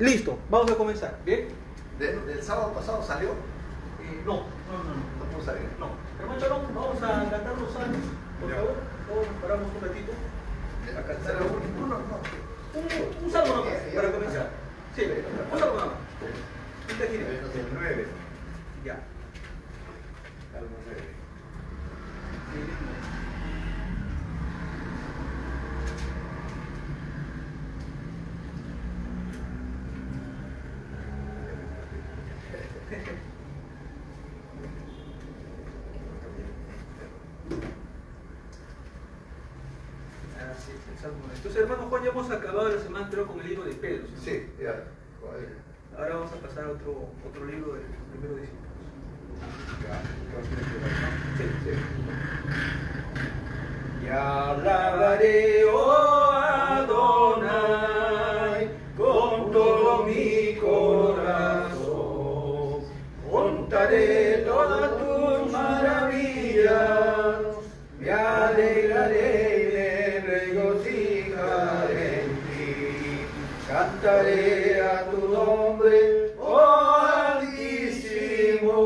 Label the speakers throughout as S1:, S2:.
S1: Listo, vamos a comenzar. ¿Bien?
S2: ¿Del sábado pasado salió?
S1: No.
S2: No pudo salir.
S1: No. Hermano Chalón, vamos a cantar los salmos, por
S2: Ya.
S1: favor. Todos nos paramos un ratito.
S2: A cantar uno, no.
S1: Un salmo nomás, para comenzar. Sí, un salmo nomás. ¿Qué quiere?
S2: El 9.
S1: Ya.
S2: Salmo 9.
S1: Así es, el salmo 9. Entonces, hermano Juan, ya hemos acabado la semana anterior con el libro de Pedro. ¿Sí?
S2: Sí, ya.
S1: Ahora vamos a pasar a otro libro del primero de discípulos. Sí, sí. Y alabaré, oh Adonai, con todo mi corazón. Contaré todas tus maravillas, me alegraré y me regocijaré en ti. Cantaré a tu nombre, oh Altísimo,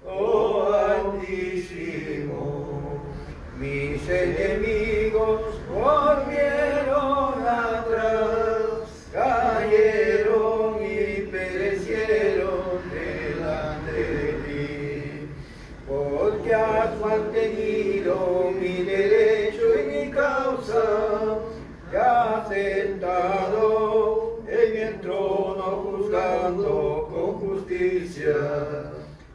S1: oh Altísimo. Mis enemigos volvieron atrás, cayeron y perecieron delante de ti. Porque has mantenido mi derecho y mi causa, te has sentado en el trono juzgando con justicia.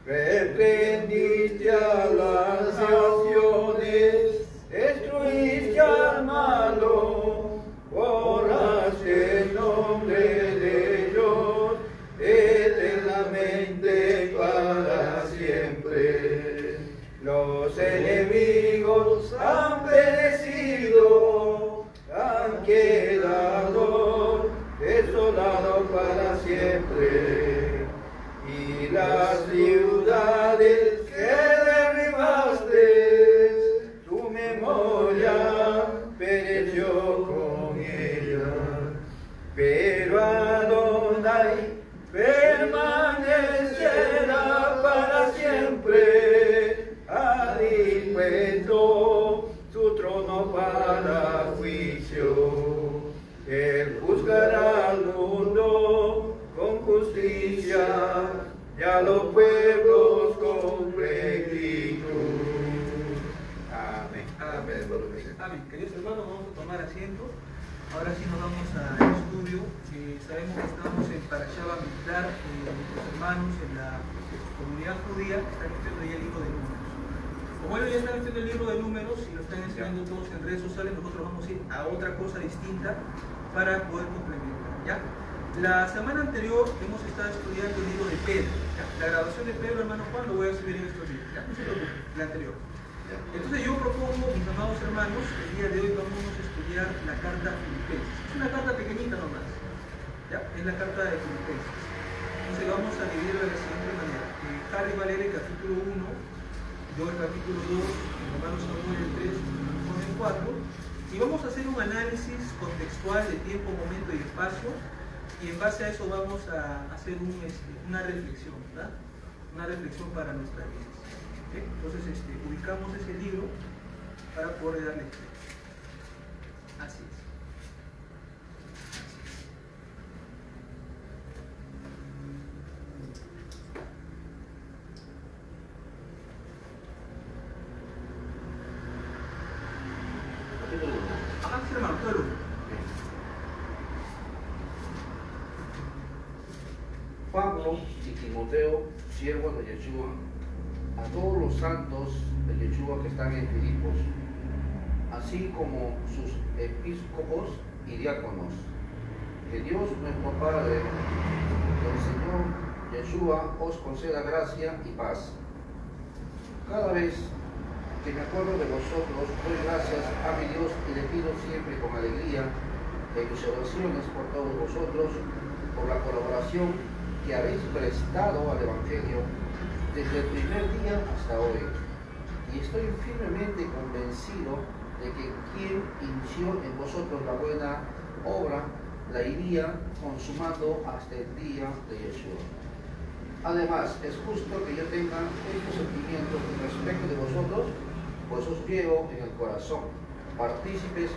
S1: Reprendiste a las naciones, destruiste al malo, borraste el nombre de ellos eternamente para siempre. Los enemigos han perecido, han quedado desolados para siempre. Y las ciudades que derribaste, tu memoria pereció con ella. Pero Adonai permanecerá para siempre, ha dispuesto su trono para juicio. Él juzgará al mundo con justicia y a los pueblos con rectitud. Amén.
S2: Amén.
S1: Amén. Queridos hermanos, vamos a tomar asiento. Ahora sí nos vamos al estudio. Sabemos que estamos en Parashá Bamidbar, nuestros hermanos en la comunidad judía están estudiando ya el libro de números. Como ellos ya están estudiando el libro de números y lo están enseñando todos en redes sociales, nosotros vamos a ir a otra cosa distinta para poder complementar. ¿Ya? La semana anterior hemos estado estudiando el libro de Pedro. ¿Ya? La grabación de Pedro, hermano Juan, lo voy a subir en estos días. ¿Ya? No se preocupen, la anterior. Entonces yo propongo, mis amados hermanos, el día de hoy vamos a estudiar la carta a Filipenses. Es una carta pequeñita nomás. ¿Ya? Es la carta de Filipenses. Entonces vamos a dividirla de la siguiente manera. Harry va a leer el capítulo 1, yo el capítulo 2, mi hermano Samuel el 3, con el 4. Y vamos a hacer un análisis contextual de tiempo, momento y espacio. Y en base a eso vamos a hacer una reflexión, ¿verdad? Una reflexión para nuestra vida. ¿Okay? Entonces ubicamos ese libro para poder darle. Así es.
S2: Capítulo 1.
S1: Ajá, sí, hermano, todo el uno.
S3: Pablo y Timoteo, siervos de Yeshua, a todos los santos de Yeshua que están en Filipos, así como sus episcopos y diáconos. Que Dios nuestro Padre, el Señor Yeshua, os conceda gracia y paz. Cada vez que me acuerdo de vosotros, doy gracias a mi Dios y le pido siempre con alegría en mis oraciones por todos vosotros, por la colaboración que habéis prestado al Evangelio desde el primer día hasta hoy. Y estoy firmemente convencido de que quien inició en vosotros la buena obra la iría consumando hasta el día de Yeshua. Además, es justo que yo tenga estos sentimientos respecto de vosotros, pues os llevo en el corazón. Partícipes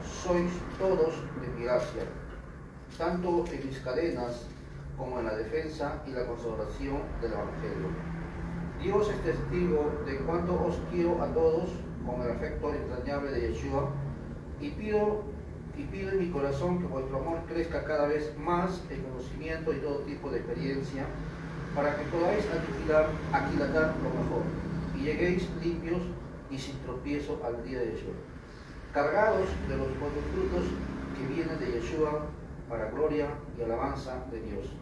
S3: sois todos de mi gracia, tanto en mis cadenas como en la defensa y la consagración del Evangelio. Dios es testigo de cuánto os quiero a todos con el afecto entrañable de Yeshua, y pido en mi corazón que vuestro amor crezca cada vez más en conocimiento y todo tipo de experiencia, para que podáis aquilatar lo mejor y lleguéis limpios y sin tropiezo al día de Yeshua, cargados de los buenos frutos que vienen de Yeshua para gloria y alabanza de Dios.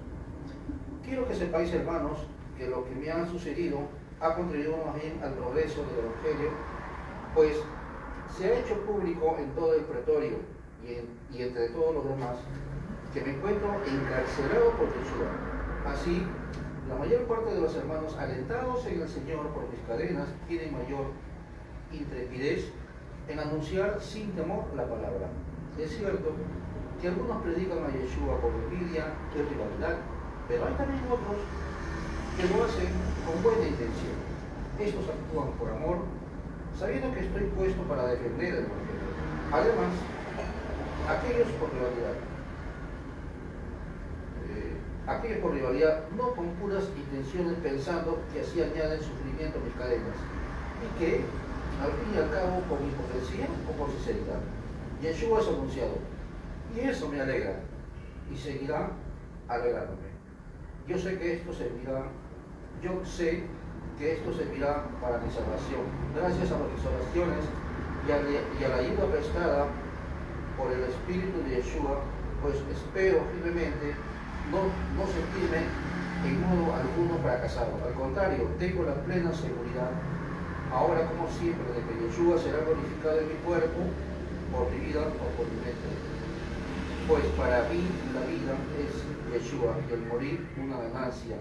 S3: Quiero que sepáis, hermanos, que lo que me ha sucedido ha contribuido más bien al progreso del Evangelio, pues se ha hecho público en todo el pretorio y entre todos los demás que me encuentro encarcelado por Yeshua. Así, la mayor parte de los hermanos alentados en el Señor por mis cadenas tienen mayor intrepidez en anunciar sin temor la palabra. Es cierto que algunos predican a Yeshua por envidia y rivalidad, pero hay también otros que lo hacen con buena intención. Estos actúan por amor, sabiendo que estoy puesto para defender el Evangelio. Además, aquellos por rivalidad, no con puras intenciones, pensando que así añaden sufrimiento a mis cadenas, y que, al fin y al cabo, con hipocresía o con sinceridad, Yeshua es anunciado, y eso me alegra, y seguirá alegrándome. Yo sé que esto servirá para mi salvación, gracias a las oraciones y a la ayuda prestada por el Espíritu de Yeshua, pues espero firmemente no sentirme en modo alguno fracasado. Al contrario, tengo la plena seguridad, ahora como siempre, de que Yeshua será glorificado en mi cuerpo, por mi vida o por mi mente. Pues para mí la vida es Yeshua y el morir una ganancia.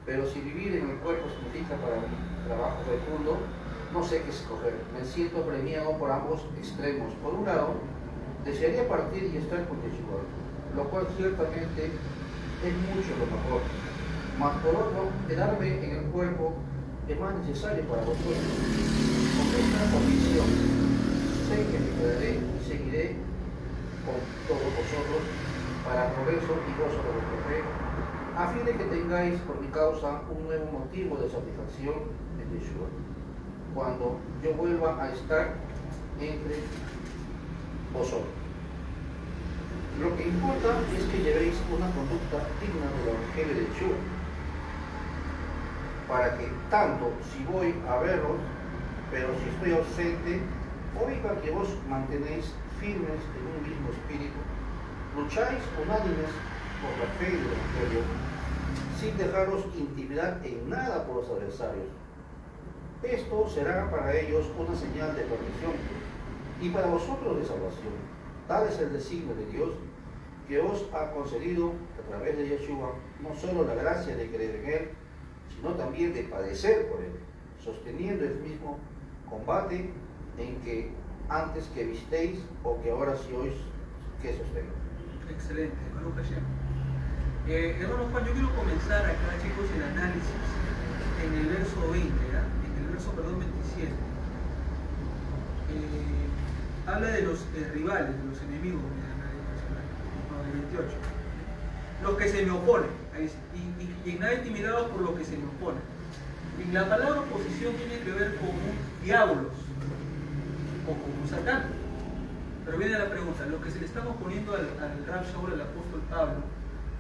S3: Pero si vivir en el cuerpo significa para mí trabajo fecundo, no sé qué escoger. Me siento premiado por ambos extremos. Por un lado, desearía partir y estar con Yeshua, lo cual ciertamente es mucho lo mejor. Mas por otro, quedarme en el cuerpo es más necesario para vosotros. Con esta convicción, sé que me quedaré y seguiré con todos vosotros para progreso y gozo de vuestra fe, a fin de que tengáis por mi causa un nuevo motivo de satisfacción en Yeshua, cuando yo vuelva a estar entre vosotros. Lo que importa es que llevéis una conducta digna del Evangelio de Yeshua, para que tanto si voy a veros, pero si estoy ausente, oiga que vos mantenéis firmes en un mismo espíritu, lucháis unánimes por la fe del Evangelio, sin dejaros intimidar en nada por los adversarios. Esto será para ellos una señal de perdición y para vosotros de salvación. Tal es el designio de Dios, que os ha concedido a través de Yeshua no solo la gracia de creer en Él, sino también de padecer por Él, sosteniendo el mismo combate en que antes que visteis o que ahora sí oís que sostengo.
S1: Excelente, Baruch Hashem. Hermano Juan, yo quiero comenzar acá, chicos, el análisis en el verso 20, en el verso 27. Habla de los rivales, de los enemigos, del 28. Los que se me oponen, ahí dice, y en nada intimidados por los que se me oponen. En la palabra oposición tiene que ver con un diablos o con un satán. Pero viene la pregunta, ¿los que se le están oponiendo al Rab Shaul, al apóstol Pablo,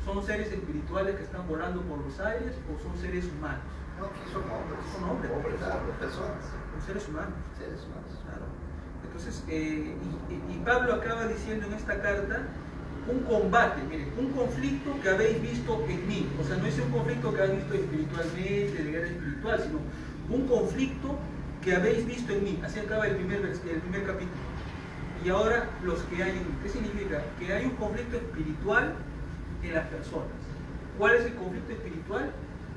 S1: son seres espirituales que están volando por los aires o son seres humanos?
S2: No, aquí son hombres.
S1: Son hombres,
S2: claro, personas.
S1: Son seres humanos.
S2: Seres humanos.
S1: Claro. Entonces, y Pablo acaba diciendo en esta carta un combate, miren, un conflicto que habéis visto en mí. O sea, no es un conflicto que habéis visto espiritualmente, de guerra espiritual, sino un conflicto que habéis visto en mí. Así acaba el primer capítulo. Y ahora los que hay en mí. ¿Qué significa? Que hay un conflicto espiritual en las personas. ¿Cuál es el conflicto espiritual?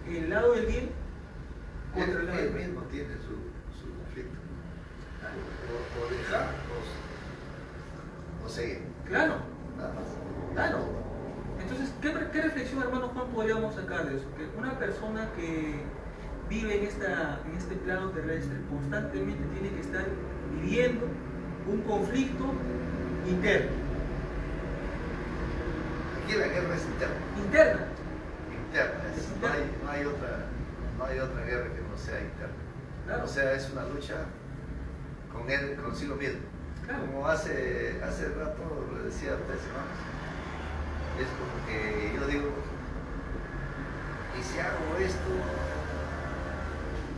S1: El lado del bien contra el lado del mal.
S2: Él mismo tiene su conflicto. O dejar o seguir.
S1: Claro.
S2: Nada más.
S1: Claro. Entonces, ¿qué reflexión, hermano Juan, podríamos sacar de eso? Que una persona que vive en este plano terrestre constantemente tiene que estar viviendo un conflicto interno.
S2: Aquí la guerra es interna.
S1: Interna.
S2: Interna. No hay otra guerra que no sea interna.
S1: Claro.
S2: O sea, es una lucha consigo mismo.
S1: Claro.
S2: Como hace rato le decía a ustedes, hermanos, es como que yo digo, ¿y si hago esto?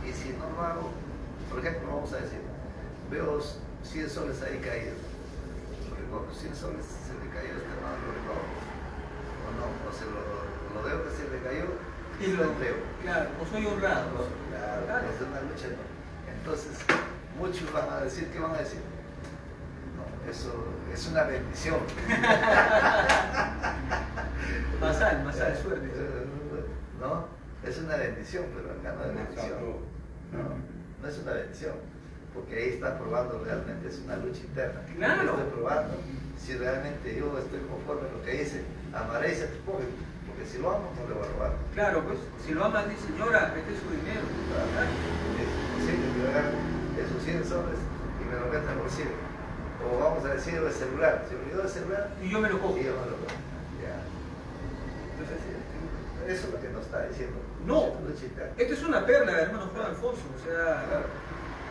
S2: ¿Y si no lo hago? Por ejemplo, vamos a decir, veo 100 soles ahí caídos. Lo recojo, 100 soles se le cayó a este hermano, lo recojo. O no, o se lo veo que se le cayó y lo empleo.
S1: Claro, o soy honrado.
S2: Claro, es una lucha enorme. Entonces, muchos van a decir, ¿qué van a decir? No, eso es una bendición.
S1: Masal, suerte.
S2: No, es una bendición, pero acá no es bendición. No es una bendición, porque ahí está probando realmente, es una lucha interna.
S1: Claro.
S2: Estoy probando si realmente yo estoy conforme a lo que dice, amaré y satisfago, porque si lo amo no le voy a robar.
S1: Claro, pues, si lo amas, dice, llora, este es su dinero.
S2: Claro. Es imposible que yo agarre esos 100 soles y me lo meta al bolsillo. O vamos a decir el celular, se olvidó el celular
S1: Y yo me lo cojo.
S2: y yo me lo cojo. Ya. Entonces, eso es lo que nos está diciendo.
S1: No,
S2: Lucha interna.
S1: esto es una perla, hermano Juan Alfonso. O sea,
S2: Claro.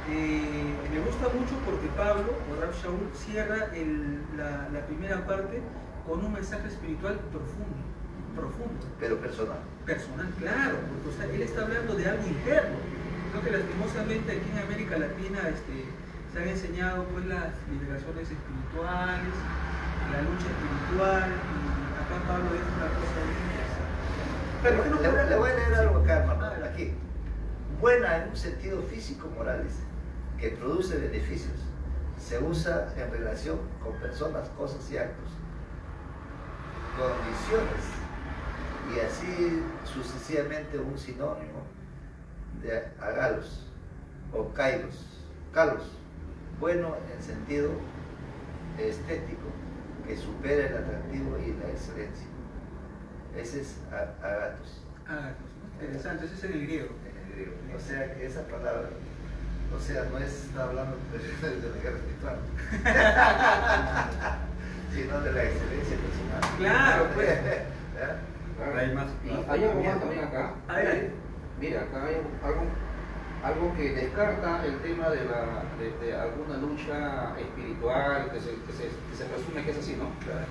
S1: me gusta mucho porque Pablo, o Rab Shaul, cierra la primera parte con un mensaje espiritual profundo.
S2: Pero personal.
S1: Personal, claro, porque o sea, él está hablando de algo interno. Creo que lastimosamente aquí en América Latina se han enseñado pues las liberaciones espirituales, la lucha espiritual, y acá Pablo dice una cosa muy interesante.
S2: Pero
S1: ¿Por qué no
S2: le
S1: cobrar?
S2: voy a leer algo acá, hermano.
S1: Ah,
S2: Aquí. Buena en un sentido físico-moral, dice, que produce beneficios. Se usa en relación con personas, cosas y actos. Condiciones. Y así sucesivamente un sinónimo de agalos o calos. Bueno en sentido estético, que supera el atractivo y la excelencia. Ese es agatos.
S1: Interesante, ese es en el griego.
S2: En el griego. O sea que esa palabra, no está hablando de la guerra espiritual, sino de la excelencia personal.
S1: Claro, pues.
S2: ¿Ya?
S4: Hay más.
S3: Y hay algo más también acá.
S1: Adelante.
S3: Mira, acá hay algo que descarta el tema de alguna lucha espiritual que se presume que es así, ¿no?
S2: Claro.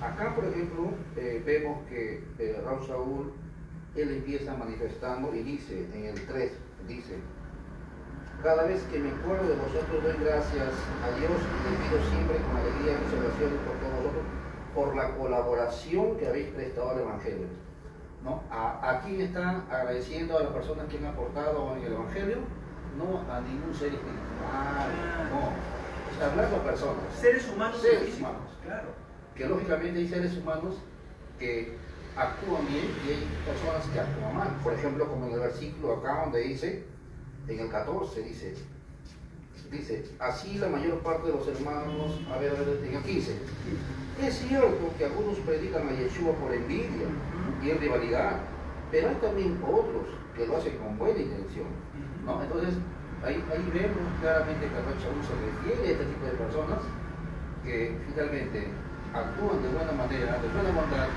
S3: Acá, por ejemplo, vemos que Rab Shaul, él empieza manifestando y dice, en el 3, dice, cada vez que me acuerdo de vosotros doy gracias a Dios y le pido siempre con alegría mis oraciones por todos vosotros, por la colaboración que habéis prestado al Evangelio. ¿No? ¿A quién está agradeciendo a las personas que han aportado en el Evangelio? No a ningún ser espiritual, no. Está hablando a personas.
S1: Seres humanos. Claro.
S3: Que lógicamente hay seres humanos que actúan bien y hay personas que actúan mal. Por ejemplo, como en el versículo acá donde dice, en el 14 dice, así la mayor parte de los hermanos, en el 15, es cierto que algunos predican a Yeshua por envidia y en rivalidad, pero hay también otros que lo hacen con buena intención, ¿no? Entonces, ahí vemos claramente que Rab Shaul se refiere a este tipo de personas que finalmente actúan de buena manera, de buena bondad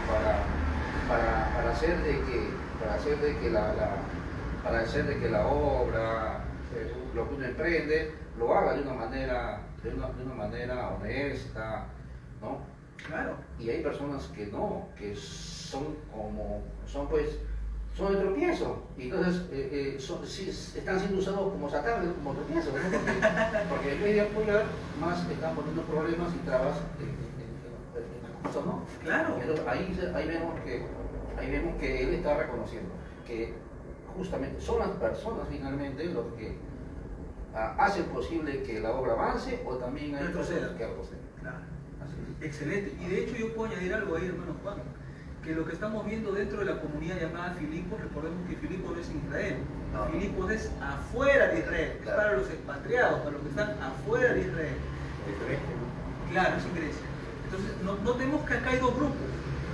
S3: para hacer de que la obra, lo que uno emprende, lo haga de una manera honesta, ¿no?
S1: Claro.
S3: Y hay personas que no, que son de tropiezo, y entonces están siendo usados como satánicos, como tropiezo, ¿no? Porque en vez de apoyar, más están poniendo problemas y trabas en las cosas, ¿no?
S1: Claro.
S3: Entonces, ahí vemos que él está reconociendo que justamente son las personas finalmente los que hacen posible que la obra avance, o también hay personas que retroceden.
S1: Claro. Excelente. Y de hecho yo puedo añadir algo ahí, hermano Juan, que lo que estamos viendo dentro de la comunidad llamada Filipos, recordemos que Filipos no es en Israel,
S2: No.
S1: Filipos es afuera de Israel, es para los expatriados, para los que están afuera de Israel. Claro, es en Grecia. Entonces, notemos que acá hay dos grupos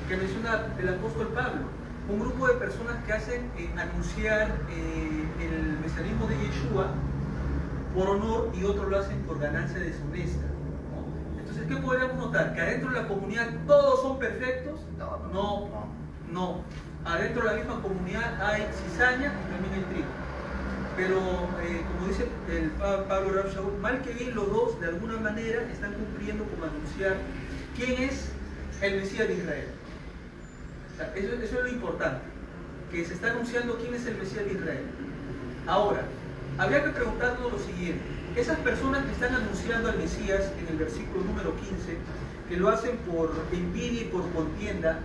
S1: que menciona el apóstol Pablo. Un grupo de personas que hacen anunciar el mesianismo de Yeshua por honor y otros lo hacen por ganancia deshonesta, ¿no? Entonces, ¿qué podríamos notar? ¿Que adentro de la comunidad todos son perfectos? No. Adentro de la misma comunidad hay cizaña y también hay trigo. Pero, como dice el Pablo Rav Shaul, mal que bien los dos, de alguna manera, están cumpliendo con anunciar quién es el Mesías de Israel. O sea, eso es lo importante, que se está anunciando quién es el Mesías de Israel. Ahora, habría que preguntarnos lo siguiente. Esas personas que están anunciando al Mesías en el versículo número 15, que lo hacen por envidia y por contienda,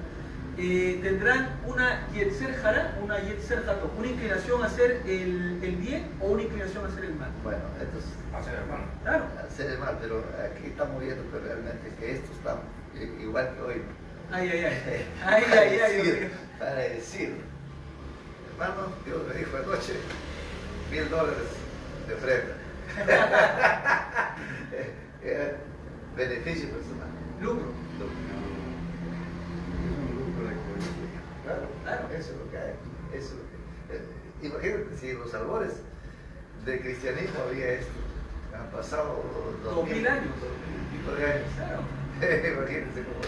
S1: tendrán una Yetzer Hará, una Yetzer Hatov, una inclinación a hacer el bien o una inclinación a hacer el mal.
S2: Bueno, entonces,
S3: Hacer el mal.
S1: Claro.
S2: hacer el mal, pero aquí estamos viendo que realmente que esto está igual que hoy.
S1: Ay.
S2: Decir, para decir, hermano, Dios me dijo anoche, $1000 de ofrenda. Beneficio personal.
S1: Lucro.
S2: Claro, eso es lo que hay. Eso es lo que, imagínate si en los albores del cristianismo había esto. Han pasado
S1: 2000 años.
S2: 2000 de años.
S1: Claro.
S2: Imagínense cómo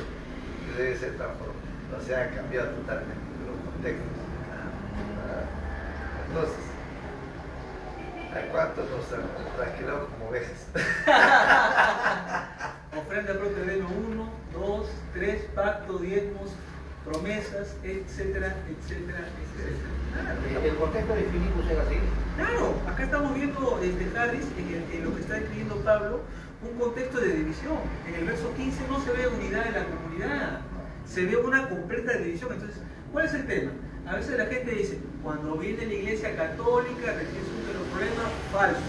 S2: debe ser transformado. O sea, ha cambiado totalmente los contextos. Entonces, ¿a cuánto nos han trasquilado como ovejas?
S1: Ofrenda propia de 1, 2, 3, pacto, diezmos, promesas, etcétera.
S3: El contexto de Filipos es así.
S1: Claro, acá estamos viendo Harris, en lo que está escribiendo Pablo, un contexto de división. En el verso 15 no se ve unidad en la comunidad, se ve una completa división. Entonces, ¿cuál es el tema? A veces la gente dice, cuando viene la iglesia católica recién surgen los problemas. Falso.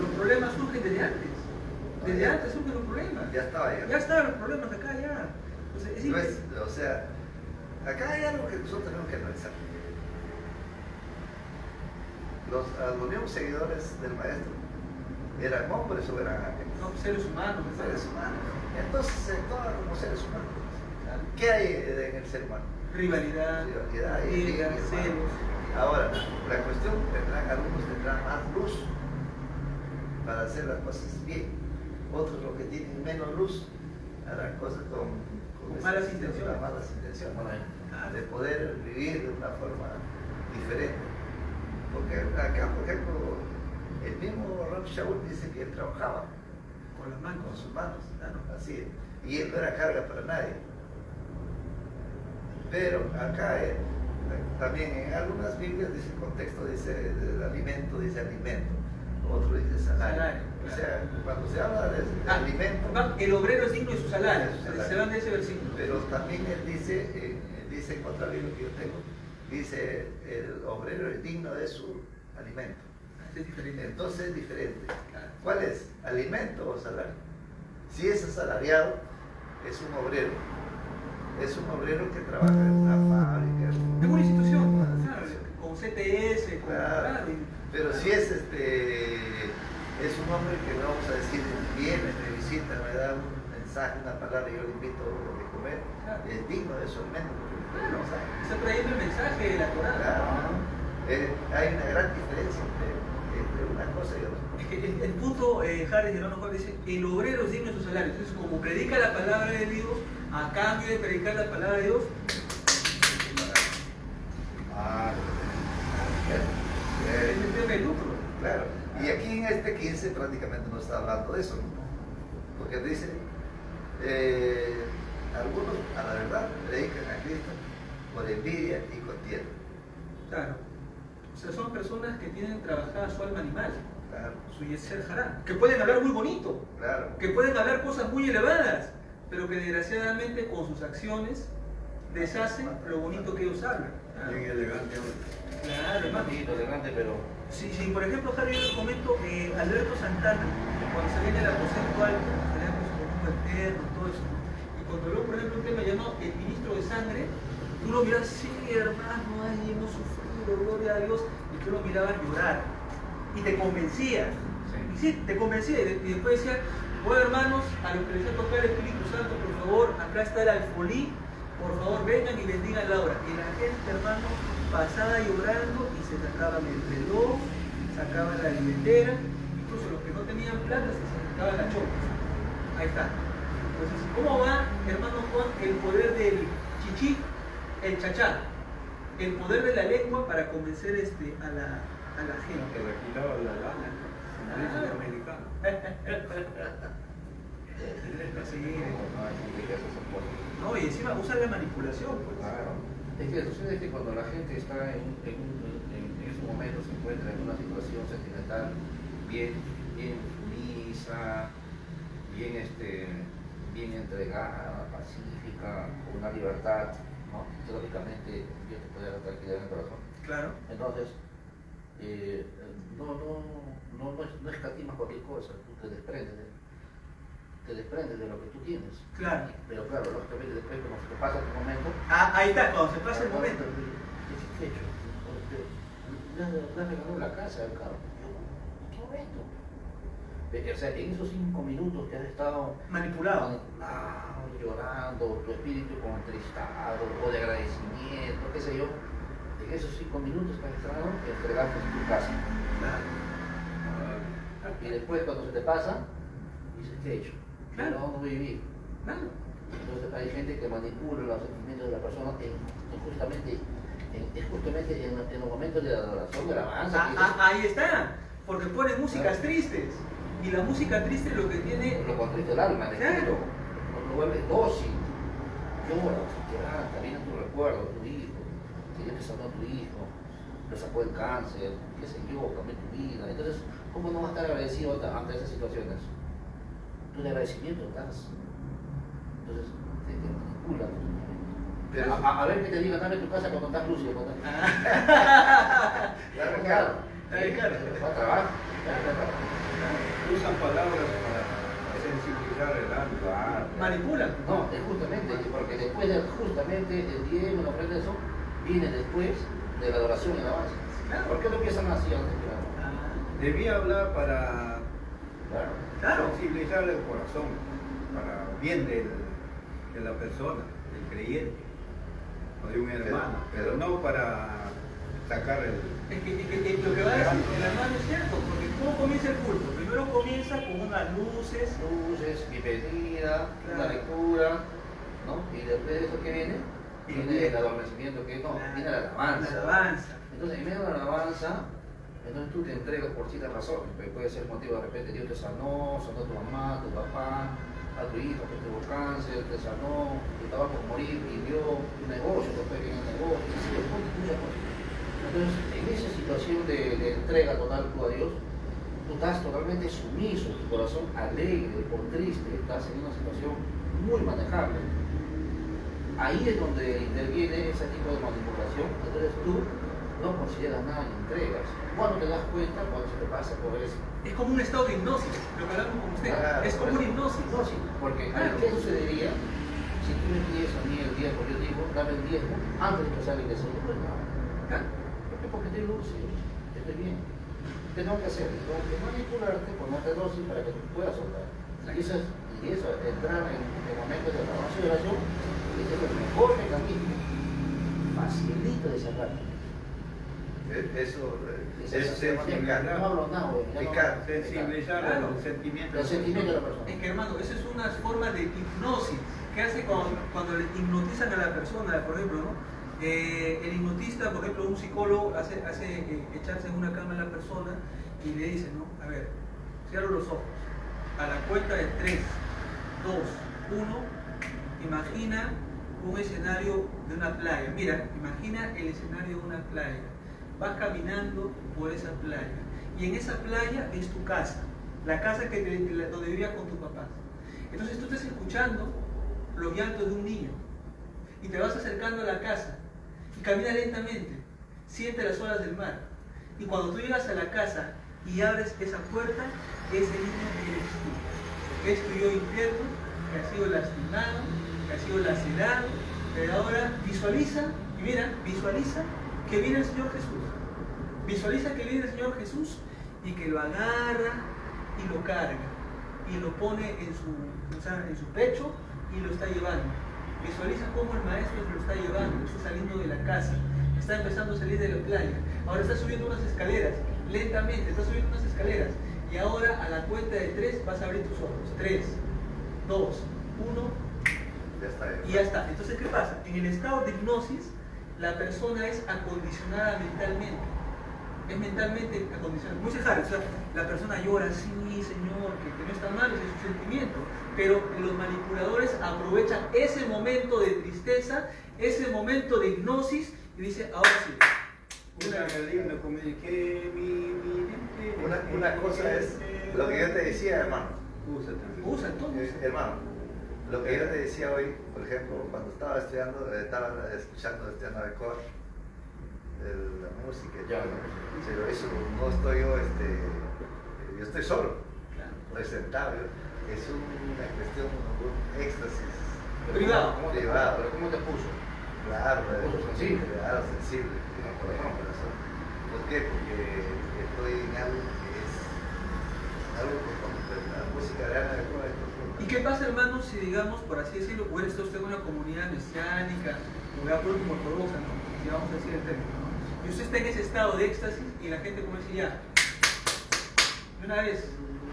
S1: Los problemas surgen desde antes. Desde antes surgen los problemas.
S2: Ya estaba ya.
S1: Ya estaban los problemas acá ya. Entonces,
S2: No es, o sea, acá hay algo que nosotros tenemos que analizar. Los mismos seguidores del maestro eran hombres o eran ángeles.
S1: no, seres humanos.
S2: Seres humanos. Entonces se toman como seres humanos. ¿Qué hay en el ser humano?
S1: Rivalidad,
S2: Rivalidad,
S1: ira, celos.
S2: Ahora, la cuestión, algunos tendrán más luz para hacer las cosas bien. Otros, los que tienen menos luz, harán cosas con
S1: malas intenciones.
S2: Malas intenciones, de poder vivir de una forma diferente. Porque acá, por ejemplo, el mismo Rav Shaul dice que él trabajaba
S1: Con las manos.
S2: con sus manos, así es. Y él no era carga para nadie. Pero acá también en algunas Biblias dice el contexto, dice el alimento, dice alimento, otro dice salario. O sea, cuando se habla de alimento,
S1: el obrero es digno de su salario.
S2: De su salario.
S1: Se van de ese versículo.
S2: pero también él dice en otra Biblia que yo tengo, dice el obrero es digno de su alimento.
S1: Es diferente.
S2: Entonces es diferente.
S1: Claro.
S2: ¿Cuál es? ¿Alimento o salario? Si es asalariado, es un obrero. Es un obrero que trabaja en una fábrica.
S1: Es una institución,
S2: Una
S1: claro,
S2: institución.
S1: con CTS, con
S2: Claro. Pero si es un hombre que vamos a decir, viene, me visita, me da un mensaje, una palabra, y yo le invito a comer,
S1: Claro.
S2: es digno de su alimento.
S1: Claro,
S2: O sea,
S1: está trayendo el mensaje de la Torá.
S2: claro, hay una gran diferencia entre una cosa y otra.
S1: Es que el punto, Harris de Hermano Juan dice, el obrero es digno de su salario. Entonces, como predica la palabra de Dios, a cambio de predicar la palabra de Dios, es el tema del lucro.
S2: Claro, y aquí en este 15 prácticamente no está hablando de eso, ¿no? Porque dice, algunos a la verdad predican a Cristo por envidia y contienda.
S1: Claro. O sea, son personas que tienen trabajada su alma animal,
S2: Claro,
S1: su Yetzer Hará, que pueden hablar muy bonito,
S2: claro.
S1: que pueden hablar cosas muy elevadas, pero que desgraciadamente con sus acciones deshacen lo bonito que ellos hablan.
S4: Bien elegante, hombre.
S1: Claro, hermano.
S3: Bonito, elegante, pero
S1: Si por ejemplo, Javier, yo les comento Alberto Santana, cuando se viene el aposento alto, se le da su volumen eterno, todo eso, ¿no? Y cuando luego, por ejemplo, un tema llamado el ministro de sangre, tú lo miras, sí, hermano, ay, hemos sufrido, gloria a Dios, y tú lo mirabas llorar, y te convencía.
S3: Sí.
S1: Y sí, te convencía, y después decía, Bueno, hermanos, a los que les ha tocado el Espíritu Santo, por favor, acá está el alfolí, por favor vengan y bendigan la hora. Y la gente, hermano, pasaba llorando y se sacaban el reloj, sacaban la billetera, incluso los que no tenían plata se sacaban la chopa. Ahí está. Entonces, ¿cómo va, hermano Juan, el poder del chichi, el chachá? El poder de la lengua para convencer a la gente.
S4: Que le quitaba la lana. Americano.
S1: Sí.
S3: No,
S1: No, y encima usan la manipulación. Pues.
S3: claro. Es que sucede que cuando la gente está en esos momentos se encuentra en una situación sentimental bien sumisa, bien entregada, pacífica, con una libertad, ¿no? Lógicamente Dios te puede dar tranquilidad en el corazón.
S1: Claro.
S3: Entonces, no escatimas cualquier cosa, tú te desprendes de lo que tú tienes.
S1: Claro.
S3: Pero claro, lógicamente después cuando se te pasa tu momento,
S1: Ahí está, cuando se pasa el momento.
S3: ¿qué he hecho? Le regaló la casa, el carro. ¿Qué momento? O sea, en esos 5 minutos que has estado
S1: Manipulado.
S3: llorando, tu espíritu contristado o de agradecimiento, qué sé yo, en esos 5 minutos que has estado, entregaste tu casa. Y después cuando se te pasa, dices, ¿qué he hecho?
S1: Claro.
S3: No viví.
S1: Claro.
S3: Entonces hay gente que manipula los sentimientos de la persona justamente en los momentos de adoración, de alabanza.
S1: Ahí está, porque ponen músicas tristes. Y la música triste lo que tiene.
S3: Lo contrista el alma, el
S1: Claro.
S3: espíritu, lo vuelve dócil, llora, quebranta, viene tu recuerdo, tu hijo, que Dios te salvó a tu hijo, lo sacó del cáncer, qué sé yo, cambió tu vida. Entonces, ¿cómo no vas a estar agradecido ante esas situaciones? Tú de agradecimiento das. Entonces, te manipulan.
S2: Pero-
S3: A ver que te digan, dame tu casa cuando estás lúcido. Claro.
S1: Claro.
S3: Va a trabajar.
S4: Usan palabras para sensibilizar el alma.
S1: Manipulan.
S3: No, es justamente, porque después de justamente el diezmo, la ofrenda de eso, viene después de la adoración y la alabanza.
S1: Claro.
S3: ¿Por qué no empiezan así antes que nada?
S4: Debía hablar para
S3: Claro.
S1: Claro.
S4: sensibilizar el corazón, para bien de la persona, del creyente, o de un hermano, pero no para sacar el...
S1: Es que lo que va a decir el hermano es cierto, porque ¿cómo comienza el culto? Primero comienza con unas luces.
S3: Luces, bienvenida,
S1: Claro.
S3: una lectura, ¿no? Y después de eso que viene, viene el adormecimiento, que no, viene la alabanza.
S1: La alabanza.
S3: Entonces, en medio de la alabanza, entonces tú te entregas por ciertas razones, porque puede ser motivo de repente Dios te sanó a tu mamá, a tu papá, a tu hijo que tuvo cáncer, te sanó, que estaba por morir y dio tu negocio, te fue bien el negocio, y así, muchas cosas. Entonces, en esa situación de entrega total tú a Dios, tú estás totalmente sumiso, tu corazón alegre, por triste, estás en una situación muy manejable. Ahí es donde interviene ese tipo de manipulación, entonces tú no consideras nada y entregas. Cuando te das cuenta, cuando se te pasa por eso.
S1: Es como un estado de hipnosis, lo que hablamos con usted.
S2: Claro,
S1: Es como una hipnosis.
S3: No, sí, porque
S1: Claro.
S3: ¿qué sucedería si tú me pides a mí el diezmo? Yo digo, dame el diezmo antes de que salga el deseo. Pues no.
S1: Claro.
S3: Porque estoy lúcido, estoy bien. ¿Qué tengo que hacer? Tengo que manipularte, ponerte dosis para que tú puedas soltar. Y eso, entrar en momentos de alabanza y oración, es el mejor mecanismo, facilito de sacar.
S2: Eso es
S4: sensibilidad.
S3: No hablo nada, güey. ya no-
S2: Picar.
S4: Sensibilizar
S1: Claro.
S4: el sentimiento.
S3: El sentimiento de la persona.
S1: Es que hermano, esa es una forma de hipnosis que hace cuando le hipnotizan a la persona, por ejemplo, ¿no? El hipnotista, por ejemplo, un psicólogo hace echarse en una cama a la persona y le dice, ¿no? A ver, cierra los ojos. A la cuenta de 3, 2, 1, imagina un escenario de una playa. Mira, imagina el escenario de una playa. Vas caminando por esa playa y en esa playa es tu casa, la casa donde vivías con tu papá. Entonces tú estás escuchando los llantos de un niño y te vas acercando a la casa y caminas lentamente, siente las olas del mar y cuando tú llegas a la casa y abres esa puerta, ese niño eres tú. Es tu yo interno que ha sido lastimado, que ha sido lacerado, pero ahora visualiza que viene el Señor Jesús. Visualiza que viene el Señor Jesús y que lo agarra y lo carga. y lo pone en su pecho y lo está llevando. Visualiza cómo el maestro se lo está llevando, está saliendo de la casa, está empezando a salir de la playa. Ahora está subiendo unas escaleras, lentamente, está subiendo unas escaleras. Y ahora a la cuenta de 3 vas a abrir tus ojos. 3, 2, 1 y ya está. Entonces, ¿qué pasa? En el estado de hipnosis, la persona es acondicionada mentalmente. Es mentalmente acondicionada. Muy sejare, o sea, la persona llora, sí, señor, que no está mal, ese es su sentimiento. Pero los manipuladores aprovechan ese momento de tristeza, ese momento de hipnosis y dicen, ahora sí.
S2: Una cosa es lo que yo te decía, hermano.
S1: Usa entonces.
S2: Hermano, lo que yo te decía hoy, por ejemplo, cuando estaba estudiando, estudiando Alcoa, la música, pero eso no estoy yo, yo estoy solo, estoy sentado, es una cuestión, un éxtasis
S1: privado.
S3: ¿Pero cómo te puso?
S2: Claro,
S3: sensible.
S2: Claro, sensible. ¿Por qué? Porque estoy en algo que es algo como la música de Ana de Cuba.
S1: ¿Y qué pasa, hermano, si digamos, por así decirlo, o está usted en una comunidad mesiánica, o de acuerdo como ortodoxa, ¿no? Si vamos a decir el término, ¿no? Y usted está en ese estado de éxtasis y la gente como dice ya, de una vez,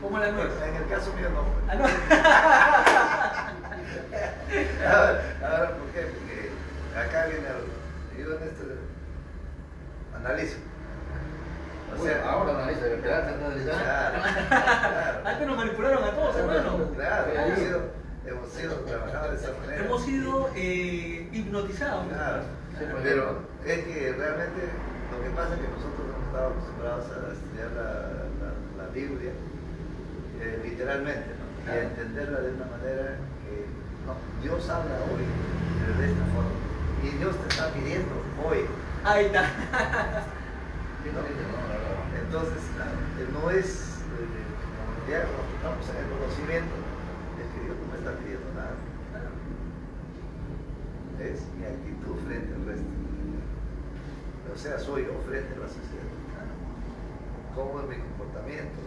S1: ¿cómo la nuez?
S2: En el caso mío no.
S1: Ah, no.
S2: Ahora, ¿por qué? Porque acá viene yo en esto analizo. O sea,
S3: ahora analiza, espérate,
S2: claro.
S1: Antes nos manipularon a todos, hermano.
S2: Claro, hemos sido trabajados de esa manera.
S1: Hemos sido hipnotizados.
S2: Claro, pero es que realmente lo que pasa es que nosotros hemos estado acostumbrados a estudiar la Biblia literalmente, ¿no? Y a entenderla de una manera que no, Dios habla hoy de esta forma y Dios te está pidiendo hoy.
S1: Ahí está.
S2: Entonces, no es, ya estamos en el conocimiento, es que Dios no me está pidiendo nada. Es mi actitud frente al resto. O sea, soy yo frente a la sociedad. ¿Cómo es mi comportamiento?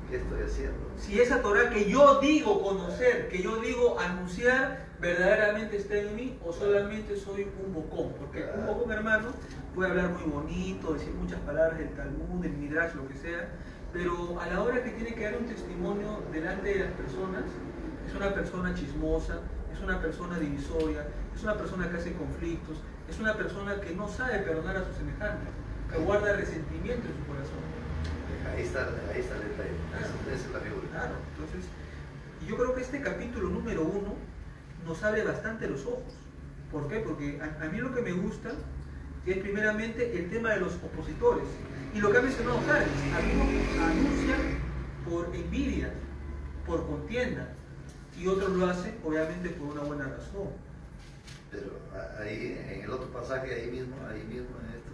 S2: ¿Qué estoy haciendo?
S1: Si esa Torah que yo digo conocer, que yo digo anunciar, verdaderamente está en mí o solamente soy un bocón. Porque un bocón, hermano, puede hablar muy bonito, decir muchas palabras del Talmud, del Midrash, lo que sea, pero a la hora que tiene que dar un testimonio delante de las personas, es una persona chismosa, es una persona divisoria, es una persona que hace conflictos, es una persona que no sabe perdonar a sus semejantes, que guarda resentimiento en su corazón.
S2: Ahí está el detalle. Esa es la figura.
S1: Claro, entonces, y yo creo que este capítulo número 1 nos abre bastante los ojos. ¿Por qué? Porque a mí lo que me gusta es primeramente el tema de los opositores. Y lo que ha mencionado Harris, algunos anuncian por envidia, por contienda, y otros lo hacen obviamente por una buena razón.
S2: Pero ahí, en el otro pasaje, ahí mismo en esto,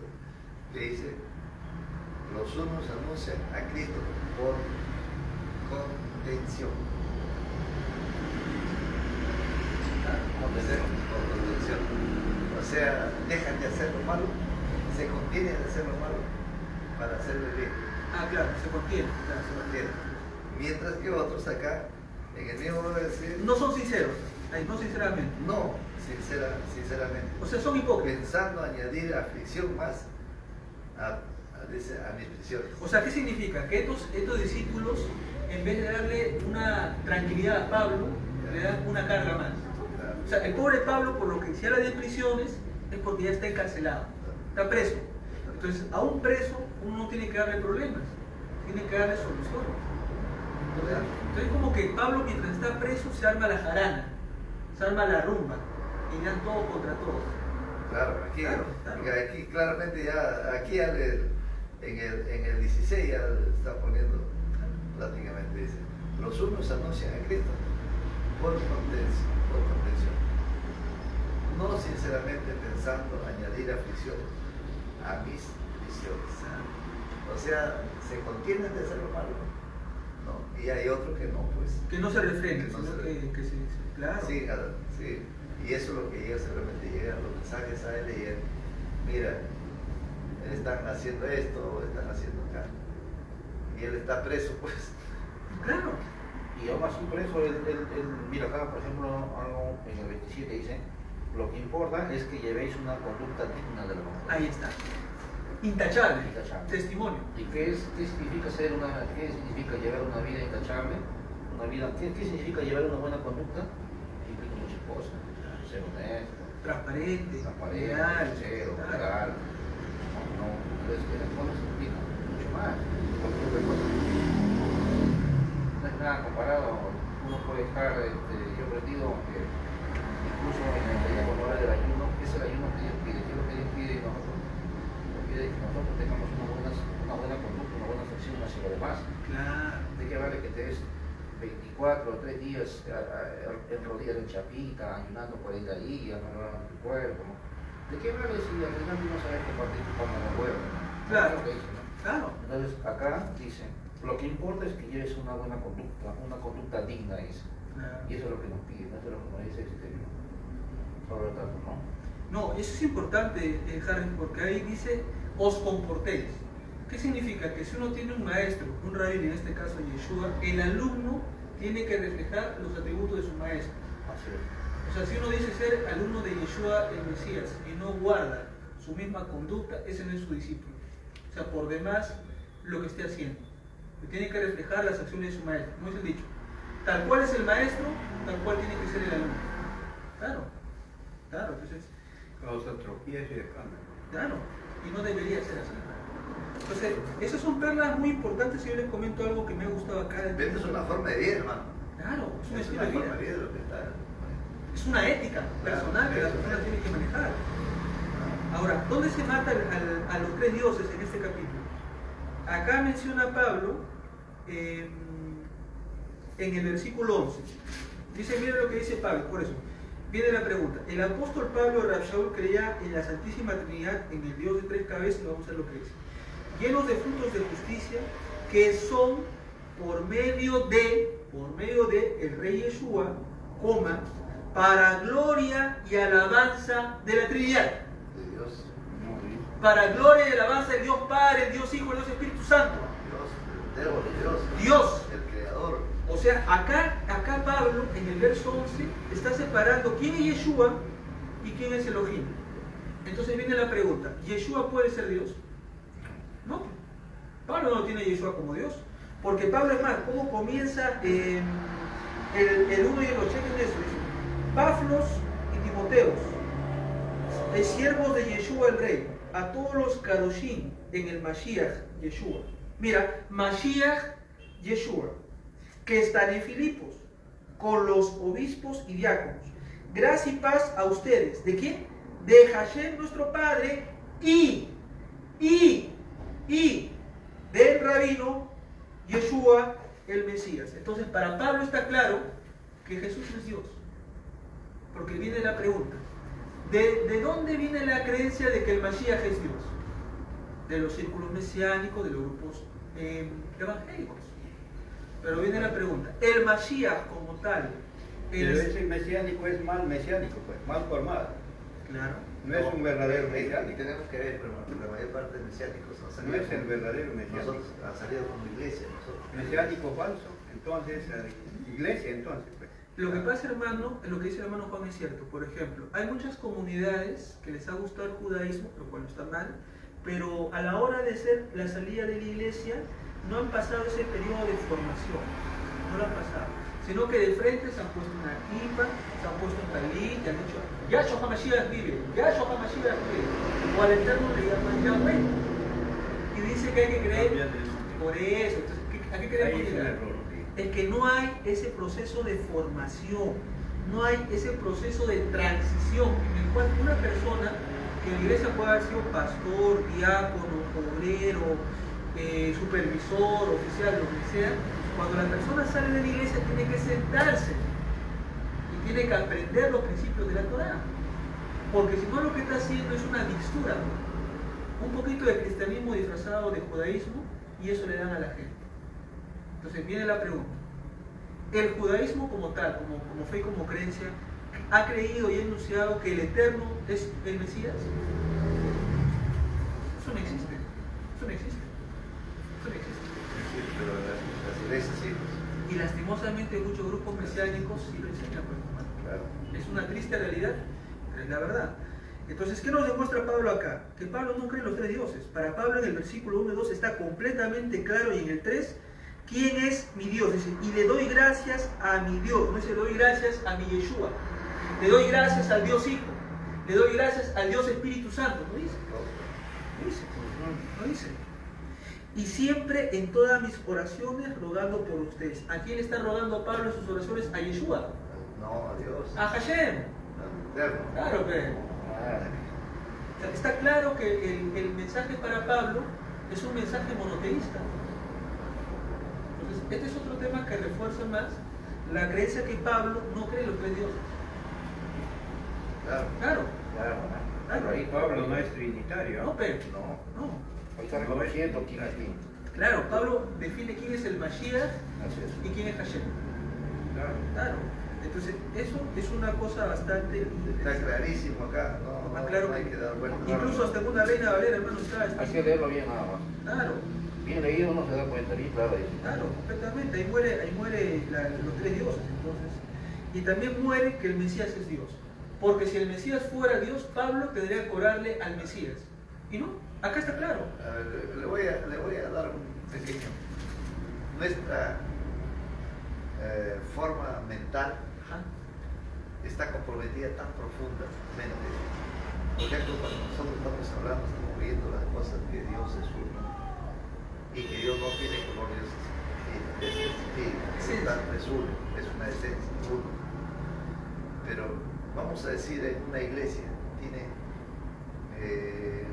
S2: que dice, los unos anuncian a Cristo por contención. Por contención. O sea, dejan de hacer lo malo, se contienen de hacer lo malo para hacerle bien.
S1: Ah, claro, se contiene. Claro,
S2: Se contienen. Mientras que otros acá, en el mismo modo de decir,
S1: no son sinceros, no sinceramente.
S2: no, sinceramente.
S1: O sea, son hipócritas.
S2: Pensando añadir aflicción más a mis prisiones.
S1: O sea, ¿qué significa? Que estos discípulos, en vez de darle una tranquilidad a Pablo, le dan una carga más. O sea, el pobre Pablo, por lo que se habla de prisiones, es porque ya está encarcelado, está preso. Entonces, a un preso uno no tiene que darle problemas, tiene que darle soluciones. Entonces, como que Pablo, mientras está preso, se arma la jarana, se arma la rumba, y dan todo contra todos.
S2: Claro, aquí,
S1: Claro.
S2: aquí claramente ya, aquí en el 16 ya está poniendo prácticamente, dice, los unos anuncian a Cristo por contención, no sinceramente pensando añadir aflicciones a mis prisiones. O sea, se contienen de hacer lo malo, ¿no? Y hay otros que no, pues.
S1: Que no se refrenen,
S2: Que no
S1: sino
S2: se
S1: que se... Claro.
S2: Sí, sí. Y eso es lo que llega, seguramente llegan los mensajes a él y él, mira, están haciendo esto, están haciendo acá. Y él está preso, pues.
S1: Claro.
S3: Y aún así, por eso, mira acá, por ejemplo, algo en el 27 dice, lo que importa es que llevéis una conducta digna de la mujer.
S1: Ahí está. Intachable.
S3: Intachable.
S1: Testimonio.
S3: ¿Y qué significa qué significa llevar una vida intachable? ¿Qué significa llevar una buena conducta? Implica muchas cosas. Ser honesto,
S1: Transparente.
S3: leal, sincero, legal. No, entonces las cosas implican mucho más. Cualquier otra cosa. No es nada comparado. Uno puede estar, yo he aprendido que incluso cuando habla del ayuno, es el ayuno que Dios pide. ¿Qué es lo que Dios pide de nosotros? Pide que nosotros tengamos una buena conducta, una buena afección hacia los demás.
S1: Claro.
S3: ¿De qué vale que te des 24 o 3 días en rodillas en chapita, ayunando 40 días, no tu cuerpo? ¿No? ¿De qué vale si al final tú no sabes compartir tu pan en el huevo?
S1: Claro.
S3: ¿No? ¿No?
S1: Claro.
S3: Entonces acá dice, lo que importa es que lleves una buena conducta digna, dice.
S1: Claro.
S3: Y eso es lo que nos pide, no es lo que nos dice sobre el trato, ¿no?
S1: No, eso es importante, Harry, porque ahí dice, os comportéis. ¿Qué significa? Que si uno tiene un maestro, un rabino, en este caso Yeshua, el alumno tiene que reflejar los atributos de su maestro.
S3: Así es.
S1: O sea, si uno dice ser alumno de Yeshua el Mesías y no guarda su misma conducta, ese no es su discípulo. O sea, por demás, lo que esté haciendo. Tiene que reflejar las acciones de su maestro. Como es el dicho, tal cual es el maestro, tal cual tiene que ser el alumno. Claro, claro, entonces...
S4: Causa tropiezo y escándalo.
S1: Claro, y no debería ser así. Entonces, esas son perlas muy importantes y yo les comento algo que me ha gustado acá.
S2: Pero es una forma de vida, hermano.
S1: Claro, es un
S2: Es
S1: estilo
S2: una
S1: de vida.
S2: forma de vida lo que está.
S1: Es una ética personal que la persona tiene que manejar. Ahora, ¿dónde se mata a los tres dioses en este capítulo? Acá menciona Pablo en el versículo 11. Dice, mira lo que dice Pablo, por eso. Viene la pregunta. El apóstol Pablo Rab Shaul creía en la Santísima Trinidad, en el Dios de tres cabezas, y vamos a ver lo que dice. Llenos de frutos de justicia, que son por medio de el Rey Yeshua, para gloria y alabanza de la Trinidad.
S2: De Dios.
S1: Para gloria y alabanza de Dios Padre, el Dios Hijo, el Dios Espíritu Santo.
S2: Dios, el verbo de Dios.
S1: Dios.
S2: El Creador.
S1: O sea, acá Pablo, en el verso 11, está separando quién es Yeshua y quién es Elohim. Entonces viene la pregunta, ¿Yeshua puede ser Dios? No. Pablo no tiene a Yeshua como Dios. Porque Pablo, es más, ¿cómo comienza el 1 y el 8? Chequen eso. Dice, Paflos y Timoteos, siervos de Yeshua el Rey, a todos los Kadoshim en el Mashiach Yeshua. Mira, Mashiach Yeshua, que están en Filipos, con los obispos y diáconos. Gracia y paz a ustedes. ¿De quién? De Hashem nuestro Padre y del rabino Yeshua el Mesías. Entonces, para Pablo está claro que Jesús es Dios. Porque viene la pregunta, ¿de dónde viene la creencia de que el Mashiach es Dios? De los círculos mesiánicos, de los grupos evangélicos. Pero viene la pregunta, ¿el Mashiach como tal?
S4: Pero ese mesiánico es mal mesiánico, pues, mal formado.
S1: Claro.
S4: No es un verdadero
S2: Y
S4: mesiánico.
S2: tenemos que ver, pero la mayor parte de mesiánicos han
S4: No
S2: salido.
S4: es el verdadero mesiánico.
S2: Nosotros han salido como iglesia, nosotros.
S4: Mesiánico falso. Entonces, iglesia, entonces, pues.
S1: Lo que pasa, hermano, lo que dice el hermano Juan es cierto. Por ejemplo, hay muchas comunidades que les ha gustado el judaísmo, lo cual no está mal, pero a la hora de hacer la salida de la iglesia, no han pasado ese periodo de formación. No lo han pasado. Sino que de frente se han puesto una kipa, se han puesto un talit, y han dicho, Yahshua HaMashiach vive, Yahshua HaMashiach vive. O al Eterno le llaman Yahweh. Y dice que hay que creer por eso. Entonces, ¿a qué queremos
S4: Ahí es el
S1: llegar?
S4: error.
S1: Es que no hay ese proceso de formación, no hay ese proceso de transición en el cual una persona que en la iglesia puede haber sido pastor, diácono, obrero, supervisor, oficial, lo que sea, cuando la persona sale de la iglesia tiene que sentarse y tiene que aprender los principios de la Torá, porque si no lo que está haciendo es una mixtura, un poquito de cristianismo disfrazado de judaísmo, y eso le dan a la gente. Entonces viene la pregunta, ¿el judaísmo como tal, como fe y como creencia, ha creído y enunciado que el Eterno es el Mesías? Eso no existe, eso no existe, eso no existe.
S2: Sí, pero las iglesias sí.
S1: Y lastimosamente muchos grupos mesiánicos sí lo enseñan, pues, hermano.
S2: Claro.
S1: Es una triste realidad, es la verdad. Entonces, ¿qué nos demuestra Pablo acá? Que Pablo no cree en los tres dioses. Para Pablo en el versículo 1 y 2 está completamente claro, y en el 3, ¿quién es mi Dios? Dice, y le doy gracias a mi Dios. No dice, le doy gracias a mi Yeshua. Le doy gracias al Dios Hijo. Le doy gracias al Dios Espíritu Santo. No dice. No dice. No dice. Y siempre en todas mis oraciones rogando por ustedes. ¿A quién le está rogando Pablo en sus oraciones? A Yeshua.
S2: No, a Dios.
S1: A Hashem. Claro, pero está claro que el mensaje para Pablo es un mensaje monoteísta. Entonces, este es otro tema que refuerza más la creencia que Pablo no cree en los tres dioses. Claro.
S3: Pero ahí
S4: Pablo no es trinitario.
S1: No, pero.
S3: No.
S1: No.
S3: Ahí está reconociendo quién es quién.
S1: Claro, Pablo define quién es el Mashiach
S3: Así es.
S1: y quién es Hashem.
S4: Claro.
S1: Entonces, eso es una cosa bastante.
S2: Está clarísimo acá, no
S1: Claro,
S2: hay que dar vuelta.
S1: incluso hasta una Reina Valera, hermano, está.
S3: Hay que leerlo bien nada más.
S1: Claro.
S3: Bien leído uno se da cuenta, bien claro ahí.
S1: Claro, completamente. Ahí muere los tres dioses, entonces. Y también muere que el Mesías es Dios. Porque si el Mesías fuera Dios, Pablo tendría que orarle al Mesías. Y no, acá está claro.
S2: A ver, le voy a dar un pequeño. Nuestra forma mental está comprometida tan profundamente. Por ejemplo, cuando nosotros estamos hablando, estamos viendo las cosas que Dios es uno y que Dios no tiene colores, es espíritu, por tanto es uno, es una esencia, uno. Pero vamos a decir, en una iglesia tiene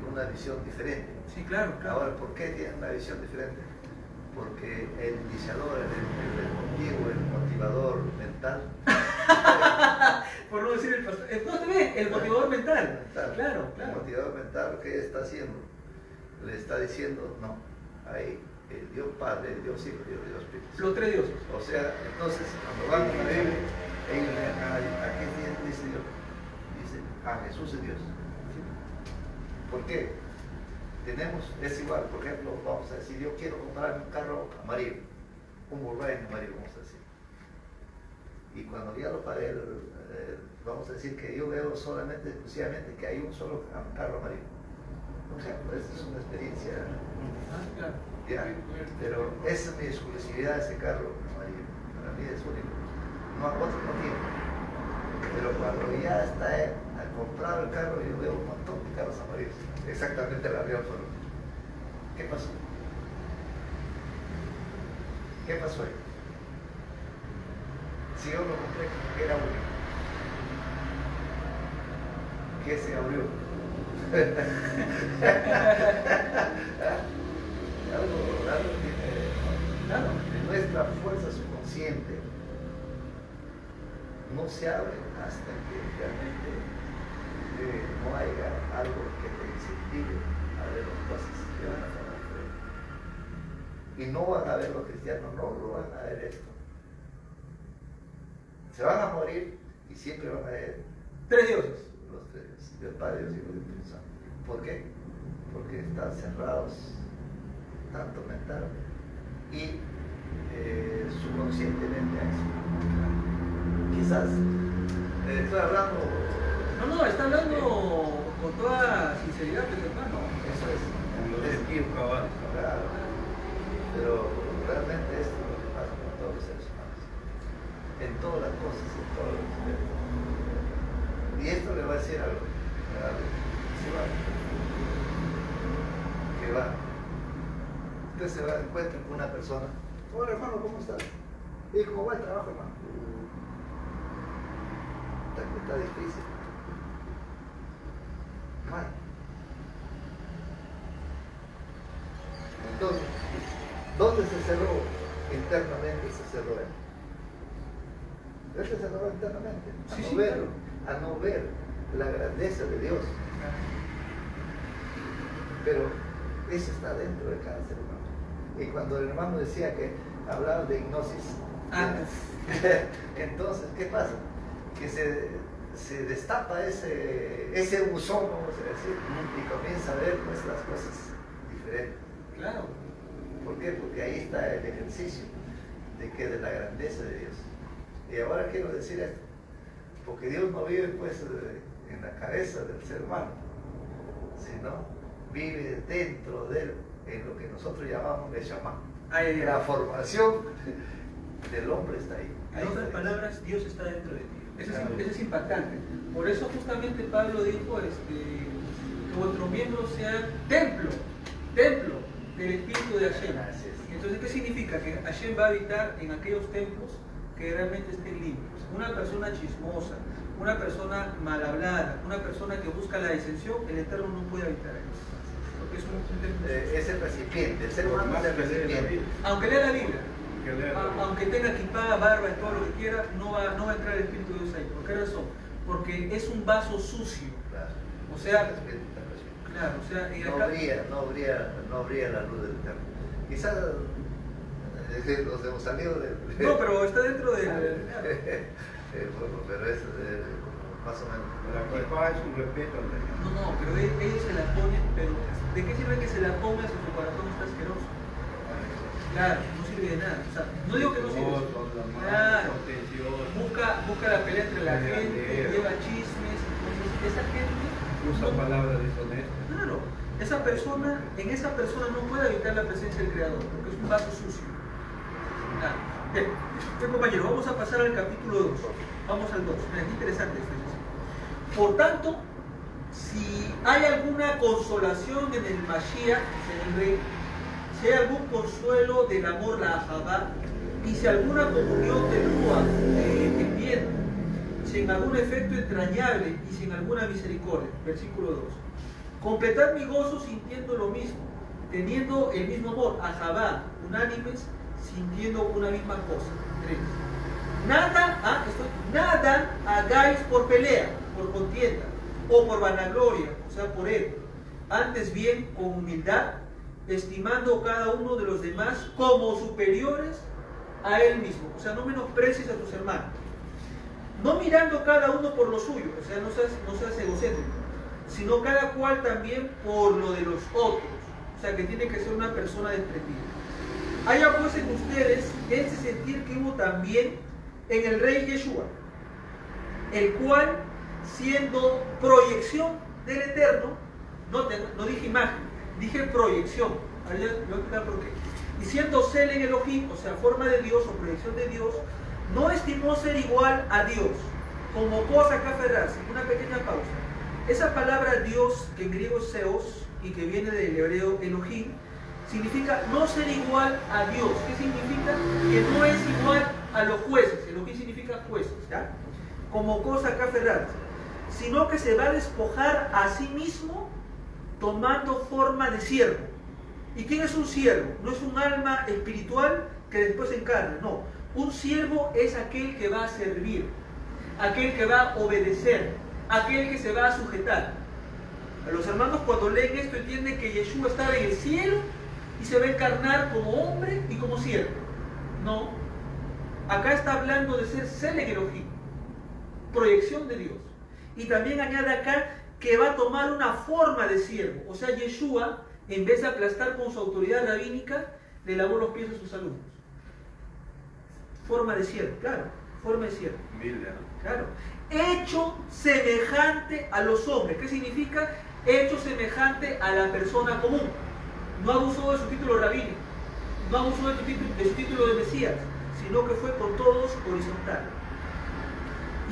S2: una visión diferente.
S1: Sí, claro.
S2: Ahora, ¿por qué tiene una visión diferente? Porque el iniciador, el motivo, el motivador mental.
S1: Por no decir el pastor. No, también, el motivador mental. Claro.
S2: El motivador mental, ¿qué está haciendo? Le está diciendo, no, hay el Dios Padre, el Dios Hijo y el Dios Espíritu.
S1: Los tres dioses.
S2: O sea, entonces, cuando van a la Biblia, ellos ¿a qué dice Dios? Dice, a Jesús es Dios. ¿Por qué? Es igual, por ejemplo, vamos a decir, yo quiero comprar un carro amarillo, un Volkswagen amarillo, vamos a decir. Y cuando ya lo pagué, vamos a decir que yo veo solamente, exclusivamente, que hay un solo carro amarillo. Por ejemplo, esta es una experiencia.
S1: Claro.
S2: Ya, pero esa es mi exclusividad, ese carro amarillo. Para mí es único. No, otro no tiene. Pero cuando ya está al comprar el carro, yo veo un montón de carros amarillos. Exactamente la misma forma. ¿Qué pasó? ¿Qué pasó ahí? Si yo lo compré, que era único. ¿Qué se abrió? algo tiene. Claro, nuestra fuerza subconsciente no se abre hasta que realmente no haya algo que te incentive a ver las cosas que van a ser diferentes. Y no van a ver los cristianos, no lo van a ver esto. Se van a morir y siempre van a ver
S1: tres dioses.
S2: los tres, Dios Padre, Dios Hijo y Espíritu Santo. ¿Por qué? Porque están cerrados tanto mental y subconscientemente a eso. Quizás estoy hablando.
S1: No, está hablando con toda sinceridad, pues, hermano.
S2: Eso es.
S4: En los sentidos cabales.
S2: Claro. Pero realmente esto es lo que pasa con todos los seres humanos. En todas las cosas, en todos los aspectos. Y esto le va a decir algo. Se va. Que va. Usted se va a encuentrar con una persona. Hola hermano, ¿cómo estás? ¿Y cómo va el trabajo, hermano? Está difícil. Mal. Entonces, ¿dónde se cerró internamente? Se cerró él. Él se cerró internamente. A no ver la grandeza de Dios. Pero eso está dentro de cada ser humano. Y cuando el hermano decía que hablaba de hipnosis, entonces, ¿qué pasa? Que se destapa ese buzón, vamos a decir, y comienza a ver pues, las cosas diferentes.
S1: Claro.
S2: ¿Por qué? Porque ahí está el ejercicio ¿De qué? De la grandeza de Dios. Y ahora quiero decir esto, porque Dios no vive pues en la cabeza del ser humano, sino vive dentro de él, en lo que nosotros llamamos Neshama. La formación del hombre está ahí.
S1: En otras palabras, Dios está dentro de ti. Eso es impactante. Por eso justamente Pablo dijo que vuestros miembros sean templo del Espíritu de Hashem. Entonces, ¿qué significa? Que Hashem va a habitar en aquellos templos que realmente estén limpios. Una persona chismosa, una persona mal hablada, una persona que busca la disensión, el Eterno no puede habitar ahí. Porque es un templo.
S2: Es el recipiente, el ser humano es el recipiente.
S1: Aunque lea la Biblia, aunque tenga equipada, barba y todo lo que quiera, no va a entrar el Espíritu de Dios ahí. ¿Por qué razón? Porque es un vaso sucio.
S2: Claro.
S1: O sea, claro, o sea,
S2: no brilla la luz del Eterno. Quizás nos hemos salido de...
S1: No, pero está dentro de...
S2: bueno, pero es más o menos...
S4: La equipa es un respeto al Señor.
S1: No, pero ellos se la ponen, pero ¿de qué sirve que se la pongan si su corazón está asqueroso? Claro, no sirve de nada. O sea, no digo que no sirve. Claro, busca la pelea entre la gente, lleva chismes. Entonces, esa gente
S4: usa palabras deshonestas.
S1: Claro, en esa persona no puede evitar la presencia del Creador, porque es un vaso sucio. Claro. Bien, compañero, vamos a pasar al capítulo 2. Vamos al 2. Mira, qué interesante esto. Por tanto, si hay alguna consolación en el Mashiach, en el Rey, si hay algún consuelo del amor, la Ahabá, y si alguna comunión de Ruach, el viento, sin algún efecto entrañable y sin alguna misericordia. Versículo 2. Completad mi gozo sintiendo lo mismo, teniendo el mismo amor, Ahabá, unánimes, sintiendo una misma cosa. 3. Nada hagáis por pelea, por contienda, o por vanagloria, o sea, por él. Antes bien, con humildad, estimando cada uno de los demás como superiores a él mismo. O sea, no menosprecies a tus hermanos. No mirando cada uno por lo suyo, o sea, no seas egocéntrico, sino cada cual también por lo de los otros. O sea, que tiene que ser una persona desprendida. Haya pues en ustedes ese sentir que hubo también en el Rey Yeshua, el cual, siendo proyección del Eterno, no dije imagen, dije proyección. Ahora ya voy a explicar por qué. Y siendo Sel en Elohim, o sea, forma de Dios o proyección de Dios, no estimó ser igual a Dios, como cosa que aferrarse. Una pequeña pausa. Esa palabra Dios, que en griego es Zeus, y que viene del hebreo Elohim, significa no ser igual a Dios. ¿Qué significa? Que no es igual a los jueces. Elohim significa jueces, ¿ya? Como cosa que aferrarse. Sino que se va a despojar a sí mismo tomando forma de siervo. ¿Y quién es un siervo? No es un alma espiritual que después encarna, no. Un siervo es aquel que va a servir, aquel que va a obedecer, aquel que se va a sujetar. A los hermanos cuando leen esto entienden que Yeshua estaba en el cielo y se va a encarnar como hombre y como siervo. No. Acá está hablando de ser Sel en Elohim, proyección de Dios. Y también añade acá que va a tomar una forma de siervo. O sea, Yeshua, en vez de aplastar con su autoridad rabínica, le lavó los pies a sus alumnos. Forma de siervo, claro, forma de siervo.
S4: Humilde, ¿no?
S1: Claro. Hecho semejante a los hombres. ¿Qué significa? Hecho semejante a la persona común. No abusó de su título rabínico, no abusó de su título de Mesías, sino que fue con todos horizontal.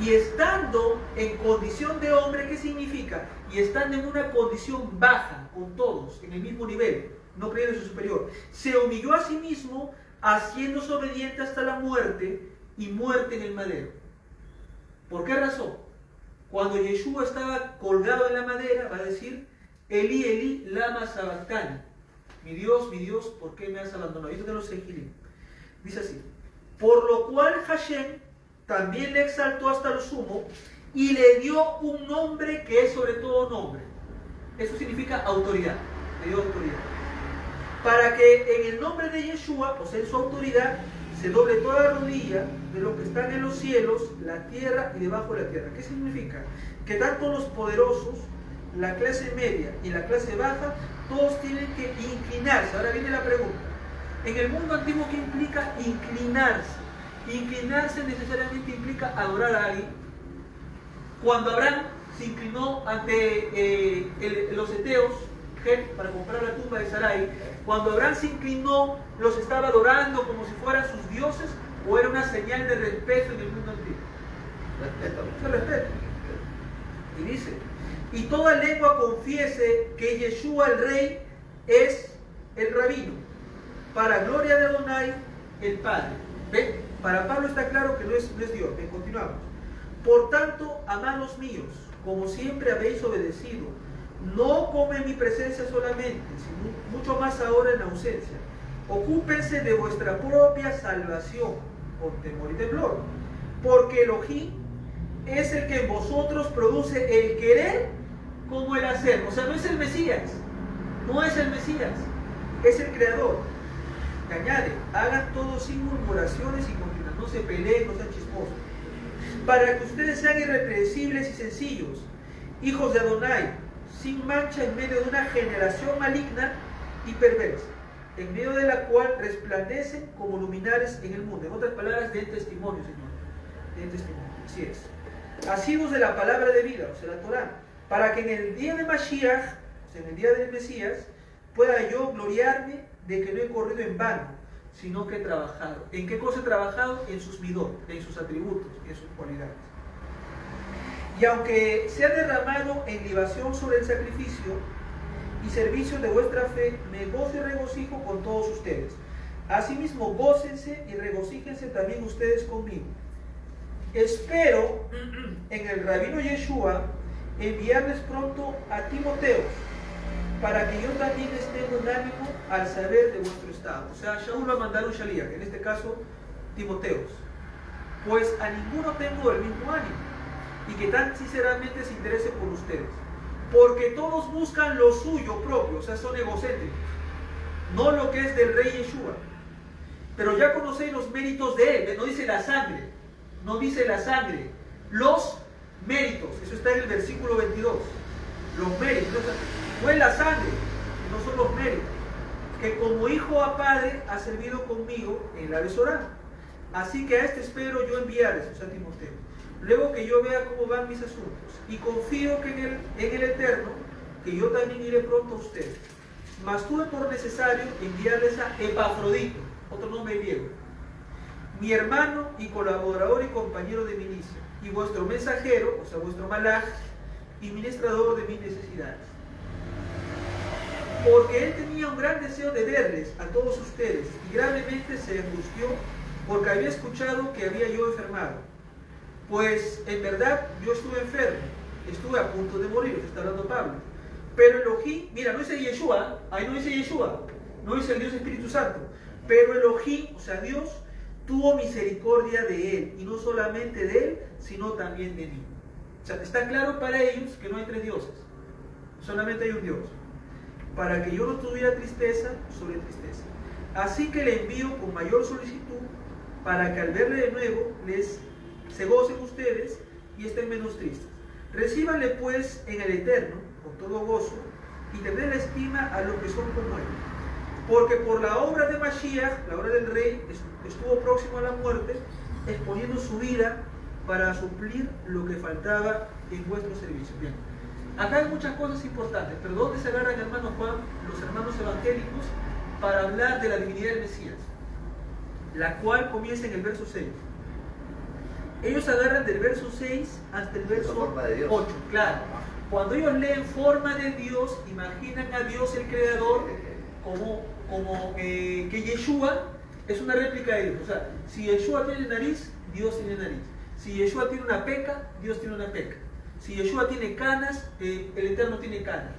S1: Y estando en condición de hombre, ¿qué significa? Y estando en una condición baja, con todos, en el mismo nivel, no creyendo en su superior, se humilló a sí mismo, haciéndose obediente hasta la muerte, y muerte en el madero. ¿Por qué razón? Cuando Yeshua estaba colgado en la madera, va a decir, Eli, Eli, lama sabactani. Mi Dios, ¿por qué me has abandonado? Esto de los Ejilim. Dice así, por lo cual Hashem también le exaltó hasta lo sumo y le dio un nombre que es sobre todo nombre. Eso significa autoridad. Le dio autoridad. Para que en el nombre de Yeshua, o sea, en su autoridad, se doble toda la rodilla de los que están en los cielos, la tierra y debajo de la tierra. ¿Qué significa? Que tanto los poderosos, la clase media y la clase baja, todos tienen que inclinarse. Ahora viene la pregunta. En el mundo antiguo, ¿qué implica inclinarse? Inclinarse necesariamente implica adorar a alguien. Cuando Abraham se inclinó ante los heteos para comprar la tumba de Sarai, cuando Abraham se inclinó, los estaba adorando como si fueran sus dioses, o era una señal de respeto en el mundo antiguo. Se respeta. Y dice, y toda lengua confiese que Yeshua el Rey es el Rabino, para gloria de Adonai el Padre. ¿Ven? Para Pablo está claro que no es Dios. Ven, continuamos. Por tanto, amados míos, como siempre habéis obedecido, no como en mi presencia solamente, sino mucho más ahora en ausencia, ocúpense de vuestra propia salvación, con temor y temblor, porque Elohim es el que en vosotros produce el querer como el hacer. O sea, no es el Mesías, no es el Mesías, es el Creador. Y añade, hagan todo sin murmuraciones y contiendas, no se peleen, no sean chismosos, para que ustedes sean irreprensibles y sencillos, hijos de Adonai, sin mancha en medio de una generación maligna y perversa, en medio de la cual resplandecen como luminares en el mundo. En otras palabras, den testimonio, Señor. Den testimonio. Así es. Asidos de la palabra de vida, o sea, la Torá, para que en el día de Mashiach, o sea, en el día del Mesías, pueda yo gloriarme de que no he corrido en vano, sino que he trabajado. ¿En qué cosa he trabajado? En sus midot, en sus atributos, en sus cualidades. Y aunque se ha derramado en libación sobre el sacrificio y servicio de vuestra fe, me gozo y regocijo con todos ustedes. Asimismo, gócense y regocíjense también ustedes conmigo. Espero en el Rabino Yeshua enviarles pronto a Timoteo, para que yo también esté en ánimo al saber de vuestro estado. O sea, Shaul va a mandar un Shaliach, en este caso Timoteos. Pues a ninguno tengo el mismo ánimo, y que tan sinceramente se interese por ustedes. Porque todos buscan lo suyo propio, o sea, son egocéntricos, no lo que es del rey Yeshua. Pero ya conocéis los méritos de él, no dice la sangre, no dice la sangre, los méritos, eso está en el versículo 22, los méritos, no es la sangre, no son los méritos, que como hijo a padre ha servido conmigo en la Besorá. Así que a este espero yo enviarles, o sea, Timoteo, luego que yo vea cómo van mis asuntos, y confío que en el Eterno, que yo también iré pronto a ustedes. Mas tuve por necesario enviarles a Epafrodito, otro nombre griego, mi hermano y colaborador y compañero de milicia, y vuestro mensajero, o sea, vuestro malaj, y ministrador de mis necesidades. Porque él tenía un gran deseo de verles a todos ustedes, y gravemente se angustió porque había escuchado que había yo enfermado. Pues en verdad yo estuve enfermo, estuve a punto de morir, está hablando Pablo. Pero Elohim, mira, no dice Yeshua, ahí no dice Yeshua, no dice el Dios Espíritu Santo, pero Elohim, o sea, Dios, tuvo misericordia de él, y no solamente de él, sino también de mí. O sea, está claro para ellos que no hay tres dioses, solamente hay un Dios, para que yo no tuviera tristeza sobre tristeza. Así que le envío con mayor solicitud, para que al verle de nuevo se gocen ustedes y estén menos tristes. Recíbanle pues en el Eterno con todo gozo, y tened la estima a los que son como él. Porque por la obra de Mashiach, la obra del Rey, estuvo próximo a la muerte, exponiendo su vida para suplir lo que faltaba en vuestro servicio. Bien, acá hay muchas cosas importantes, pero ¿dónde se agarran, hermano Juan, los hermanos evangélicos para hablar de la divinidad del Mesías? La cual comienza en el verso 6. Ellos agarran del verso 6 hasta el verso 8, claro. Cuando ellos leen forma de Dios, imaginan a Dios el Creador como que Yeshua es una réplica de Dios. O sea, si Yeshua tiene nariz, Dios tiene nariz. Si Yeshua tiene una peca, Dios tiene una peca. Si Yeshua tiene canas, el Eterno tiene canas.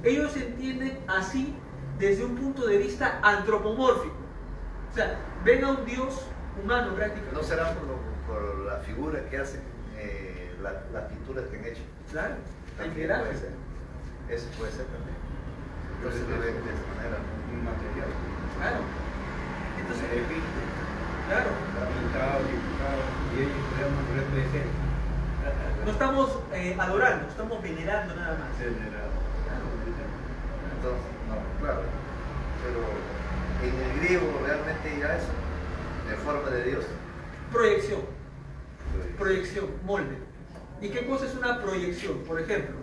S1: Ellos entienden así desde un punto de vista antropomórfico. O sea, ven a un Dios humano prácticamente.
S2: ¿No será por la figura que hacen, las pinturas que han hecho?
S1: Claro,
S2: También puede ser. Eso puede ser también. Entonces lo ven de esa manera.
S4: Un material.
S1: Claro. Entonces, claro.
S4: Pintado, dibujado, y ellos podemos representar.
S1: No estamos adorando, estamos venerando nada más.
S2: Entonces, no, claro. Pero en el griego llevo realmente ya eso, en forma de Dios.
S1: Proyección. Proyección, molde. ¿Y qué cosa es una proyección? Por ejemplo,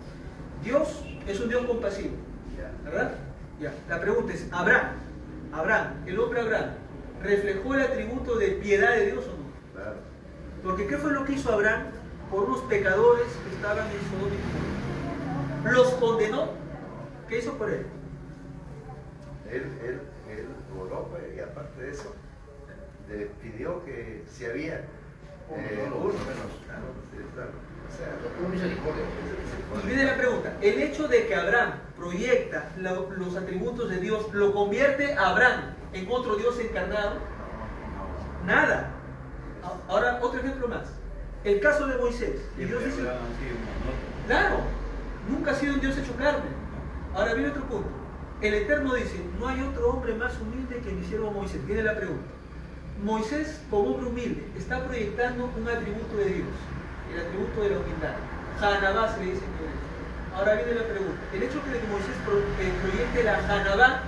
S1: Dios es un Dios compasivo,
S2: Ya.
S1: ¿verdad? Ya. La pregunta es, Abraham, el hombre Abraham, ¿reflejó el atributo de piedad de Dios o no?
S2: Claro.
S1: Porque ¿qué fue lo que hizo Abraham por unos pecadores que estaban en Sodoma y Gomorra? ¿Los condenó? ¿Qué hizo por él?
S2: Él oró, pues, y aparte de eso, le pidió que si había uno menos, claro, sí, claro. O sea,
S3: Una misericordia.
S1: Y viene la pregunta, ¿el hecho de que Abraham proyecta los atributos de Dios lo convierte a Abraham en otro Dios encarnado? Nada. Ahora, otro ejemplo más. El caso de Moisés. Y Dios dice, claro, nunca ha sido un Dios hecho carne. Ahora viene otro punto. El Eterno dice, no hay otro hombre más humilde que mi siervo Moisés. Viene la pregunta. Moisés, como hombre humilde, está proyectando un atributo de Dios, el atributo de la humildad. Hanabá se le dice en hebreo. Ahora viene la pregunta. El hecho de que Moisés proyecte la Hanabá,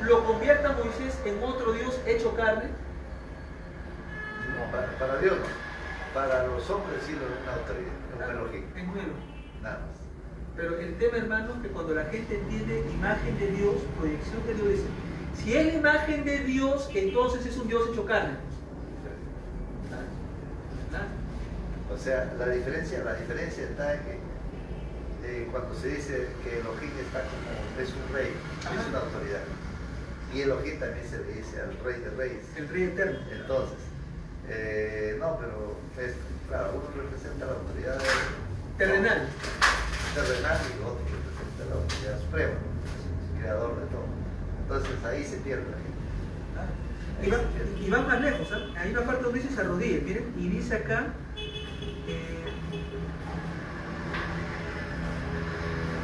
S1: ¿lo convierta a Moisés en otro Dios hecho carne?
S2: no, para Dios no. Para los hombres sí lo es una autoridad, es una lógica.
S1: Es nuevo.
S2: Nada más.
S1: Pero el tema, hermano, es que cuando la gente entiende imagen de Dios, proyección de Dios, dice, si es la imagen de Dios, entonces es un Dios hecho carne.
S2: O sea, la diferencia está en que cuando se dice que Elohim está como es un rey, es una autoridad. Y Elohim también se le dice al rey de reyes.
S1: El rey eterno.
S2: Entonces, no, pero claro, uno representa la autoridad
S1: Terrenal.
S2: terrenal y otro representa la autoridad suprema, creador de todo. Entonces ahí se pierde la gente.
S1: Y van más lejos, ¿eh? Hay una parte donde dice se arrodille, miren, y dice acá,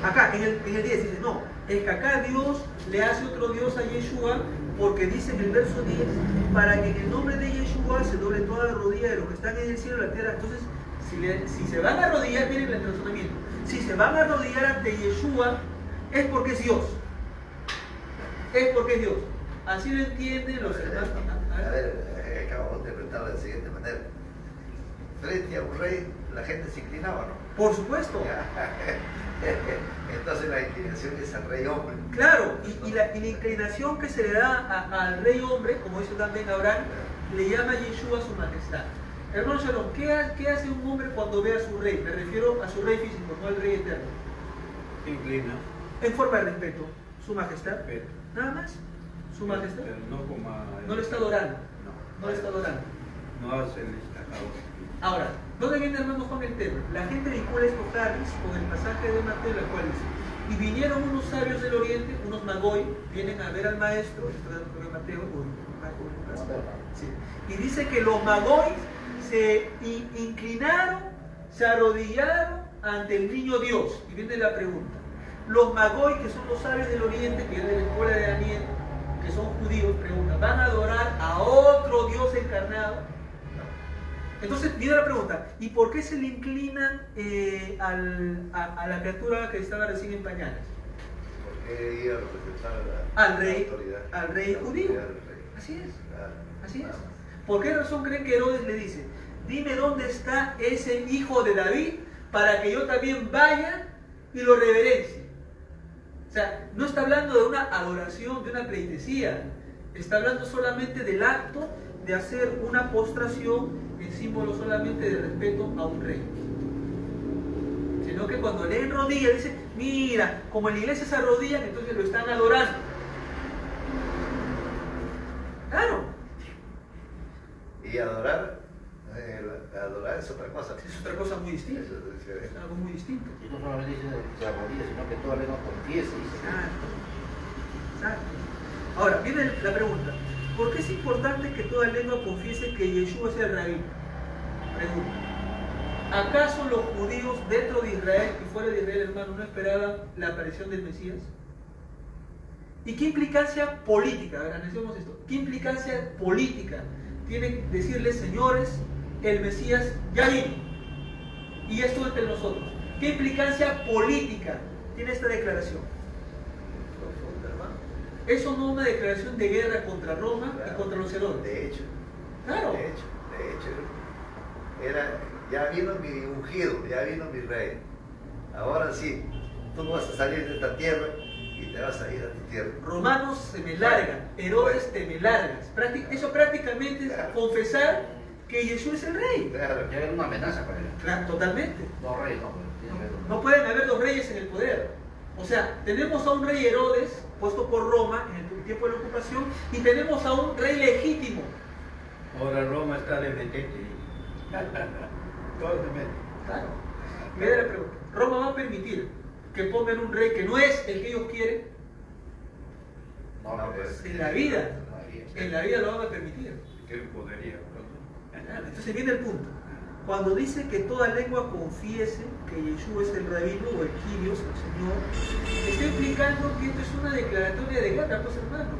S1: acá en el 10 dice, no, es que acá Dios le hace otro Dios a Yeshua, porque dice en el verso 10, para que en el nombre de Yeshua se doble toda la rodilla de los que están en el cielo y la tierra. Entonces, si se van a arrodillar, miren el razonamiento, si se van a arrodillar ante Yeshua, es porque es Dios. Es porque es Dios. Así lo entienden los hermanos.
S2: A ver, acabamos de interpretarlo de la siguiente manera. Frente a un rey, la gente se inclinaba, ¿no?
S1: Por supuesto.
S2: Entonces la inclinación es al rey hombre.
S1: Claro, y la inclinación que se le da al rey hombre, como dice también Abraham, le llama Yeshua a su majestad. Hermano Shalom, ¿qué hace un hombre cuando ve a su rey? Me refiero a su rey físico, no al rey eterno.
S4: Se inclina.
S1: En forma de respeto, su majestad.
S4: Pero,
S1: Nada más. Su majestad.
S4: pero no como
S1: No le está adorando.
S4: No.
S1: No le está adorando.
S4: No hace el destacado.
S1: Ahora, ¿dónde viene, hermano Juan, el tema? La gente vincula estos Harris con el pasaje de Mateo, el cual dice, y vinieron unos sabios del oriente, unos magoi, vienen a ver al maestro, esto es de Mateo, o Lucas, sí. Y dice que los magoi se inclinaron, se arrodillaron ante el niño Dios. Y viene la pregunta, los magoi, que son los sabios del oriente, que es de la escuela de Daniel, que son judíos, preguntan, ¿van a adorar a otro Dios encarnado? Entonces viene la pregunta, ¿y por qué se le inclinan a la criatura que estaba recién en pañales?
S2: Porque iba a representar
S1: Al
S2: la
S1: rey,
S2: autoridad.
S1: al rey
S2: La
S1: judío.
S2: autoridad del rey.
S1: Así es,
S2: Claro,
S1: así es.
S2: nada más.
S1: ¿Por qué razón creen que Herodes le dice, dime dónde está ese hijo de David para que yo también vaya y lo reverencie? O sea, no está hablando de una adoración, de una pleitesía, está hablando solamente del acto de hacer una postración en símbolo solamente de respeto a un rey. Sino que cuando leen rodillas dice, mira, como en la iglesia se arrodillan, entonces lo están adorando. Claro,
S2: Y adorar es otra cosa.
S1: es otra cosa muy distinta,
S2: Eso es diferente.
S1: es algo muy distinto.
S3: Y no solamente dice que la rodilla, sino que toda lengua confiese.
S1: Exacto. Exacto. Ahora, viene la pregunta. ¿Por qué es importante que toda lengua confiese que Yeshua es el Rabí? Pregunta. ¿Acaso los judíos dentro de Israel y fuera de Israel, hermano, no esperaban la aparición del Mesías? ¿Y qué implicancia política? A ver, analicemos esto. ¿Qué implicancia política tiene decirles, señores, el Mesías ya vino? Y esto entre nosotros. ¿Qué implicancia política tiene esta declaración?
S2: Profunda, hermano.
S1: ¿Eso no es una declaración de guerra contra Roma y contra los Herodes?
S2: De hecho,
S1: Claro.
S2: de hecho, ya vino mi ungido, ya vino mi rey. Ahora sí, tú no vas a salir de esta tierra y te vas a ir a tu tierra.
S1: Romanos se me largan, Herodes te me largas. Eso prácticamente es
S2: Claro.
S1: confesar que Jesús es el rey.
S2: Claro.
S3: Ya era una amenaza para él.
S1: Claro, totalmente.
S3: Dos reyes, no, pero tiene que haber uno.
S1: No pueden haber dos reyes en el poder. O sea, tenemos a un rey Herodes, puesto por Roma en el tiempo de la ocupación, y tenemos a un rey legítimo.
S4: Ahora Roma está demente. Todo demente.
S1: Claro. Mira la pregunta. ¿Roma va a permitir que pongan un rey que no es el que ellos quieren?
S3: No,
S2: No,
S3: pero
S2: pues,
S1: En la vida.
S3: todavía.
S1: En la vida lo van a permitir.
S4: ¿Qué podería?
S1: Claro, entonces viene el punto. Cuando dice que toda lengua confiese que Yeshua es el rabino o el Kyrios, el Señor, está implicando que esto es una declaratoria de guerra, pues hermano.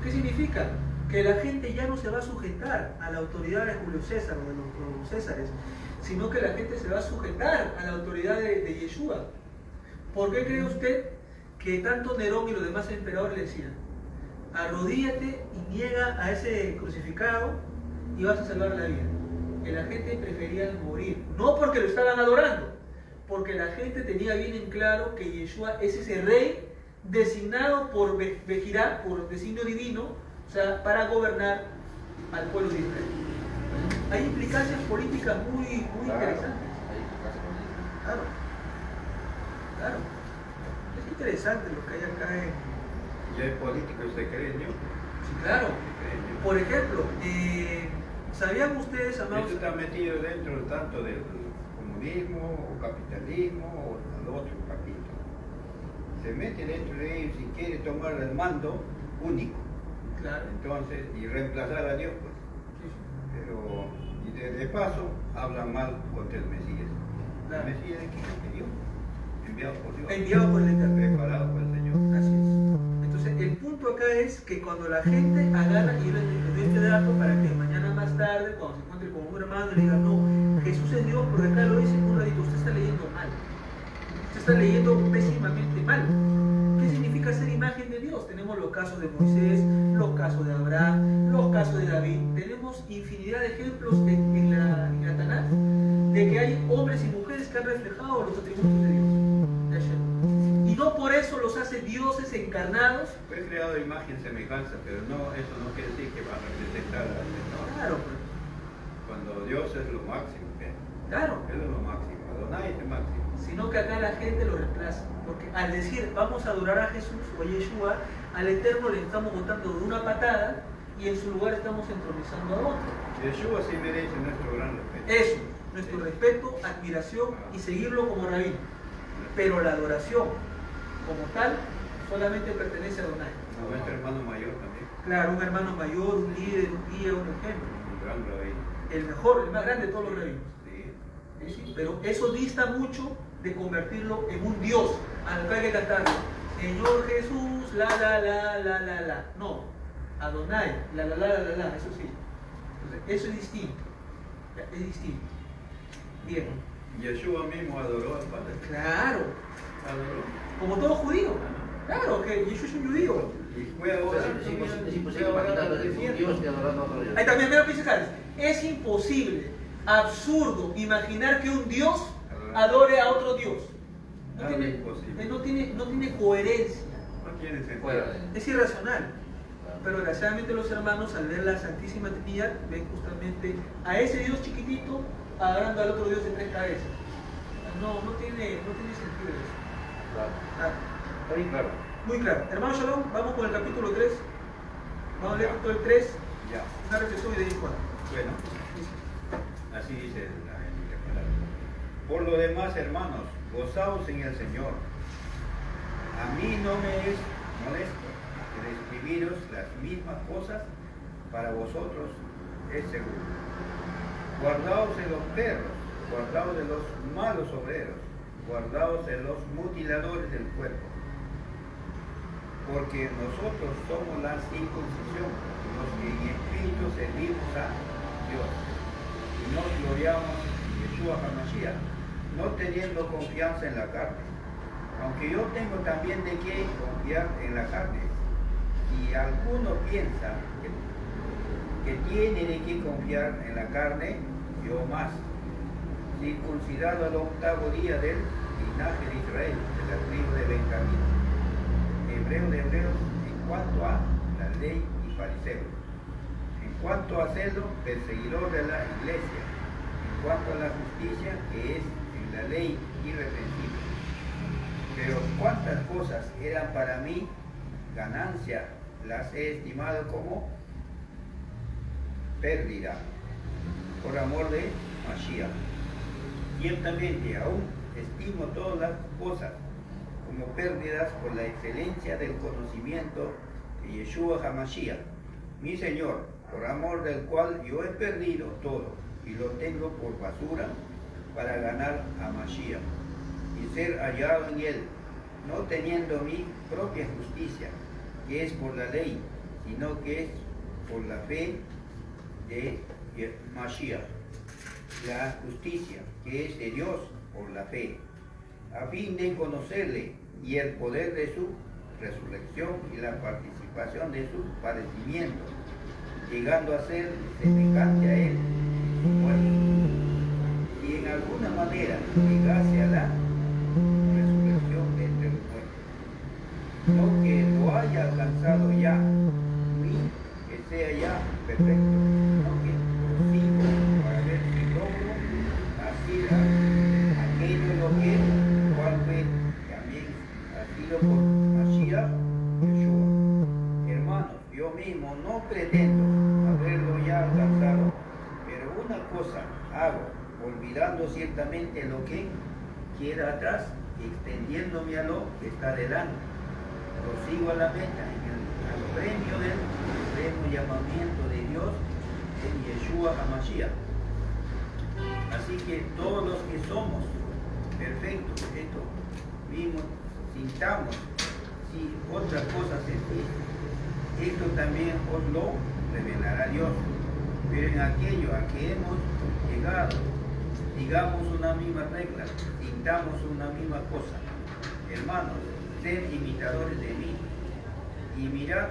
S1: ¿Qué significa? Que la gente ya no se va a sujetar a la autoridad de Julio César o de los Césares, sino que la gente se va a sujetar a la autoridad de Yeshua. ¿Por qué cree usted que tanto Nerón y los demás emperadores le decían: arrodíllate y niega a ese crucificado y vas a salvar la vida? Que la gente prefería morir, no porque lo estaban adorando, porque la gente tenía bien en claro que Yeshua es ese rey designado por Bejirá, por designio divino, o sea, para gobernar al pueblo de Israel. Hay implicancias políticas muy interesantes.
S3: Ahí, casi con
S1: Claro, claro. Es interesante lo que hay acá en...
S4: Ya es político y se cree, ¿no?
S1: Sí, claro. Por ejemplo, ¿sabían ustedes, amados?
S4: Esto está metido dentro tanto del comunismo o capitalismo o al otro capítulo. Se mete dentro de ellos y quiere tomar el mando único.
S1: Claro.
S4: Entonces, y reemplazar a Dios, pues.
S1: Sí, sí.
S4: Pero, y de paso, hablan mal contra el Mesías.
S1: Claro.
S4: ¿El Mesías de quién es? De Dios? Enviado por Dios.
S1: Enviado por el Eterno.
S4: Preparado por el Señor.
S1: Así es. Entonces, el punto acá es que cuando la gente agarra, y yo les doy este dato para que mañana más tarde, cuando se encuentre con un hermano, le diga: no, Jesús es Dios, porque acá lo dice un ratito, usted está leyendo mal. Usted está leyendo pésimamente mal. ¿Qué significa ser imagen de Dios? Tenemos los casos de Moisés, los casos de Abraham, los casos de David. Tenemos infinidad de ejemplos en la Tanaj de que hay hombres y mujeres que han reflejado los atributos de Dios, de Hashem. Y no por eso los hace dioses encarnados.
S4: Fue creado de imagen y semejanza, pero no, eso no quiere decir que va a representar al Señor.
S1: Claro, pues,
S4: Cuando Dios es lo máximo, ¿qué?
S1: claro.
S4: Él es lo máximo, Adonai es el máximo.
S1: Sino que acá la gente lo reemplaza. Porque al decir vamos a adorar a Jesús o a Yeshua, al Eterno le estamos botando de una patada y en su lugar estamos entronizando a otro.
S4: Yeshua sí merece nuestro gran respeto.
S1: Eso, nuestro respeto, admiración y seguirlo como rabino. Pero la adoración como tal solamente pertenece a Adonai.
S4: A nuestro hermano mayor también,
S1: Claro, un hermano mayor, un líder, un guía, un ejemplo.
S4: un gran rabino.
S1: El mejor, el más grande de todos los rabinos.
S4: Sí.
S1: ¿Sí? Pero eso dista mucho de convertirlo en un Dios al que hay que cantarlo. Señor Jesús, la. No, Adonai, la, eso sí. Entonces, eso es distinto. Es distinto. Bien.
S4: Yeshua mismo adoró al Padre.
S1: Claro.
S4: Adoró.
S1: Como todo judío. Claro, que Jesús es un judío.
S4: Y fue a
S3: O sea,
S4: orar.
S3: es imposible imaginar un Dios que adorando a otro Dios.
S1: Ahí también, mira lo que dice Jares. Es imposible, absurdo, imaginar que un Dios adore a otro Dios.
S4: Nada imposible.
S1: No tiene coherencia.
S4: No tiene sentido.
S3: Fuera de
S1: Es irracional. Pero desgraciadamente los hermanos, al ver la Santísima Trinidad, ven justamente a ese Dios chiquitito adorando al otro Dios de 3 cabezas. No tiene sentido eso.
S3: Claro.
S1: Ah,
S3: Está bien claro.
S1: muy claro. Hermano Shalom, vamos con el capítulo 3. Vamos a leer todo el 3,
S4: Ya.
S1: una reflexión y de ahí 4.
S4: Bueno, así dice la palabra. Por lo demás, hermanos, gozaos en el Señor. A mí no me es molesto de escribiros las mismas cosas, para vosotros es seguro. Guardaos de los perros, guardaos de los malos obreros, guardaos de los mutiladores del cuerpo. Porque nosotros somos la circuncisión, los que en espíritu servimos a Dios. Y nos gloriamos en Yeshua HaMashiach, no teniendo confianza en la carne. Aunque yo tengo también de qué confiar en la carne. si alguno piensa que tiene de qué confiar en la carne, yo más, circuncidado al 8º día del linaje de Israel, de la tribu de Benjamín, hebreo de hebreos, en cuanto a la ley y fariseo, en cuanto a celo, perseguidor de la iglesia, en cuanto a la justicia, que es en la ley irreprensible. Pero cuántas cosas eran para mí ganancia, las he estimado como pérdida, por amor de Mashiach. Ciertamente aún estimo todas las cosas como pérdidas por la excelencia del conocimiento de Yeshua HaMashiach, mi Señor, por amor del cual yo he perdido todo y lo tengo por basura para ganar a Mashiach y ser hallado en él, no teniendo mi propia justicia, que es por la ley, sino que es por la fe de Mashiach, la justicia que es de Dios por la fe, a fin de conocerle y el poder de su resurrección y la participación de su padecimiento, llegando a ser semejante a él en su muerte, y en alguna manera llegase a la resurrección de entre los muertos. No que lo haya alcanzado ya, ni que sea ya perfecto, sino que prosigo para ver si logro así aquello lo que cual fue también ha sido por Mashiach Yeshua. Hermanos, yo mismo no pretendo haberlo ya alcanzado, pero una cosa hago, olvidando ciertamente lo que queda atrás, extendiéndome a lo que está delante. Prosigo a la meta, al premio del supremo llamamiento de Dios en Yeshua HaMashiach. Así que todos los que somos perfectos, esto mismo sintamos, si otras cosas existen, esto también os lo revelará Dios. Pero en aquello a que hemos llegado, digamos una misma regla, sintamos una misma cosa. Hermanos, sed imitadores de mí y mirad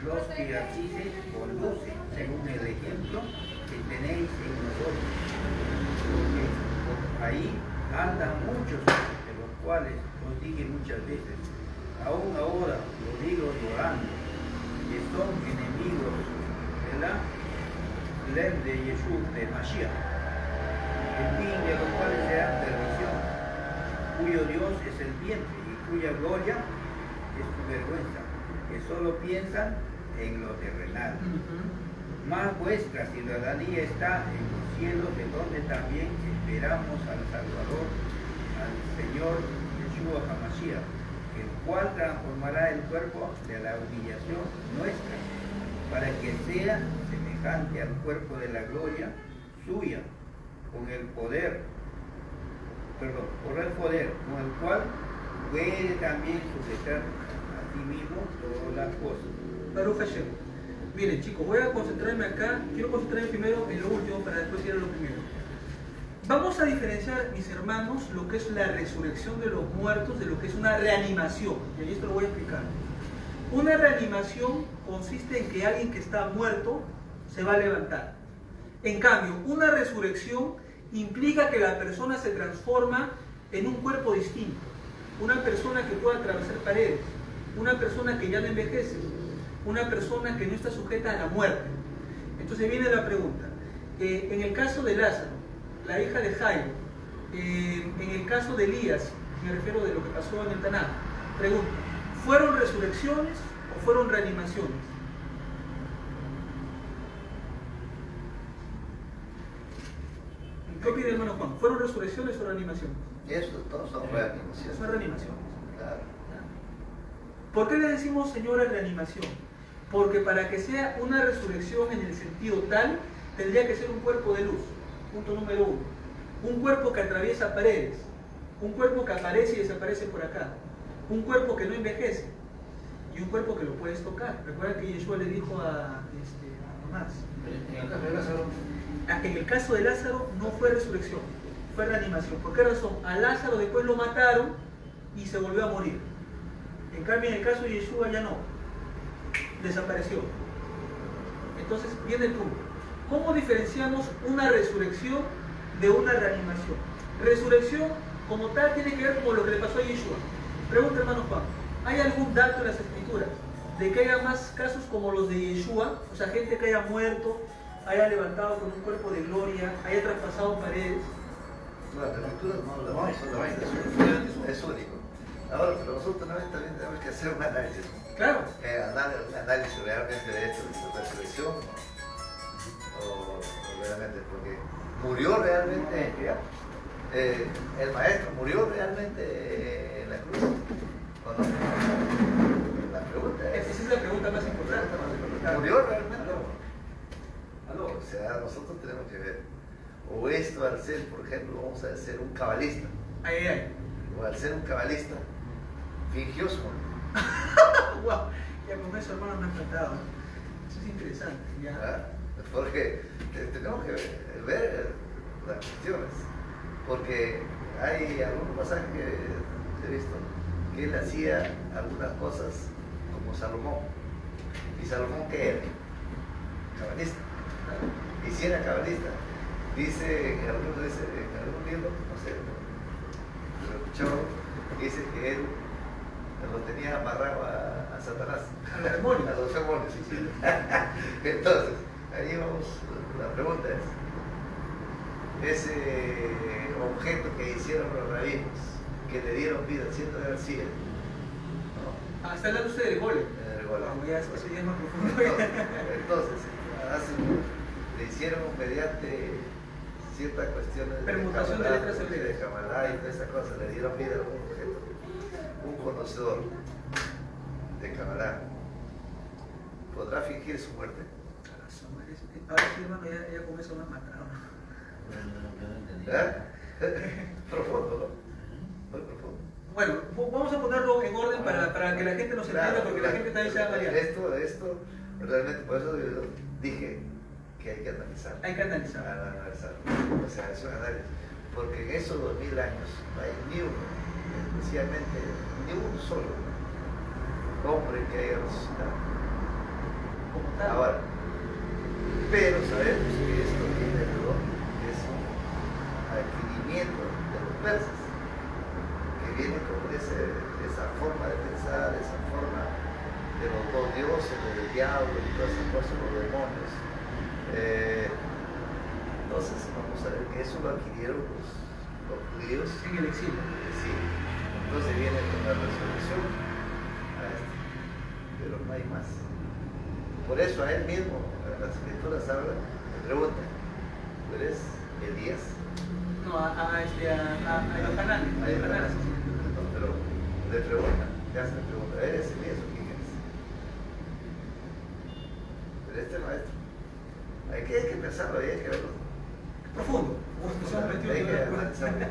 S4: los que así se conducen según el ejemplo que tenéis en nosotros. Porque ahí andan muchos, de los cuales os dije muchas veces, aún ahora lo digo llorando, que son enemigos de la ley de Yeshua, de Mashiach, el fin de los cuales será perdición, cuyo Dios es el vientre y cuya gloria es su vergüenza, que solo piensan en lo terrenal. Más vuestra ciudadanía está en los cielos, de donde también esperamos al Salvador, al Señor Yeshua HaMashiach, el cual transformará el cuerpo de la humillación nuestra, para que sea semejante al cuerpo de la gloria suya, con el poder, con el cual puede también sujetar a sí mismo todas las cosas.
S1: Baruch Hashem. Miren chicos, voy a concentrarme acá, quiero concentrarme primero en lo último para después ir a lo primero. Vamos a diferenciar, mis hermanos, lo que es la resurrección de los muertos de lo que es una reanimación. Y ahí esto lo voy a explicar. Una reanimación consiste en que alguien que está muerto se va a levantar. En cambio, una resurrección implica que la persona se transforma en un cuerpo distinto. Una persona que pueda atravesar paredes, una persona que ya no envejece, una persona que no está sujeta a la muerte. Entonces viene la pregunta. En el caso de Lázaro, la hija de Jairo, en el caso de Elías, me refiero de lo que pasó en el Tanaj, pregunto, ¿fueron resurrecciones o fueron reanimaciones? ¿Qué opina el hermano Juan? ¿Fueron resurrecciones o reanimaciones?
S2: Eso, todos son reanimaciones.
S1: Son reanimaciones.
S2: Claro.
S1: ¿Por qué le decimos, señora, reanimación? Porque para que sea una resurrección en el sentido tal, tendría que ser un cuerpo de luz. Punto número 1. Un cuerpo que atraviesa paredes. Un cuerpo que aparece y desaparece por acá. Un cuerpo que no envejece. Y un cuerpo que lo puedes tocar. Recuerda que Yeshua le dijo a Tomás.
S3: En el caso de Lázaro,
S1: En el caso de Lázaro no fue resurrección, fue reanimación. ¿Por qué razón? A Lázaro después lo mataron y se volvió a morir. En cambio, en el caso de Yeshua ya no. desapareció. Entonces viene el punto. ¿Cómo diferenciamos una resurrección de una reanimación? Resurrección como tal tiene que ver con lo que le pasó a Yeshua. Pregunta hermano Juan, ¿hay algún dato en las escrituras de que haya más casos como los de Yeshua? O sea, gente que haya muerto, haya levantado con un cuerpo de gloria, haya traspasado paredes.
S2: Las escrituras no las
S3: No,
S2: solamente es único. Ahora, pero nosotros también tenemos que hacer un análisis.
S1: Claro.
S2: Un análisis realmente de esto, de resurrección, o realmente, porque murió realmente, el maestro murió realmente en la cruz. ¿O no? La pregunta
S1: Esa es la pregunta más importante.
S2: ¿murió realmente?
S1: ¿Aló?
S2: O sea, nosotros tenemos que ver. O esto al ser, por ejemplo, vamos a ser un cabalista. O al ser un cabalista, fingió su muerte.
S1: Wow, ya con eso hermano me ha faltado. Eso es interesante. Ya.
S2: ¿Ah? Porque tenemos que ver las cuestiones. Porque hay algunos pasajes que he visto que él hacía algunas cosas como Salomón. ¿Y Salomón qué era? Cabalista. Y si era cabalista, dice en algún libro, no sé, lo he escuchado, dice que él lo tenía amarrado a Satanás.
S1: A los demonios.
S2: A los demonios, sí. Entonces, ahí vamos, la pregunta es, ese objeto que hicieron los rabinos, que le dieron vida siendo García, ¿no?
S1: Está hablando usted del golem.
S2: El golem.
S1: Ya, eso ya es más profundo.
S2: Entonces, le hicieron mediante ciertas cuestiones
S1: Permutación de letras
S2: de
S1: hebreas.
S2: Kabbalah y toda esa cosa, le dieron vida a un objeto, un conocedor de Kabbalah. ¿Podrá fingir su muerte?
S1: Ahora sí, hermano, ya con eso me han matado.
S2: Profundo, ¿no? Muy profundo.
S1: Bueno, vamos a ponerlo en orden para que la gente nos entienda, porque la gente también se va a variar.
S2: Esto, realmente, por eso yo dije que hay que analizar.
S1: Hay que analizar.
S2: O sea, es un análisis. Porque en esos 2000 años no hay ni uno, especialmente ni un solo hombre que haya resucitado.
S1: Como tal.
S2: Ahora, pero sabemos que esto viene de dónde, que es un adquirimiento de los persas, que viene con esa forma de pensar, esa forma de los dos dioses, del diablo y todas esas cosas, los demonios. Entonces vamos a ver que eso lo adquirieron los judíos
S1: En el exilio.
S2: sí. Entonces viene con la resurrección a esto, pero no hay más. Por eso a él mismo, en las escrituras habla, le pregunta, ¿tú eres Elías?
S1: No, a Yohanan.
S2: Ahí está. No, pero le pregunta, ya se le pregunta, ¿eres Elías o quién eres? Pero este maestro. Hay que pensarlo y hay que verlo.
S1: Profundo.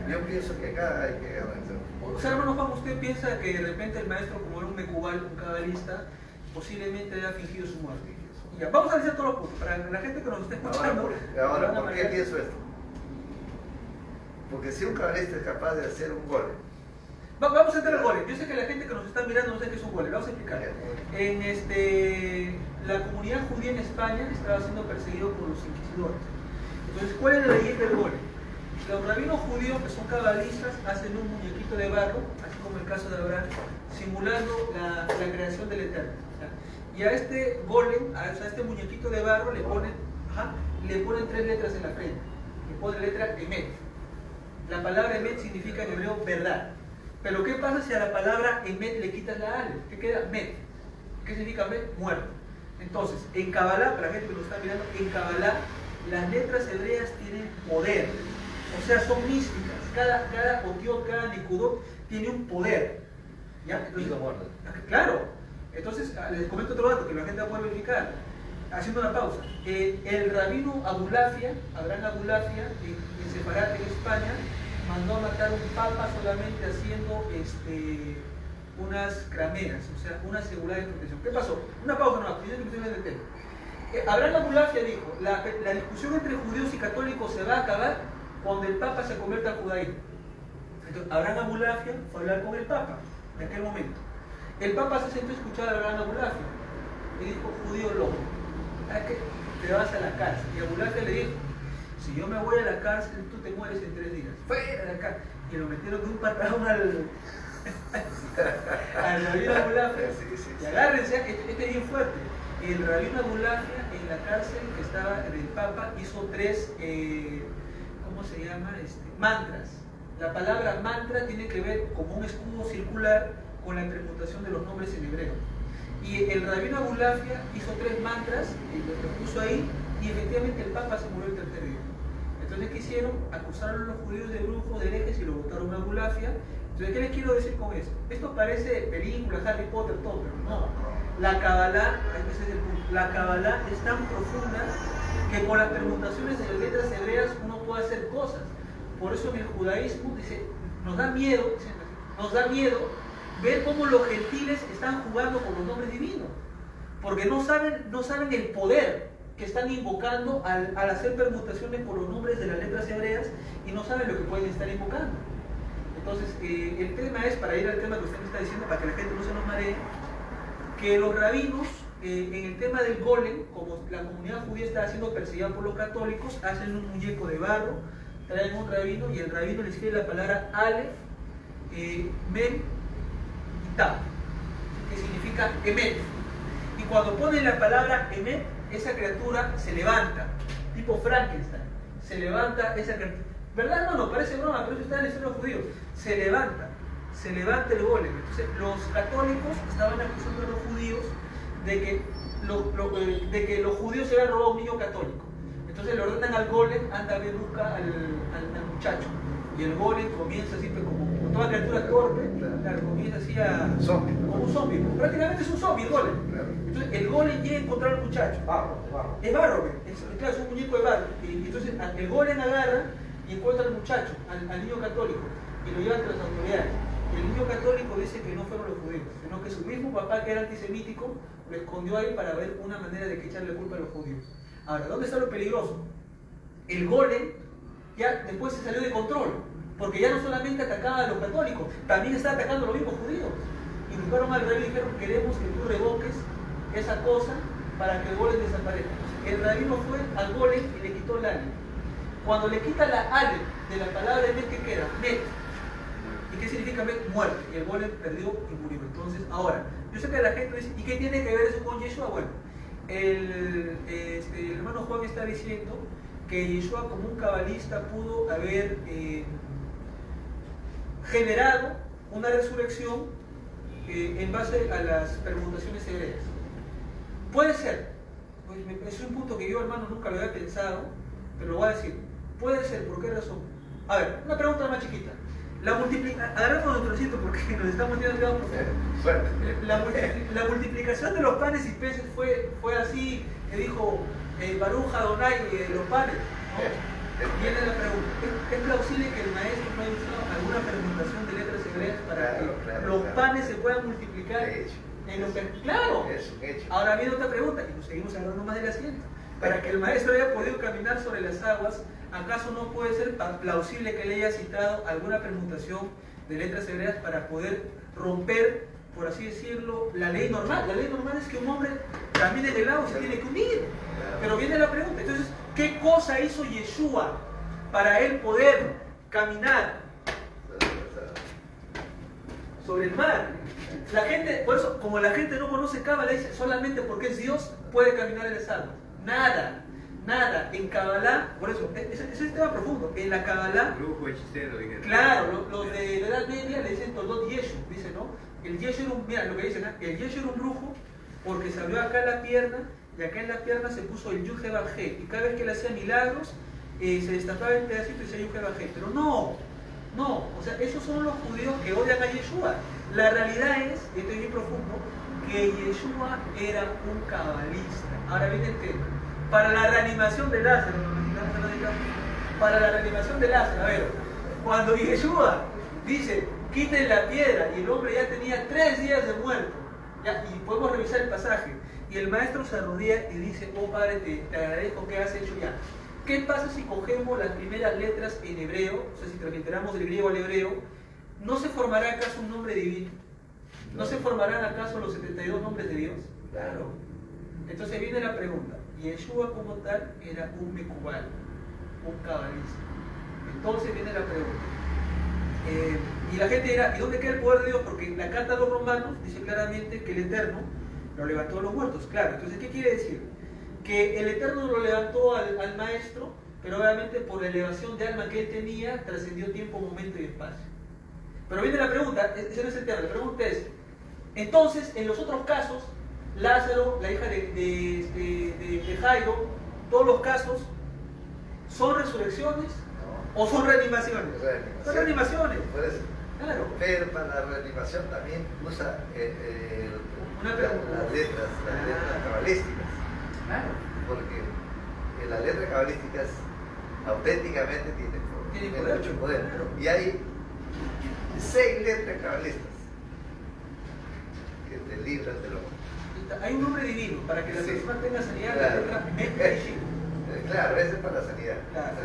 S2: Yo pienso que acá hay que analizar.
S1: O sea, hermano Juan, ¿usted piensa que de repente el maestro, como era un mecubal, un cabalista, posiblemente haya fingido su muerte? Ya, vamos a analizar todos los puntos. Para la gente que nos está escuchando.
S2: Ahora,
S1: van a
S2: ¿por qué
S1: manejar.
S2: pienso esto? Porque si un cabalista es capaz de hacer un gol,
S1: Vamos a entrar al golem. Yo sé que la gente que nos está mirando no sabe qué es un golem. Vamos a explicar. La comunidad judía en España estaba siendo perseguido por los inquisidores. Entonces, ¿cuál es la leyenda del golem? Los rabinos judíos, que son cabalistas, hacen un muñequito de barro, así como el caso de Abraham, simulando la creación del Eterno. Y a este golem, a este muñequito de barro, le ponen 3 letras en la frente. Le ponen la letra Emet. La palabra Emet significa en hebreo verdad. Pero ¿qué pasa si a la palabra Emet le quitas la Ale? ¿Qué queda? Met. ¿Qué significa Met? Muerto. Entonces, en Kabbalah, para la gente que nos está mirando, en Kabbalah las letras hebreas tienen poder. O sea, son místicas. Cada otiot, cada nikudot tiene un poder. ¿Ya? Entonces, claro. Entonces, les comento otro dato que la gente va a poder verificar. Haciendo una pausa. El rabino Abulafia, Abraham Abulafia, en Sefarad, en España, mandó a matar un papa solamente haciendo unas crameras, o sea, una seguridad de protección. ¿Qué pasó? Una pausa nomás, que ustedes del tema. Abraham Abulafia dijo, la discusión entre judíos y católicos se va a acabar cuando el papa se convierta al judaísmo. Entonces, Abraham Abulafia fue a hablar con el papa en aquel momento. El papa se sentó a escuchar a Abraham Abulafia le dijo judío loco, ¿sabes qué? Te vas a la cárcel. Y Abulafia le dijo, si yo me voy a la cárcel, tú te mueres en 3 días. Fuera de acá. Y lo metieron de un patadón al rabino Abulafia. Y agárrense, este es bien fuerte. El rabino Abulafia en la cárcel que estaba del Papa hizo 3, ¿cómo se llama? Mantras. La palabra mantra tiene que ver como un escudo circular con la permutación de los nombres en hebreo. Y el rabino Abulafia hizo 3 mantras, lo puso ahí, y efectivamente el Papa se murió el 3er día. Entonces, ¿qué hicieron? Acusaron a los judíos de brujos, de herejes, y lo votaron a Abulafia. Entonces, ¿qué les quiero decir con esto? Esto parece película, Harry Potter, todo, pero no. La Kabbalah, ese es el punto, la Kabbalah es tan profunda que con las permutaciones de las letras hebreas uno puede hacer cosas. Por eso en el judaísmo dice, nos da miedo ver cómo los gentiles están jugando con los nombres divinos, porque no saben el poder que están invocando al hacer permutaciones por los nombres de las letras hebreas y no saben lo que pueden estar invocando. Entonces, el tema es, para ir al tema que usted me está diciendo, para que la gente no se nos maree, que los rabinos, en el tema del golem, como la comunidad judía está siendo perseguida por los católicos, hacen un muñeco de barro, traen un rabino y el rabino le escribe la palabra Aleph, Mem y Tav, que significa Emet. Y cuando ponen la palabra Emet, esa criatura se levanta, tipo Frankenstein, se levanta esa criatura. ¿Verdad? No, parece broma, pero eso está en la historia de los judíos. Se levanta el golem. Entonces, los católicos estaban acusando a los judíos de que los judíos se habían robado a un niño católico. Entonces le ordenan al golem, anda a ver, busca al muchacho. Y el golem comienza así, pues, como toda criatura torpe, claro, comienza así como un zombie. Prácticamente es un zombie el golem. Entonces el golem llega a encontrar al muchacho. Es barro, claro, es un muñeco de barro. Y entonces el golem agarra y encuentra al muchacho, al niño católico, y lo lleva ante las autoridades. El niño católico dice que no fueron los judíos, sino que su mismo papá, que era antisemítico, lo escondió ahí para ver una manera de que echarle culpa a los judíos. Ahora, ¿dónde está lo peligroso? El golem ya después se salió de control, porque ya no solamente atacaba a los católicos, también está atacando a los mismos judíos. Y buscaron al rey y dijeron, queremos que tú revoques esa cosa para que el golem desaparezca. El rabino fue al golem y le quitó el alem. Cuando le quita la alem de la palabra met, ¿qué queda? Met. ¿Y qué significa met? Muerte. Y el golem perdió y murió. Entonces, ahora, yo sé que la gente dice, ¿y qué tiene que ver eso con Yeshua? Bueno, el hermano Juan está diciendo que Yeshua, como un cabalista, pudo haber generado una resurrección en base a las permutaciones hebreas. Puede ser, pues, es un punto que yo, hermano, nunca lo había pensado, pero lo voy a decir. Puede ser, ¿por qué razón? A ver, una pregunta más chiquita. Agarramos nuestro sitio porque nos estamos metiendo en profundo. La multiplicación de los panes y peces fue así, que dijo Baruch Adonai, los panes, ¿no? Viene la pregunta, ¿es plausible que el maestro no haya usado alguna permutación de letras hebreas para que los panes se puedan multiplicar? En los claro. Ahora viene otra pregunta, y nos seguimos hablando más de la siguiente. Para que el maestro haya podido caminar sobre las aguas, ¿acaso no puede ser plausible que le haya citado alguna permutación de letras hebreas para poder romper, por así decirlo, la ley normal? La ley normal es que un hombre camine en el agua y se tiene que hundir. Pero viene la pregunta, entonces, ¿qué cosa hizo Yeshua para él poder caminar sobre el mar? La gente, por eso, como la gente no conoce Kabbalah, dice solamente porque es Dios puede caminar en las aguas. Nada. En Kabbalah, por eso, ese es el tema profundo. En la Kabbalah,
S4: Brujo, hechicero, dije.
S1: Claro, los de la Edad Media le dicen Toldot Yeshu, dice, ¿no? El Yeshu era un, mira lo que dicen, ¿no? El Yeshu era un brujo porque se abrió acá la pierna y acá en la pierna se puso el Yud He Vav He, y cada vez que él hacía milagros se destapaba el pedacito y decía Yud He Vav He. Pero no, o sea, esos son los judíos que odian a Yeshua. La realidad es, y esto es muy profundo, que Yeshua era un cabalista. Ahora viene el tema. Para la reanimación de Lázaro, a ver, cuando Yeshua dice, quiten la piedra, y el hombre ya tenía 3 días de muerto, ya, y podemos revisar el pasaje, y el maestro se arrodilla y dice, oh Padre, te agradezco que has hecho ya. ¿Qué pasa si cogemos las primeras letras en hebreo, o sea, si transliteramos del griego al hebreo? ¿No se formará acaso un nombre divino? ¿No se formarán acaso los 72 nombres de Dios?
S2: Claro.
S1: Entonces viene la pregunta, Yeshua como tal era un mecubal, un cabalista. Entonces viene la pregunta. Y la gente dirá, ¿y dónde queda el poder de Dios? Porque la carta a los romanos dice claramente que el Eterno lo levantó a los muertos. Claro, entonces, ¿qué quiere decir? Que el Eterno lo levantó al maestro, pero obviamente por la elevación de alma que él tenía, trascendió tiempo, momento y espacio. Pero viene la pregunta, ese no es el tema, la pregunta es, entonces, en los otros casos, Lázaro, la hija de Jairo, todos los casos, ¿son resurrecciones o son reanimaciones? Son reanimaciones.
S2: Por eso.
S1: Claro.
S2: Pero para la reanimación también usa las letras cabalísticas.
S1: Claro.
S2: Porque las letras cabalísticas auténticamente tienen
S1: poder,
S2: mucho poder.
S1: claro.
S2: Y hay 6 letras cabalísticas que te libran de lo.
S1: Hay un nombre divino para que la
S2: Sí.
S1: persona tenga sanidad,
S2: Claro.
S1: la letra Mem Shin.
S2: Claro, ese es para la sanidad.
S1: Claro.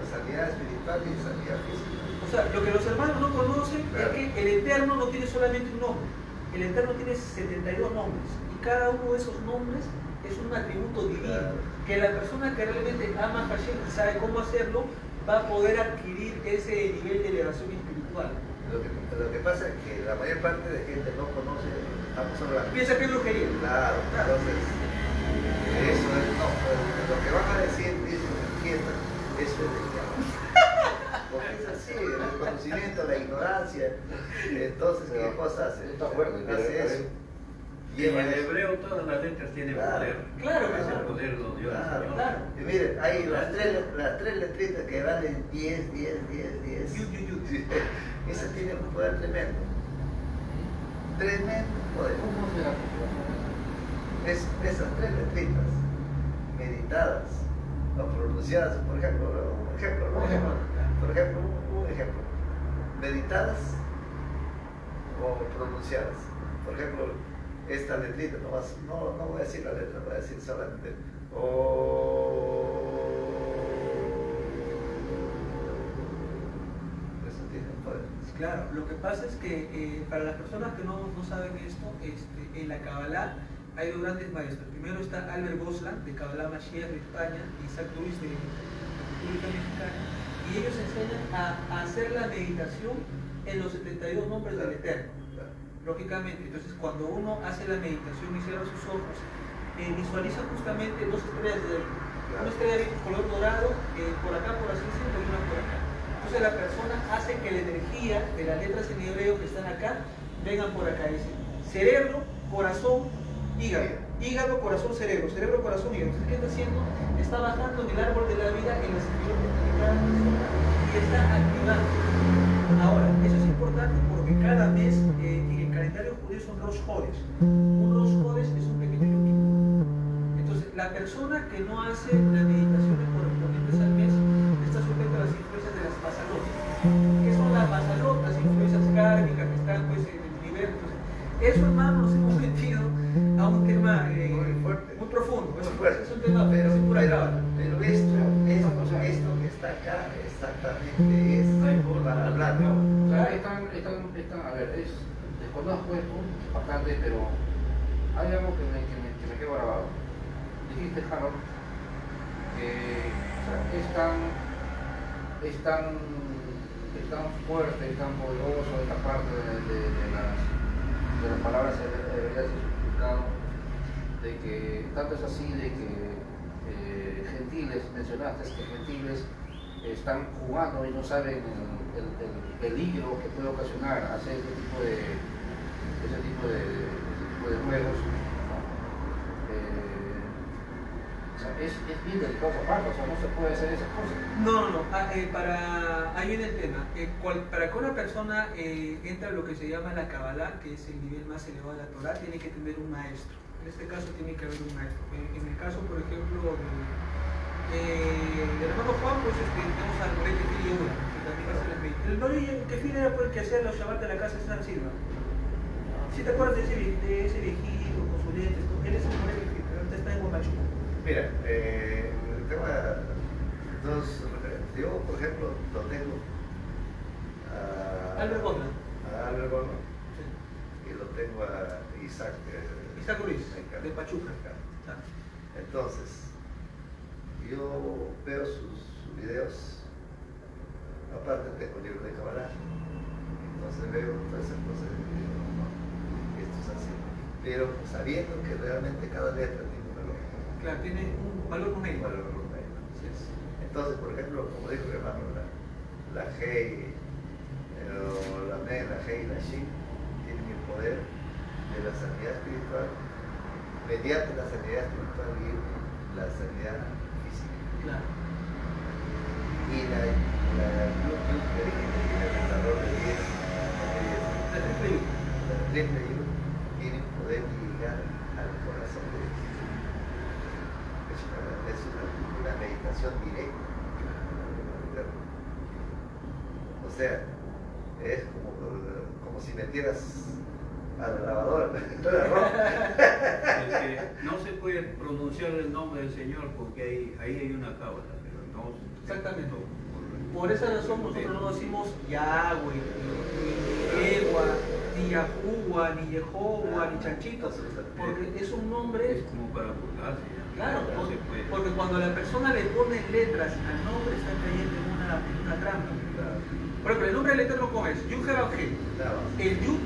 S2: Sanidad espiritual y sanidad física.
S1: O sea, lo que los hermanos no conocen
S2: Claro.
S1: es que el Eterno no tiene solamente un nombre. El Eterno tiene 72 nombres. Y cada uno de esos nombres es un atributo divino.
S2: Claro.
S1: Que la persona que realmente ama a Hashem y sabe cómo hacerlo, va a poder adquirir ese nivel de elevación espiritual.
S2: Lo que pasa es que la mayor parte de gente no conoce, estamos hablando.
S1: Piensa que es brujería.
S2: Claro, entonces, eso es, no, lo que van a decir, dicen en fiesta, eso es de diablo. Porque es así, el conocimiento, la ignorancia, entonces, ¿qué cosa hace?
S3: Está fuerte,
S2: Hace eso.
S4: Y en el hebreo todas las letras tienen
S2: Claro.
S4: poder.
S1: Claro,
S4: Es el
S1: claro.
S4: poder de Dios.
S2: Claro,
S1: Claro.
S2: Y miren, hay las tres letritas que valen 10.
S1: Yud, yud, yud.
S2: Sí, esa tiene un poder tremendo. Tremendo poder.
S3: ¿Cómo será?
S2: Esas 3 letritas meditadas o pronunciadas, por ejemplo, un ejemplo, meditadas o pronunciadas. Por ejemplo, esta letrita, no voy a decir la letra, voy a decir solamente eso tiene un poder.
S1: Claro, lo que pasa es que para las personas que no saben esto, en la Kabbalah hay 2 grandes maestros. Primero está Albert Goslan, de Kabbalah Mashiach de España, y Isaac Ruiz, de la República Mexicana, y ellos enseñan a hacer la meditación en los 72 nombres del Eterno. Lógicamente, entonces cuando uno hace la meditación y cierra sus ojos, visualiza justamente 2 estrellas de David. Una estrella de color dorado, por acá, por así decirlo, y una por acá. Entonces la persona hace que la energía de las letras en hebreo que están acá vengan por acá. Dice cerebro, corazón, hígado. Hígado, corazón, cerebro. Cerebro, corazón, hígado. Entonces, ¿qué está haciendo? Está bajando en el árbol de la vida en la siguiente de cada persona y está activando. Ahora, eso es importante porque cada mes en el calendario judío son Rosh Hodesh. Un Rosh Hodesh es un pequeño Yom. Entonces, la persona que no hace las meditaciones correspondientes al mes está sujeta a las influencias de las basalot. ¿Qué son las basalot? Las influencias kármicas que están pues, en el universo. Entonces, eso, hermano, nos hemos metido a un tema
S2: Muy fuerte.
S1: muy profundo.
S2: Muy fuerte.
S1: Es un tema
S2: Pero
S1: pura cábala.
S2: esto que está acá exactamente es para hablar.
S3: O sea, a ver, desconozco esto bastante, pero hay algo que me quedó grabado. Dijiste, Harold, que o sea, es tan fuerte, es tan poderoso esta parte de las palabras hebreas y su significado, de que tanto es así de que gentiles, mencionaste que gentiles están jugando y no saben el peligro que puede ocasionar hacer ese tipo de juegos. O sea, es bien delicado esa parte, o sea, no se puede hacer esas cosas.
S1: No. Ahí viene el tema. Para que una persona entre a lo que se llama la Kabbalah, que es el nivel más elevado de la Torah, tiene que tener un maestro. En este caso tiene que haber un maestro. En el caso, por ejemplo, del hermano Juan, pues tenemos al Rey Kefir Yehuda, que también hace las meditaciones. El Rey Kefir era por el que hacía los Shabbat de la casa de San Silva. Si te acuerdas de ese viejito con sus lentes, él es el Rey Kefir, pero ahorita está en Guamachuco.
S2: Mira, tengo 2 referentes. Yo, por ejemplo, lo tengo a
S1: Albert Gordon.
S2: y lo tengo a Isaac
S1: Isaac Ruiz. de Pachuca. Ah.
S2: Entonces, yo veo sus videos, aparte tengo el libro de Kabbalah, entonces veo todas esas cosas de video, ¿no? Esto es así, pero sabiendo que realmente cada letra tiene un valor.
S1: Claro, tiene un valor numérico.
S2: Un valor numérico. Entonces, por ejemplo, como dijo el hermano, la G, la Me, la G y la Shin tienen el poder de la sanidad espiritual, mediante la sanidad espiritual y la sanidad física.
S1: Claro.
S2: Y la Yud que tiene el valor de 10, la triple Yud tiene un poder de llegar al corazón de Dios. Es una meditación directa. O sea, es como si metieras a la lavadora.
S4: Es que no se puede pronunciar el nombre del Señor porque ahí hay una cábala, pero no.
S1: Exactamente. Por esa razón nosotros no decimos Yahweh, ni Ewa, ni Yahuwah, ni Jehová, ni Chanchito, porque es un nombre.
S4: Es como para burlarse.
S1: Claro,
S4: no se puede.
S1: porque cuando la persona le pone letras al nombre está cayendo en una trampa. Por ejemplo, el nombre del Eterno, ¿cómo es? Yud He Vav Hei. El Yud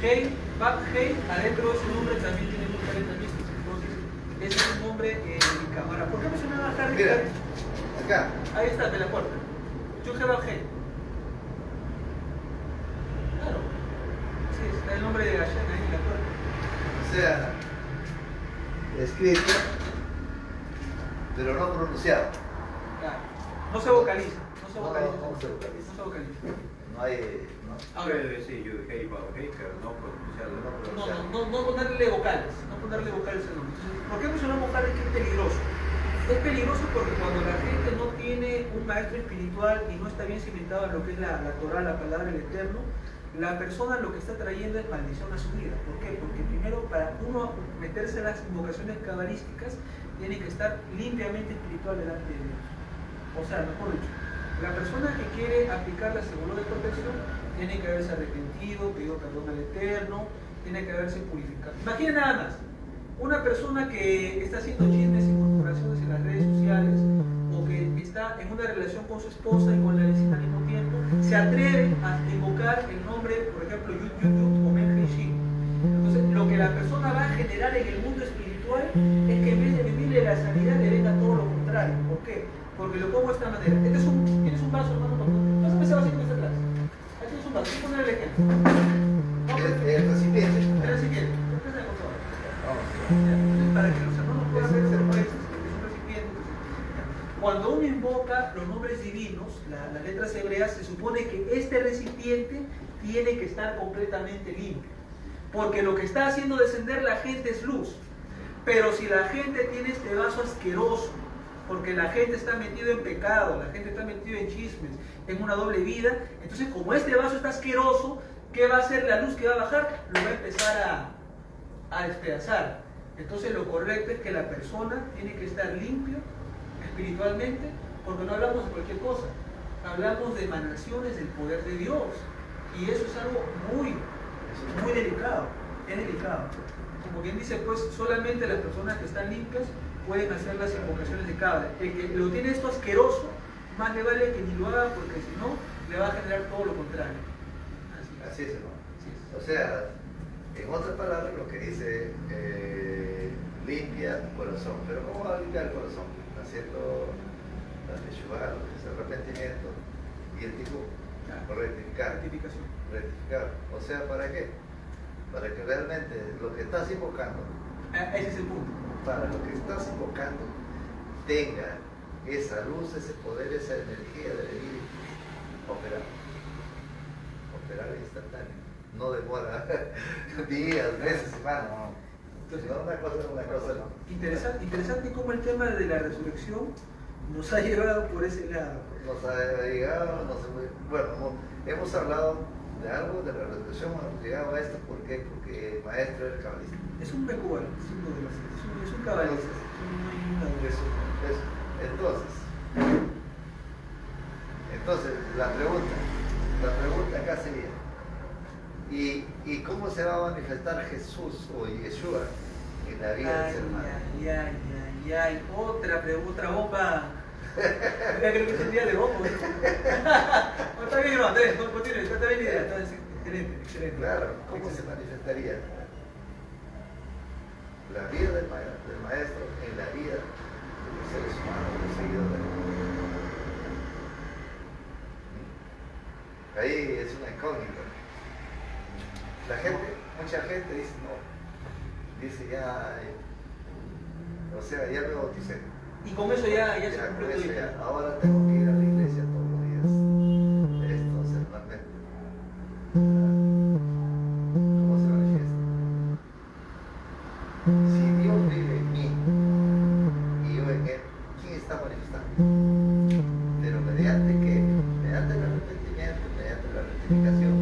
S1: Hei Vav Hei, adentro de ese nombre también tiene muchas letras místicas. Entonces, ese es un nombre en cámara. ¿Por qué mencionaba Harry?
S2: Mira, acá.
S1: Ahí está, de la puerta. Yud He Vav Hei. Claro. Sí, está el nombre de Hashem ahí en la puerta.
S2: O sea, escrito, pero no pronunciado.
S1: Claro. No se vocaliza. No se
S2: No,
S1: vocaliza.
S2: no se vocaliza.
S1: No se vocaliza.
S2: No hay.
S4: Puede decir yo, hey, Baba, hey, pero no pronunciarlo.
S1: No ponerle vocales, no ponerle vocales al nombre. Entonces, ¿por qué mencionamos Harry que es peligroso? Es peligroso porque cuando la gente no tiene un maestro espiritual y no está bien cimentado en lo que es la Torah, la palabra del Eterno, la persona lo que está trayendo es maldición a su vida. ¿Por qué? Porque primero, para uno meterse en las invocaciones cabalísticas, tiene que estar limpiamente espiritual delante de Dios. O sea, mejor dicho, la persona que quiere aplicar la seguridad de protección tiene que haberse arrepentido, pedido perdón al Eterno, tiene que haberse purificado. Imaginen nada más, una persona que está haciendo chismes y corporaciones en las redes sociales, o que está en una relación con su esposa y con la vecina al mismo tiempo, se atreve a invocar el nombre, por ejemplo, Yud Yud Yud o Men He Shin. Entonces, lo que la persona va a generar en el mundo espiritual es que en vez de vivirle la sanidad le venga todo lo contrario. ¿Por qué? Porque lo pongo de esta manera. Tienes un vaso, hermano, vas a empezar así con esta clase. Aquí tienes un vaso, voy a poner el ejemplo.
S2: El recipiente.
S1: El recipiente. Empieza con todo. Entonces, para que los hermanos puedan ver ese proceso, es un recipiente. Cuando uno invoca los nombres divinos, las letras hebreas, se supone que este recipiente tiene que estar completamente limpio. Porque lo que está haciendo descender la gente es luz. Pero si la gente tiene este vaso asqueroso, porque la gente está metida en pecado, la gente está metida en chismes, en una doble vida, entonces como este vaso está asqueroso, ¿qué va a hacer la luz que va a bajar? Lo va a empezar a despedazar. Entonces lo correcto es que la persona tiene que estar limpio espiritualmente, porque no hablamos de cualquier cosa, hablamos de emanaciones del poder de Dios, y eso es algo muy delicado, es delicado. Como quien dice, pues solamente las personas que están limpias pueden hacer las invocaciones de Cábala. El que lo tiene esto asqueroso, más le vale que ni lo haga, porque si no, le va a generar todo lo contrario.
S2: Así es, hermano. O sea, en otras palabras, lo que dice limpia tu corazón. Pero ¿cómo va a limpiar el corazón? Haciendo la teshuvah, lo que es el arrepentimiento, y el tipo rectificar. O sea, ¿para qué? Para que realmente lo que estás invocando,
S1: ese es el punto.
S2: Para lo que estás invocando tenga esa luz, ese poder, esa energía de venir operar instantáneo. No demora días, meses, semanas, no. Entonces, no, una cosa no.
S1: Interesante cómo el tema de la resurrección nos ha llevado por ese lado.
S2: Nos ha llegado, bueno, hemos hablado de algo de la resurrección, hemos llegado a esto, ¿por qué? Porque el maestro era cabalista.
S1: Es un mecubal, es un cabalista.
S2: Entonces, la pregunta acá sería, ¿y cómo se va a manifestar Jesús o Yeshua en la vida del
S1: Ay,
S2: ser humano.
S1: ay. Otra bomba. Ya creo que es el día de bomba. No, está bien, hermano, continúe, está bien la idea. Está excelente.
S2: Claro, ¿cómo se manifestaría la vida del maestro en la vida de los seres humanos, de los seguidores? Ahí es una incógnita. Mucha gente dice no, dice ya, o sea, ya me bauticé.
S1: Y con eso ya se
S2: Ya, con
S1: cumplió
S2: eso
S1: tu
S2: ya,
S1: vida.
S2: ahora tengo que ir a la iglesia todos los días. Esto semanalmente. ¿Cómo se manifiesta? Si Dios vive en mí y yo en él, ¿quién está manifestando? Pero mediante qué? Mediante el arrepentimiento, mediante la rectificación.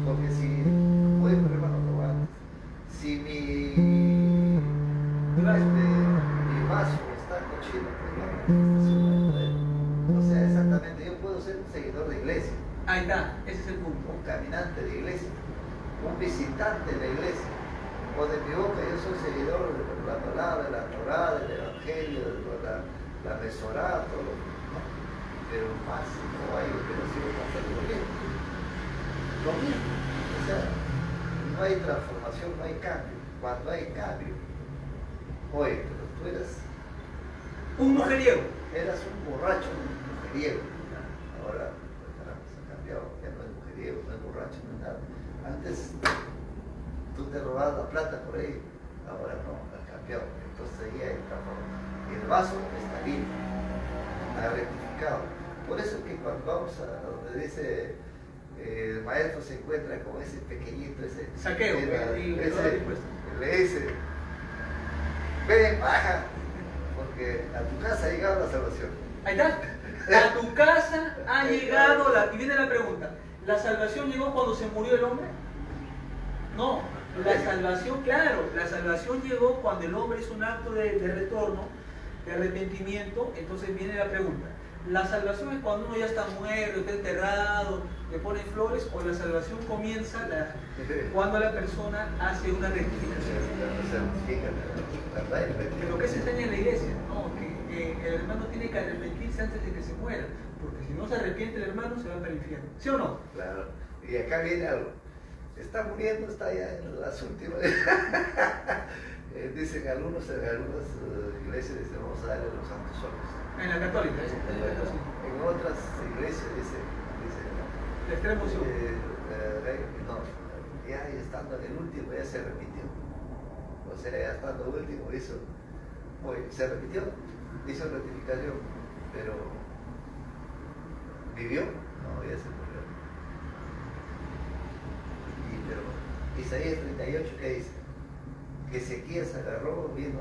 S2: Porque si, oye, pero hermano, no va. Si mi vaso está cochino, pues la manifestación no hay poder. O sea, exactamente, yo puedo ser un seguidor de iglesia,
S1: Ahí está, ese es el punto.
S2: un caminante de iglesia, un visitante de la iglesia. O de mi boca yo soy seguidor de la palabra, de la Torá, del Evangelio, de la Mesorá, todo lo ¿no? Pero más no hay operación para hacer lo mismo. Lo mismo. O sea, no hay transformación, no hay cambio. Cuando hay cambio, oye, pero tú
S1: Un mujeriego.
S2: eras un borracho, un mujeriego. Ahora, pues, caramba, se ha cambiado, ya no es mujeriego, no es borracho, no es nada. Antes tú te robabas la plata por ahí, ahora no, ha cambiado. Entonces ahí hay transformación. El vaso está limpio, ha rectificado. Por eso es que cuando vamos a donde dice el maestro se encuentra con ese pequeñito, ese
S1: Saqueo,
S2: le dice, ven, baja, porque a tu casa ha llegado la salvación.
S1: Ahí está. A tu casa ha llegado y viene la pregunta, ¿la salvación llegó cuando se murió el hombre? No, la salvación, claro, la salvación llegó cuando el hombre hizo un acto de retorno, de arrepentimiento. Entonces viene la pregunta, ¿la salvación es cuando uno ya está muerto, está enterrado, le ponen flores, o la salvación comienza cuando la persona hace una rectificación? Pero ¿qué se enseña en la iglesia? No, que el hermano tiene que arrepentirse antes de que se muera, porque si no se arrepiente el hermano se va para el infierno. ¿Sí o no?
S2: Claro, y acá viene algo. Está muriendo, está ya en las últimas. Dicen algunas iglesias, dicen, vamos a darle los santos solos.
S1: En la católica.
S2: En otras iglesias dicen
S1: La extrema unción.
S2: no, ya estando en el último ya se repitió. O sea, ya estando el último se repitió, hizo rectificación, pero ¿vivió? No, ya se murió. Pero Isaías 38, ¿qué dice? Que Ezequías se agarró, vino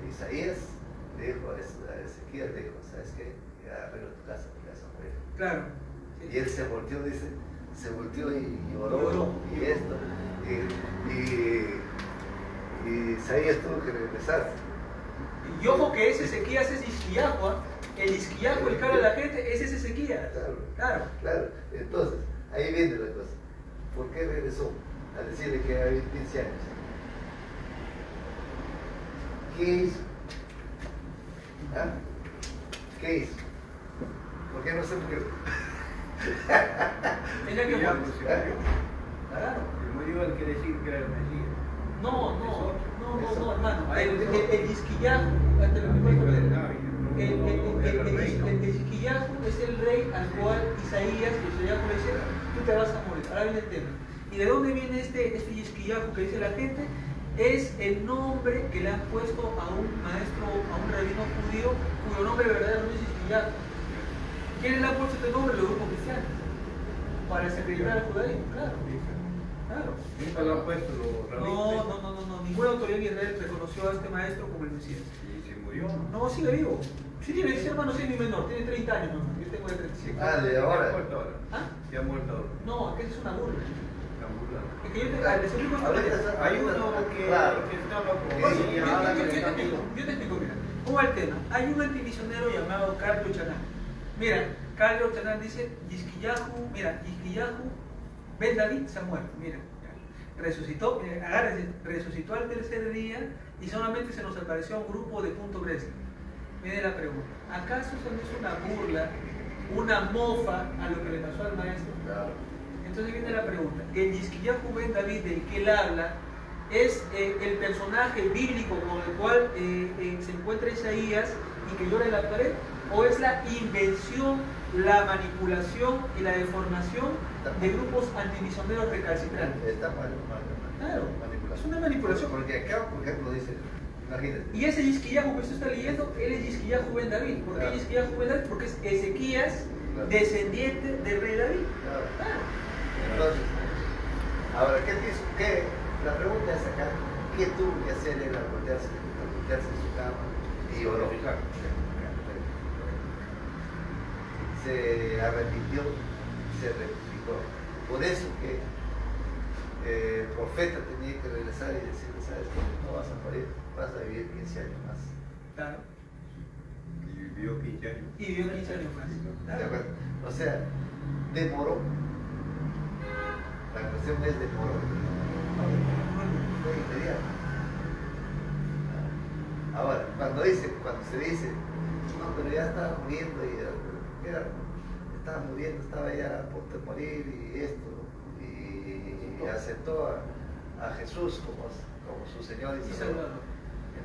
S2: Isaías, le dijo a Ezequías, le dijo, ¿sabes qué? Ya arregla tu casa, porque vas a morir.
S1: Claro.
S2: Y él se volteó, dice, y oró, y esto, y Isaías tuvo que regresar.
S1: Y ojo que ese Ezequías es Isquiajo, ¿eh? El Isquiajo, el cara de la gente, ese es Ezequías. Claro.
S2: Entonces, ahí viene la cosa. ¿Por qué regresó? A decirle que había 15 años. ¿Qué hizo? ¿Ah? ¿Qué hizo? ¿Por qué no se murió?
S1: Tenía que
S4: Ya,
S1: morir.
S4: pues, se murió.
S1: Claro.
S4: El murió al que decir que era el Mesías.
S1: No,
S2: Eso.
S1: hermano.
S4: Ahí
S1: El Isquiajo, te lo explico por el Isquiajo es el rey al cual Isaías le dice, tú te vas a morir. Ahora viene el tema. ¿Y de dónde viene este Isquiajo que dice la gente? Es el nombre que le han puesto a un maestro, a un rabino judío, cuyo nombre verdadero no es Isquiajo. ¿Quién le ha puesto este nombre? Los grupos cristianos. Para desacreditar al judaísmo, claro.
S4: Nunca lo han puesto los rabinos.
S1: No. Ninguna autoridad en Israel reconoció a este maestro como el Mesías.
S4: Y se murió.
S1: No, sigue vivo. Sí tiene, ese hermano sí es mi menor, tiene 30 años, no, yo tengo de 35.
S2: De
S4: Ya
S2: ahora.
S4: ha muerto ahora.
S1: ¿Ah?
S4: Ya ha muerto ahora.
S1: No, aquel es una burla.
S4: La burla.
S1: Es que yo te explico esto.
S4: Hay uno que estaba con
S1: Yo te explico, mira. ¿Cómo va el tema? Hay un antimisionero llamado Carlos Chanán. Mira, Carlos Chanán dice, Yisquiyahu, Ben David se ha muerto, mira. resucitó, agárrense, resucitó al tercer día y solamente se nos apareció a un grupo de punto wrestling. Viene la pregunta, ¿acaso eso no es una burla, una mofa a lo que le pasó al maestro?
S2: Claro.
S1: Entonces viene la pregunta, ¿el Yisquiyahu ben David del que él habla es el personaje bíblico con el cual se encuentra Isaías y que llora en la pared? ¿O es la invención, la manipulación y la deformación de grupos antimisioneros recalcitrantes?
S2: Está mal.
S1: Claro,
S2: Manipulación.
S1: es una manipulación.
S2: Porque acá, por ejemplo, dice, imagínate.
S1: Y ese Yisquiyahu que usted está leyendo, él es Yisquiyahu ben David. ¿Por qué
S2: Claro.
S1: Yisquiyahu ben David? Porque es Ezequías,
S2: Claro.
S1: descendiente del rey David.
S2: Claro.
S1: Claro.
S2: Entonces, ahora, ¿qué? La pregunta es acá, ¿qué tuvo que hacer él al voltearse en su cama y oró? Se arrepintió, se rectificó. Por eso que el profeta tenía que regresar y decirle, ¿sabes qué? No vas a morir, vas a vivir 15 años más.
S1: Claro.
S4: Y vivió 15 años.
S1: Y vivió 15 años más.
S2: ¿De
S1: Claro.
S2: acuerdo? O sea, demoró. La cuestión es demoró. Fue inmediato. Ahora, cuando se dice, no, pero ya estaba muriendo y mira, estaba muriendo, estaba ya a punto de morir y esto, y aceptó a Jesús como su Señor y
S1: Y
S2: Salvador.
S1: Salvador.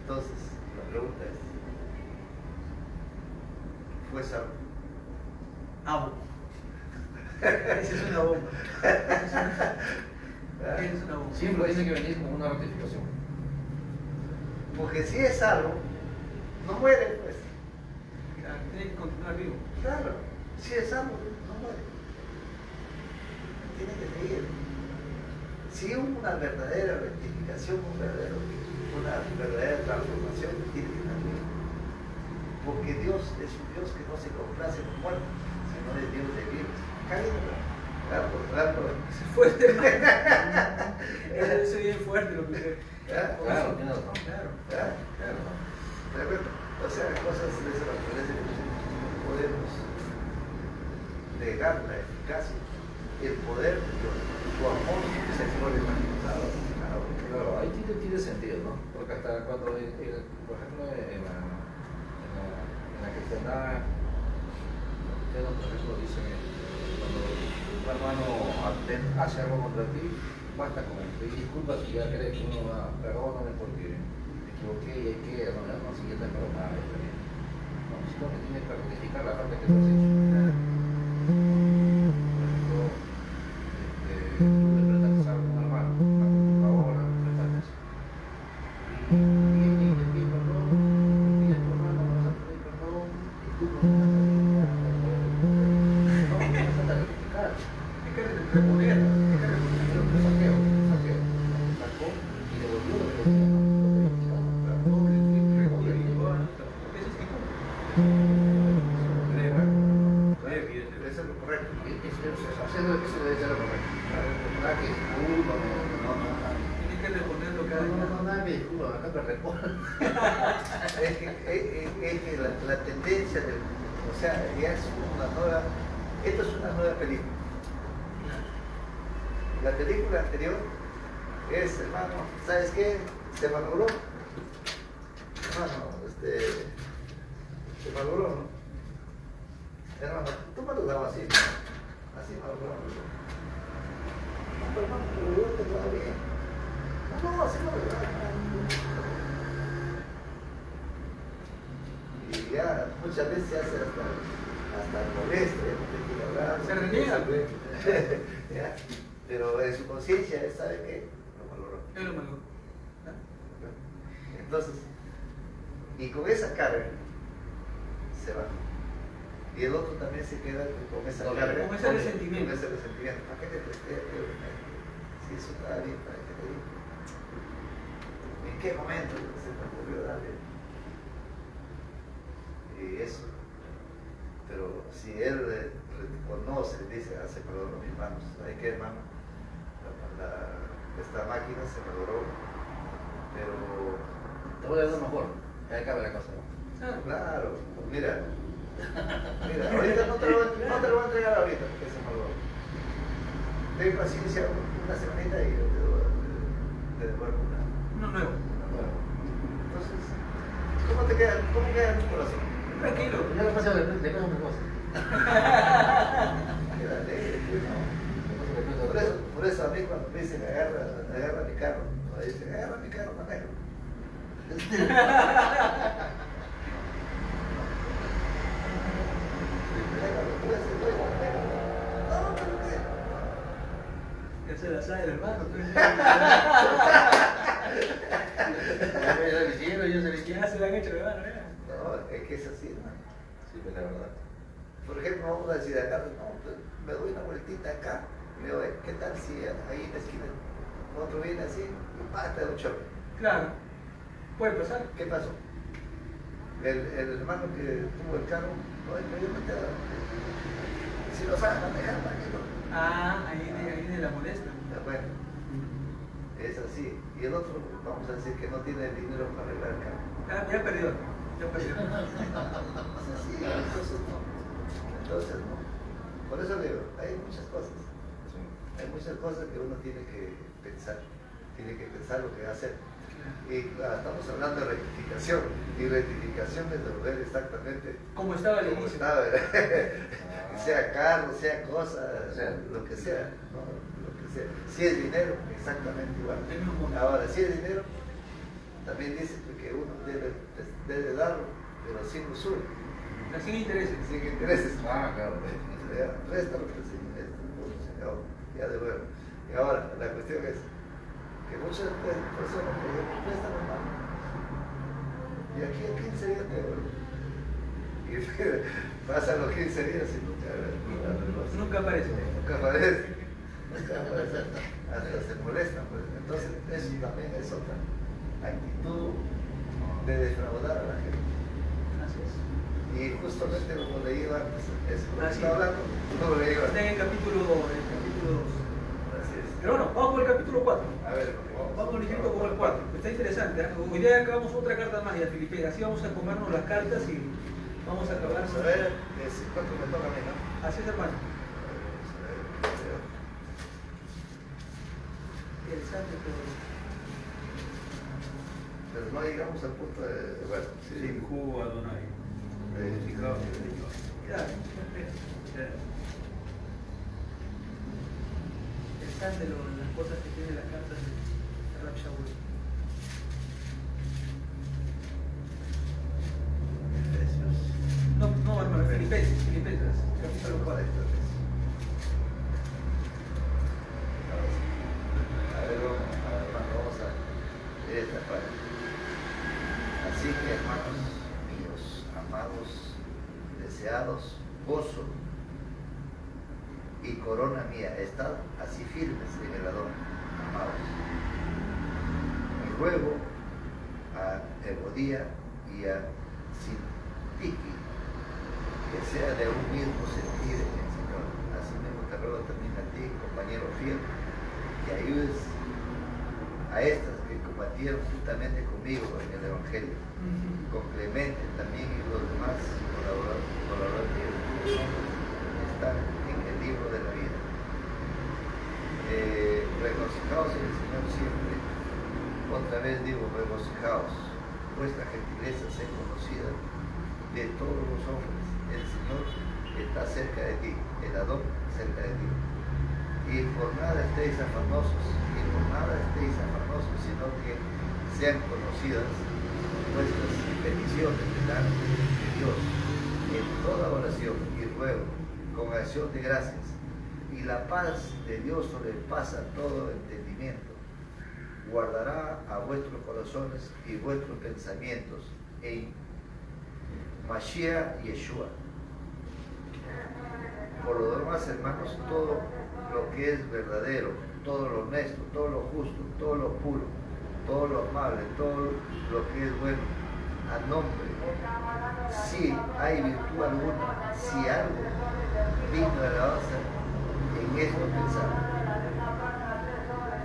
S2: Entonces, la pregunta es, ¿fue salvo?
S1: Amo. Esa es una bomba. Esa es una bomba.
S3: Siempre tiene que venir con una ratificación.
S2: Porque si es salvo, no muere, pues.
S1: Claro, tiene que continuar vivo.
S2: Claro, si es salvo, no muere. Tiene que seguir. Si hubo una verdadera rectificación, una verdadera transformación, tiene que estar vivo. Porque Dios es un Dios que no se complace en los muertos, sino es Dios de vivos. Claro.
S1: Fuerte, hermano. Eso es bien fuerte lo que usted.
S3: Claro, tiene razón.
S1: Claro.
S2: O sea, cosas de esa naturaleza que no podemos negar la eficacia, el poder de Dios, su amor, su gloria manifestado.
S3: Claro, ahí tiene sentido, ¿no? Porque hasta cuando, por ejemplo, en la cristiandad, por ejemplo, dicen, cuando un hermano hace algo contra ti, basta con pedir disculpas y ya crees que uno va, perdóname porque me equivoqué y hay que, no, si ya te perdonar, está bien. No, sino que tienes que rectificar la parte que tú has hecho. Por ejemplo, tú le prestaste algo a un hermano, por favor, le prestaste eso. Y te pide perdón, y a tu hermano no vas a pedir perdón, y tú no vas a rectificar. No, vas a rectificar.
S1: Hay que reponer. Hay que reponer.
S3: Saqueo, sacó y devolvió lo que le
S2: Eso es lo correcto.
S3: Haciendo lo que se debe ser lo correcto. Nada que disculpa,
S1: Tienes que responderlo cada día.
S3: nada que disculpa, acá te respondo.
S2: Es que la tendencia del, o sea, ya es una nueva, esto es una nueva película. La película anterior es, hermano, ¿sabes qué? Se malogró. Hermano, se malogró, ¿no? Hermano, tú malograbas así, ¿no? Así malograbas. No, pero hermano, pero yo te lo hago bien. No, así malograbas. Y ya muchas veces se hace hasta molesto, ya no te quiere hablar.
S1: Se reniega.
S2: Ya. Pero en su conciencia él sabe que lo valoró.
S1: Es lo malo.
S2: Entonces, y con esa carga se va. Y el otro también se queda con esa carga.
S1: Con ese resentimiento.
S2: Con ese resentimiento. ¿Para qué te presté? Si eso está bien, ¿para qué te digo? ¿En qué momento se te ocurrió darle? Y eso. Pero si él reconoce, dice, se malogró mis manos, ¿hay qué, hermano? Esta máquina se malogró, pero
S3: Te voy a dar lo mejor, ya acabe la cosa.
S2: claro, mira, ahorita no te lo voy a entregar ahorita porque se malogró. Ten paciencia una semanita y yo te te devuelvo
S1: No nuevo.
S2: una nueva. Entonces, ¿cómo te queda? ¿Cómo queda tu corazón?
S1: Tranquilo.
S3: Yo le paso una cosa.
S2: Queda alegre, pues, ¿no? Por eso a mí cuando me dicen agarra mi carro, me dicen agarra mi carro, manejo.
S1: Ya se la sabe el hermano. Ya se la han hecho el hermano, ¿eh?
S2: No, es que es así, ¿no?
S3: Sí, pues la verdad.
S2: Por ejemplo, vamos a decir acá, no, pues, me doy una vueltita acá, me voy, ¿qué tal si ahí en la esquina otro viene así y te da un choque?
S1: Claro. Puede pasar.
S2: ¿Qué pasó? El hermano que tuvo el carro, no, pero yo no te da. Si lo sabes manejar, tranquilo.
S1: Ah, ahí viene la molesta.
S2: Bueno, es así. Y el otro, vamos a decir que no tiene el dinero para arreglar el carro.
S1: Ah, ya perdió. Ya perdió.
S2: Es así, entonces no. Entonces no. Por eso digo, hay muchas cosas. Hay muchas cosas que uno tiene que pensar. Tiene que pensar lo que va a hacer. Y estamos hablando de rectificación. Y rectificación es devolver exactamente
S1: Como estaba al
S2: como
S1: inicio.
S2: estaba. Sea carro, sea cosa, lo que sea. ¿No? Lo que sea. Si es dinero, exactamente igual.
S1: El mismo monto.
S2: Ahora, si es dinero, también dice que uno debe darlo, pero sin usura.
S1: Sin intereses.
S2: Sin intereses.
S3: Ah, claro.
S2: Ya, resta lo que sí, ya de nuevo. Y ahora, la cuestión es que muchas personas prestan la mano. Y aquí en 15 días te devuelvo. Y pasan los 15 días y
S1: Nunca aparece.
S2: nunca aparece. Nunca aparece. Hasta se molestan. Pues. Entonces, eso también es otra actitud de defraudar a la gente.
S1: Así es.
S2: Y justamente como leí antes, eso lo que
S1: Así
S2: está
S1: es.
S2: hablando, como leí
S1: Está
S2: antes.
S1: en el capítulo 2.
S2: Así es.
S1: Pero bueno, vamos por el capítulo 4.
S2: A ver,
S1: Vamos ligerito con el 4. Está interesante. ¿Eh? Hoy día acabamos otra carta más ya, Filipe. Así vamos a comernos las cartas y vamos a acabar.
S2: Vamos a ver, ¿cuánto me toca a mí, no?
S1: Así es, hermano. Interesante todo.
S2: Pero no llegamos al punto de, bueno, sí.
S4: Sin jugo Adonai.
S2: Fijaos,
S1: Claro. Interesante las cosas que tiene las cartas de Rab Shaul. No, hermano, Filipenses, capítulo 4.
S2: A ver, vamos a leer esta parte. Así que, hermanos míos, amados, deseados, gozo y corona mía, estad así firmes en el Adón, amados. Y ruego a Evodía y a Sintiki que sea de un mismo sentir en el Señor. Asimismo te ruego también a ti, compañero fiel, que ayudes a estas que combatieron juntamente conmigo en el Evangelio, con Clemente también y los demás colaboradores que están en el libro de la vida. Regocijaos en el Señor siempre. Otra vez digo, regocijaos. Vuestra gentileza sea conocida de todos los hombres. El Señor está cerca de ti, el Adón cerca de ti. Y por nada estéis afanosos, sino que sean conocidas vuestras peticiones delante de Dios en toda oración y ruego, con acción de gracias. Y la paz de Dios sobrepasa todo entendimiento. Guardará a vuestros corazones y vuestros pensamientos en Mashiach Yeshua. Por lo demás, hermanos, todo lo que es verdadero, todo lo honesto, todo lo justo, todo lo puro, todo lo amable, todo lo que es bueno, a nombre, si hay virtud alguna, si algo digno de alabanza, en esto pensar.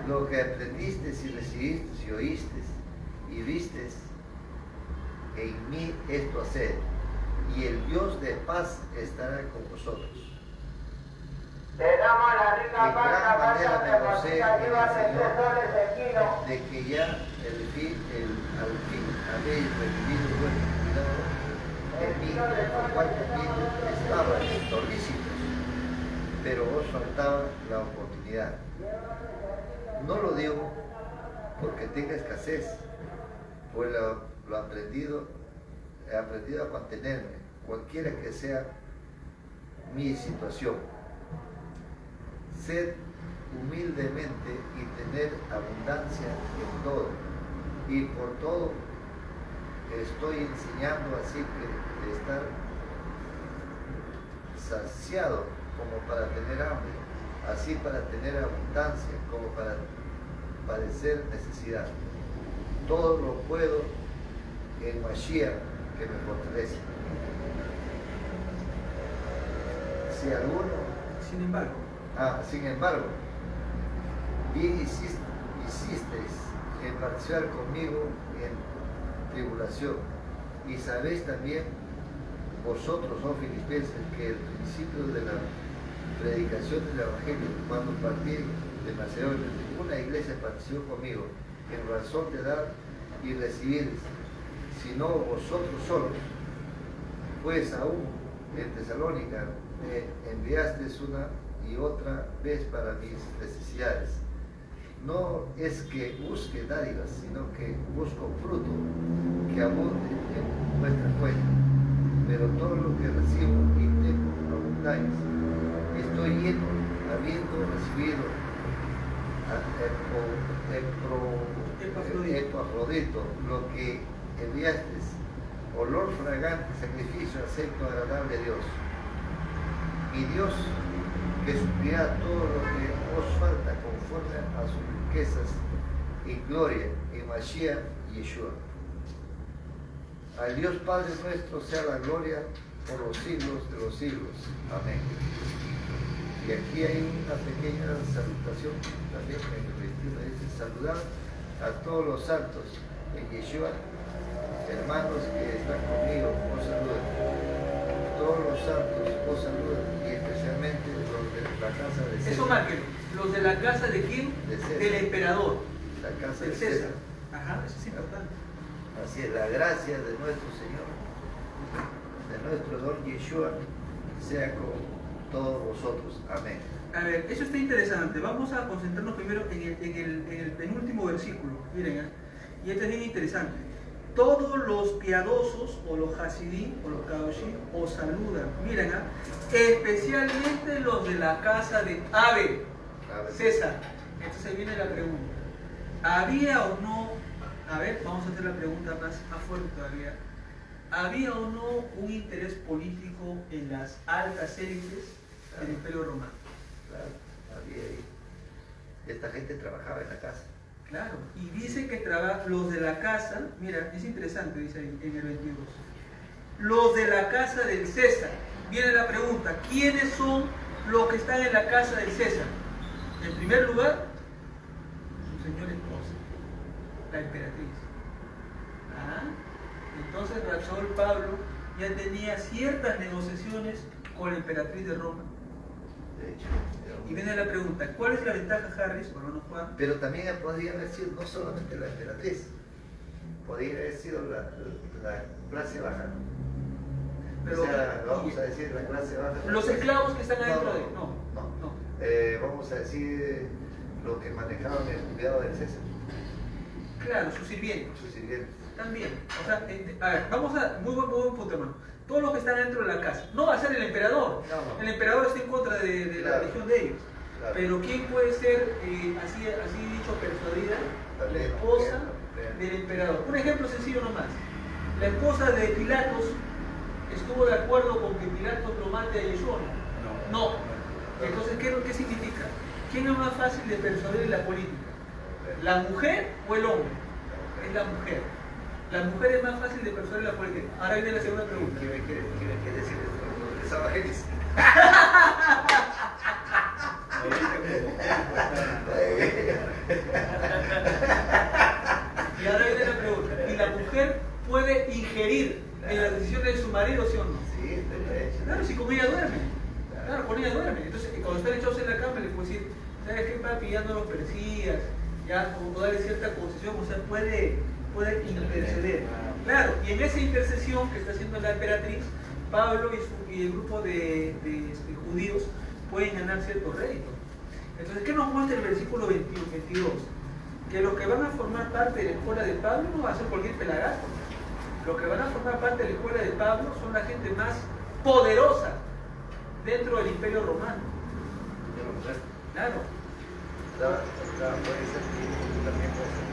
S2: Lo que aprendiste y recibiste y oíste y vistes, en mí esto hacer, y el Dios de paz estará con vosotros.
S5: Te damos la rica
S2: En
S5: pasta,
S2: gran manera
S5: pasta
S2: me
S5: de
S2: gocé
S5: cocina,
S2: en
S5: lleva
S2: el
S5: 3
S2: Señor
S5: soles el kilo.
S2: de que ya al fin habéis recibido vuestro cuidado de mí, por cual también estaba solícitos, pero os faltaba la oportunidad. No lo digo porque tenga escasez, pues he aprendido a mantenerme, cualquiera que sea mi situación. Ser humildemente y tener abundancia en todo, y por todo estoy enseñando, así que de estar saciado como para tener hambre, así para tener abundancia como para padecer necesidad. Todo lo puedo en Mashiach que me fortalece. Si alguno, sin embargo, bien hicisteis en participar conmigo en tribulación, y sabéis también vosotros, oh filipenses, que el principio de la predicación del Evangelio, cuando partí de Macedonia, ninguna iglesia participó conmigo en razón de dar y recibir, sino vosotros solos. Pues aún en Tesalónica me enviasteis una y otra vez para mis necesidades. No es que busque dádivas, sino que busco fruto que abunde en vuestra cuenta. Pero todo lo que recibo y tengo abundáis. Estoy lleno, habiendo recibido Epafrodito, lo que enviasteis, olor fragante, sacrificio acepto, agradable a Dios. Y Dios, que suplirá todo lo que os falta conforme a sus riquezas y gloria en Mashiach y Yeshua. Al Dios Padre nuestro sea la gloria por los siglos de los siglos. Amén. Y aquí hay una pequeña salutación también en el 21, dice: saludar a todos los santos en Yeshua, hermanos que están conmigo, os saludan. Todos los santos os saludan, y especialmente los de la casa de César.
S1: Eso márquelo. ¿Los de la casa de quién?
S2: De César.
S1: Del emperador.
S2: La casa
S1: Del
S2: de César.
S1: Ajá, eso es importante.
S2: Así es, la gracia de nuestro Señor, de nuestro don Yeshua, sea con todos vosotros. Amén.
S1: A ver, eso está interesante. Vamos a concentrarnos primero en el penúltimo versículo. Miren, y este es bien interesante. Todos los piadosos, o los hasidim, o los kadoshim, os saludan. Miren, especialmente los de la casa de Abel, César. Entonces viene la pregunta. ¿Había o no? A ver, vamos a hacer la pregunta más fuerte todavía. ¿Había o no un interés político en las altas élites del Imperio Romano?
S2: Claro, había ahí. Esta gente trabajaba en la casa.
S1: Claro, y dice que los de la casa, mira, es interesante, dice ahí en el 22. Los de la casa del César. Viene la pregunta, ¿quiénes son los que están en la casa del César? En primer lugar, su señor esposa, la emperatriz. Entonces Rachael Pablo ya tenía ciertas negociaciones con la emperatriz de Roma.
S2: De hecho,
S1: Y viene la pregunta, ¿cuál es la ventaja, Harris, hermano Juan?
S2: pero también podría haber sido no solamente la emperatriz, podría haber sido la clase baja.
S1: Pero,
S2: o sea, vamos a decir la clase baja.
S1: Los esclavos que están adentro de...
S2: No. Vamos a decir los que manejaban el cuidado del César.
S1: Claro, sus sirvientes.
S2: Sus sirvientes.
S1: También. O sea, a ver, vamos a... Muy buen punto, hermano. Todos los que están dentro de la casa. No va a ser el emperador.
S2: No.
S1: El emperador está en contra de la religión de ellos.
S2: Claro.
S1: Pero ¿quién puede ser, así dicho, persuadida? La esposa del emperador. Un ejemplo sencillo nomás. La esposa de Pilatos estuvo de acuerdo con que Pilatos lo mate a Yeshua. No. Entonces, ¿qué significa? ¿Quién es más fácil de persuadir en la política? ¿La mujer o el hombre? Es la mujer. La mujer es más fácil de persuadir en la política. Ahora viene la segunda pregunta.
S2: ¿Qué me quiere decir esto? Esa bajeriza.
S1: Y ahora viene la pregunta. ¿Y la mujer puede ingerir en las decisiones de su marido, sí o no?
S2: Sí, está hecho.
S1: Claro, si con ella duerme. Claro, con ella duerme. Entonces, cuando están echados en la cama, le puede decir, ¿sabes qué, papi? Ya no los persigas, ya, o darle cierta concesión, o sea, puede interceder. Claro, y en esa intercesión que está haciendo la emperatriz, Pablo y el grupo de judíos pueden ganar cierto rédito. Entonces, ¿qué nos muestra el versículo 22? Que los que van a formar parte de la escuela de Pablo no va a ser cualquier pelagato. Los que van a formar parte de la escuela de Pablo son la gente más poderosa dentro del Imperio Romano. Claro.
S2: Puede ser que también puede ser.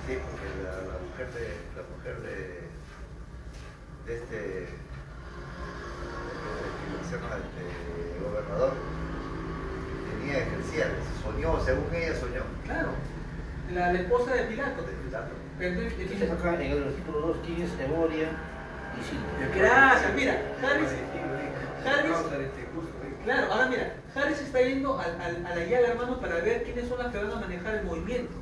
S2: Sí, porque la mujer de este gobernador soñó, según ella soñó.
S1: Claro. La esposa de Pilato.
S3: Dice acá en el versículo 2, ¿quién es Evodia y Sintique?
S1: Gracias, mira, Harris, claro, ahora mira, Harris está yendo a la llaga, hermano, para ver quiénes son las que van a manejar el movimiento.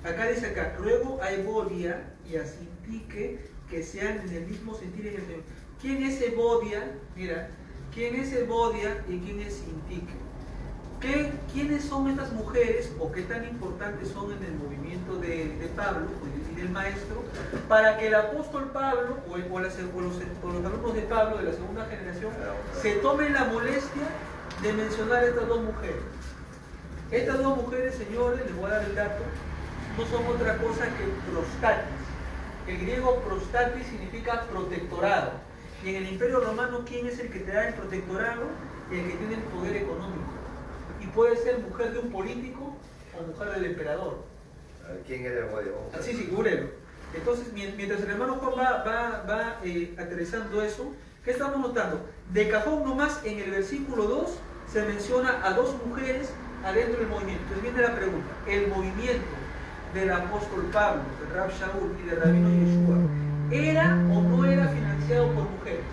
S1: Acá dice acá, luego a Evodia y a Sintique que sean en el mismo sentir en el Señor. ¿Quién es Evodia? Mira, ¿quién es Evodia y quién es Sintique? ¿Quiénes son estas mujeres o qué tan importantes son en el movimiento de Pablo y del maestro para que el apóstol Pablo o los alumnos de Pablo de la segunda generación se tomen la molestia de mencionar a estas dos mujeres? Estas dos mujeres, señores, les voy a dar el dato, no son otra cosa que prostatis. El griego prostatis significa protectorado. Y en el Imperio Romano, ¿quién es el que te da el protectorado? El que tiene el poder económico. Y puede ser mujer de un político o mujer del emperador.
S2: ¿Quién era el guardia?
S1: Sí, figúrelo. Entonces, mientras el hermano Juan va aterrizando eso, ¿qué estamos notando? De cajón nomás en el versículo 2 se menciona a dos mujeres adentro del movimiento. Entonces viene la pregunta, ¿el movimiento del apóstol Pablo, de Rab Shaul y de Rabino Yeshua era o no era financiado por mujeres?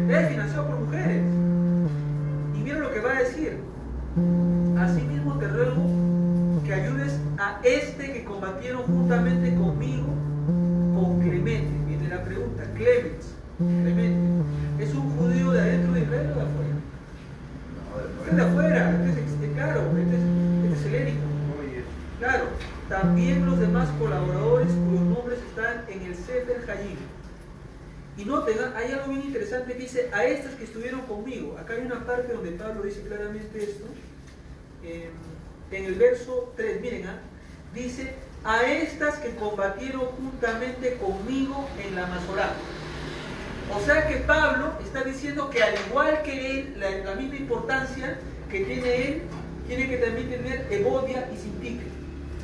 S1: Era financiado por mujeres. Y mira lo que va a decir. Asimismo te ruego que ayudes a este que combatieron juntamente conmigo con Clemente. Viene la pregunta, Clemente, ¿es un judío de adentro de Israel o de afuera? No, es de afuera, claro, este es helénico. Claro, también los demás colaboradores cuyos nombres están en el Sefer Hayim. Y noten, hay algo bien interesante que dice, a estas que estuvieron conmigo. Acá hay una parte donde Pablo dice claramente esto. En el verso 3, miren, dice, a estas que combatieron juntamente conmigo en la Masorá. O sea que Pablo está diciendo que al igual que él, la misma importancia que tiene él, tiene que también tener Evodia y Sintique.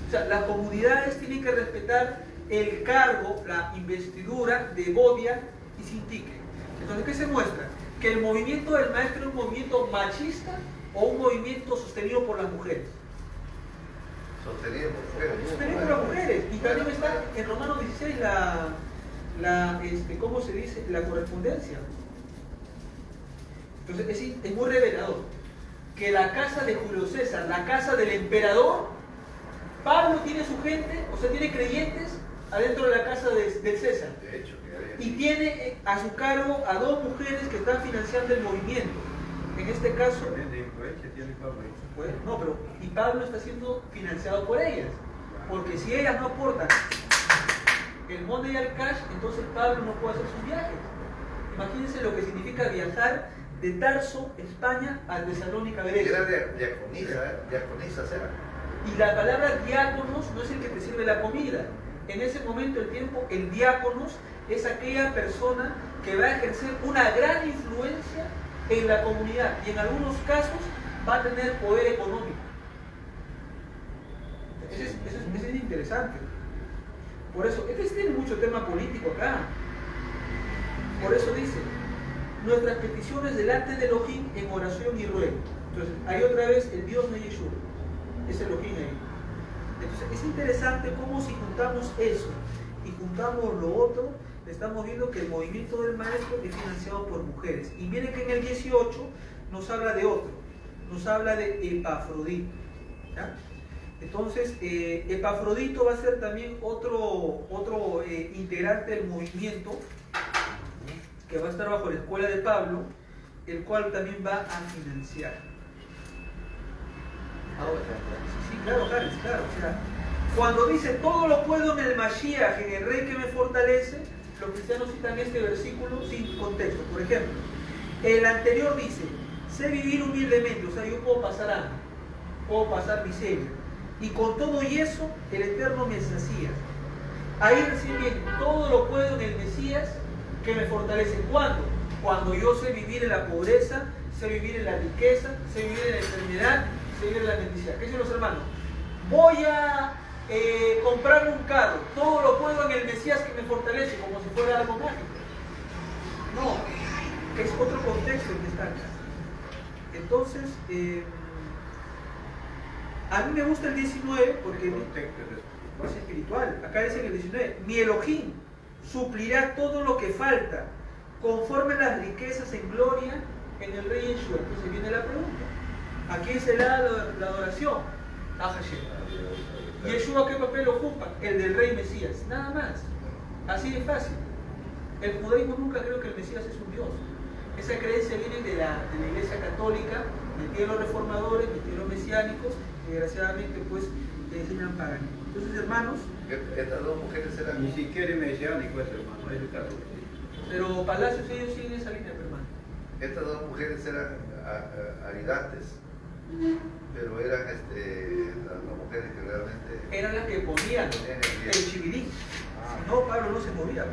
S1: O sea, las comunidades tienen que respetar el cargo, la investidura de Evodia y Sintique. Entonces, ¿qué se muestra? Que el movimiento del maestro es un movimiento machista o un movimiento sostenido por las mujeres.
S2: Sostenido por mujeres.
S1: Sostenido por las mujeres. Y también está en Romanos 16 ¿cómo se dice? La correspondencia. Entonces, es muy revelador. Que la casa de Julio César, la casa del emperador, Pablo tiene su gente, o sea, tiene creyentes adentro de la casa del César.
S2: De hecho,
S1: y tiene a su cargo a dos mujeres que están financiando el movimiento. En este caso, no, pero y Pablo está siendo financiado por ellas, porque si ellas no aportan el money y el cash, entonces Pablo no puede hacer sus viajes. Imagínense lo que significa viajar de Tarso, España, a Tesalónica, Grecia.
S2: Era diaconisa, ¿será?
S1: Y la palabra diáconos no es el que te sirve la comida. En ese momento del tiempo, el diáconos es aquella persona que va a ejercer una gran influencia en la comunidad y en algunos casos va a tener poder económico. Eso es interesante. Por eso, tiene mucho tema político acá. Por eso dice, nuestras peticiones delante de Elohim en oración y ruego. Entonces, ahí otra vez el Dios de Yeshua. Es Elohim ahí. Entonces, es interesante cómo si juntamos eso y juntamos lo otro, estamos viendo que el movimiento del maestro es financiado por mujeres. Y miren que en el 18 nos habla de otro, nos habla de Epafrodito. ¿Ya? Entonces, Epafrodito va a ser también otro integrante del movimiento que va a estar bajo la escuela de Pablo. el cual también va a financiar. Ahora, sí, claro, Harris, claro. O sea, cuando dice todo lo puedo en el Mashiach, en el Rey que me fortalece, los cristianos citan este versículo sin contexto. Por ejemplo, el anterior dice, sé vivir humildemente, o sea, yo puedo pasar hambre, puedo pasar miseria, y con todo y eso, el Eterno me sacía. Ahí recién viene, todo lo puedo en el Mesías que me fortalece. ¿Cuándo? Cuando yo sé vivir en la pobreza, sé vivir en la riqueza, sé vivir en la enfermedad, sé vivir en la bendición. ¿Qué dicen los hermanos? Voy a comprar un carro, todo lo puedo en el Mesías que me fortalece, como si fuera algo mágico. No, es otro contexto el que está acá. Entonces, a mí me gusta el 19 porque es espiritual. Acá dice en el 19, mi Elohim suplirá todo lo que falta, conforme las riquezas en gloria en el Rey Yeshua. Entonces viene la pregunta, ¿a quién se le da la adoración? A Hashem. Yeshua, ¿qué papel ocupa? El del Rey Mesías, nada más. Así de fácil. El judaísmo nunca creo que el Mesías es un Dios. Esa creencia viene de la Iglesia Católica, metieron los reformadores, metieron los mesiánicos, y desgraciadamente pues enseñan paganismo. Entonces, hermanos,
S2: Estas dos mujeres eran...
S4: Ni siquiera mesiánico es, hermano, es caso.
S1: pero Palacios ellos siguen esa línea, hermano.
S2: Estas dos mujeres eran aridantes, pero eran las mujeres que realmente...
S1: Eran las que ponían el chivirín. Si no, Pablo no se movía.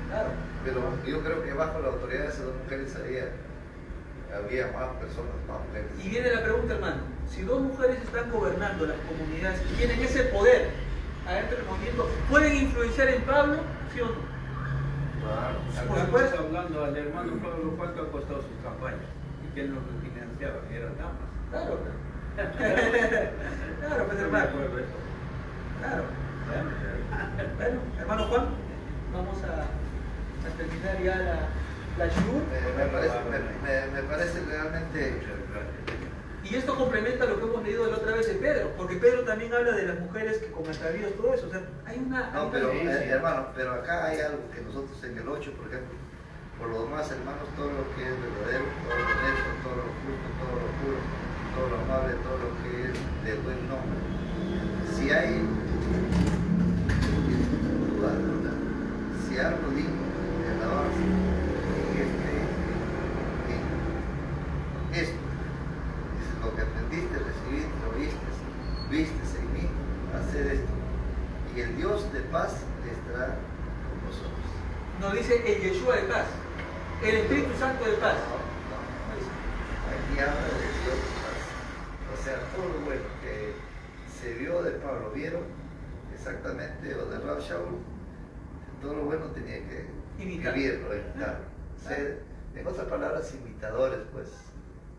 S1: Claro.
S2: Pero yo creo que bajo la autoridad de esas dos mujeres había más personas, más mujeres.
S1: Y viene la pregunta, hermano, si dos mujeres están gobernando las comunidades y tienen ese poder adentro del movimiento, ¿pueden influenciar en Pablo? ¿Sí o no?
S2: Claro.
S1: Por
S4: Acá
S1: supuesto.
S4: estamos hablando al hermano Pablo, ¿cuánto ha costado su campaña? ¿Y quién lo financiaba? Eran damas.
S1: Claro. Claro, pues
S4: No me
S1: hermano.
S4: acuerdo eso.
S1: Claro.
S4: Ya,
S1: Bueno, hermano Juan, vamos a terminar ya la shur.
S2: Me parece realmente...
S1: Y esto complementa lo que hemos leído de la otra vez de Pedro, porque Pedro también habla de las mujeres que con atavíos, todo eso. O sea, hay una...
S2: No, pero
S4: sí, sí.
S2: hermano, pero acá hay algo que nosotros en el 8, por ejemplo, por lo demás, hermanos, todo lo que es verdadero, todo lo honesto, todo lo justo, todo lo puro, todo lo amable, todo lo que es de buen nombre. Si hay duda, si algo digno de alabanza en esto, es lo que aprendiste, recibiste, oíste, viste en mí, hacer esto. Y el Dios de paz estará con vosotros.
S1: Nos dice el Yeshua de paz, el Espíritu Santo de paz.
S2: Aquí habla de Dios de paz. O sea, todo lo bueno que se vio de Pablo, vieron exactamente, o de Rab Shaul, todo lo bueno tenía que
S1: Imitar.
S2: vivirlo, imitar. Ser, en otras palabras, imitadores, pues,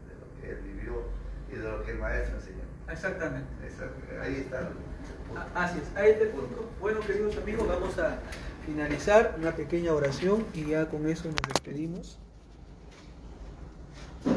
S2: de lo que él vivió y de lo que el maestro enseñó.
S1: Exactamente.
S2: Ahí está el punto.
S1: Así es, a este punto. Bueno, queridos amigos, vamos a finalizar una pequeña oración y ya con eso nos despedimos.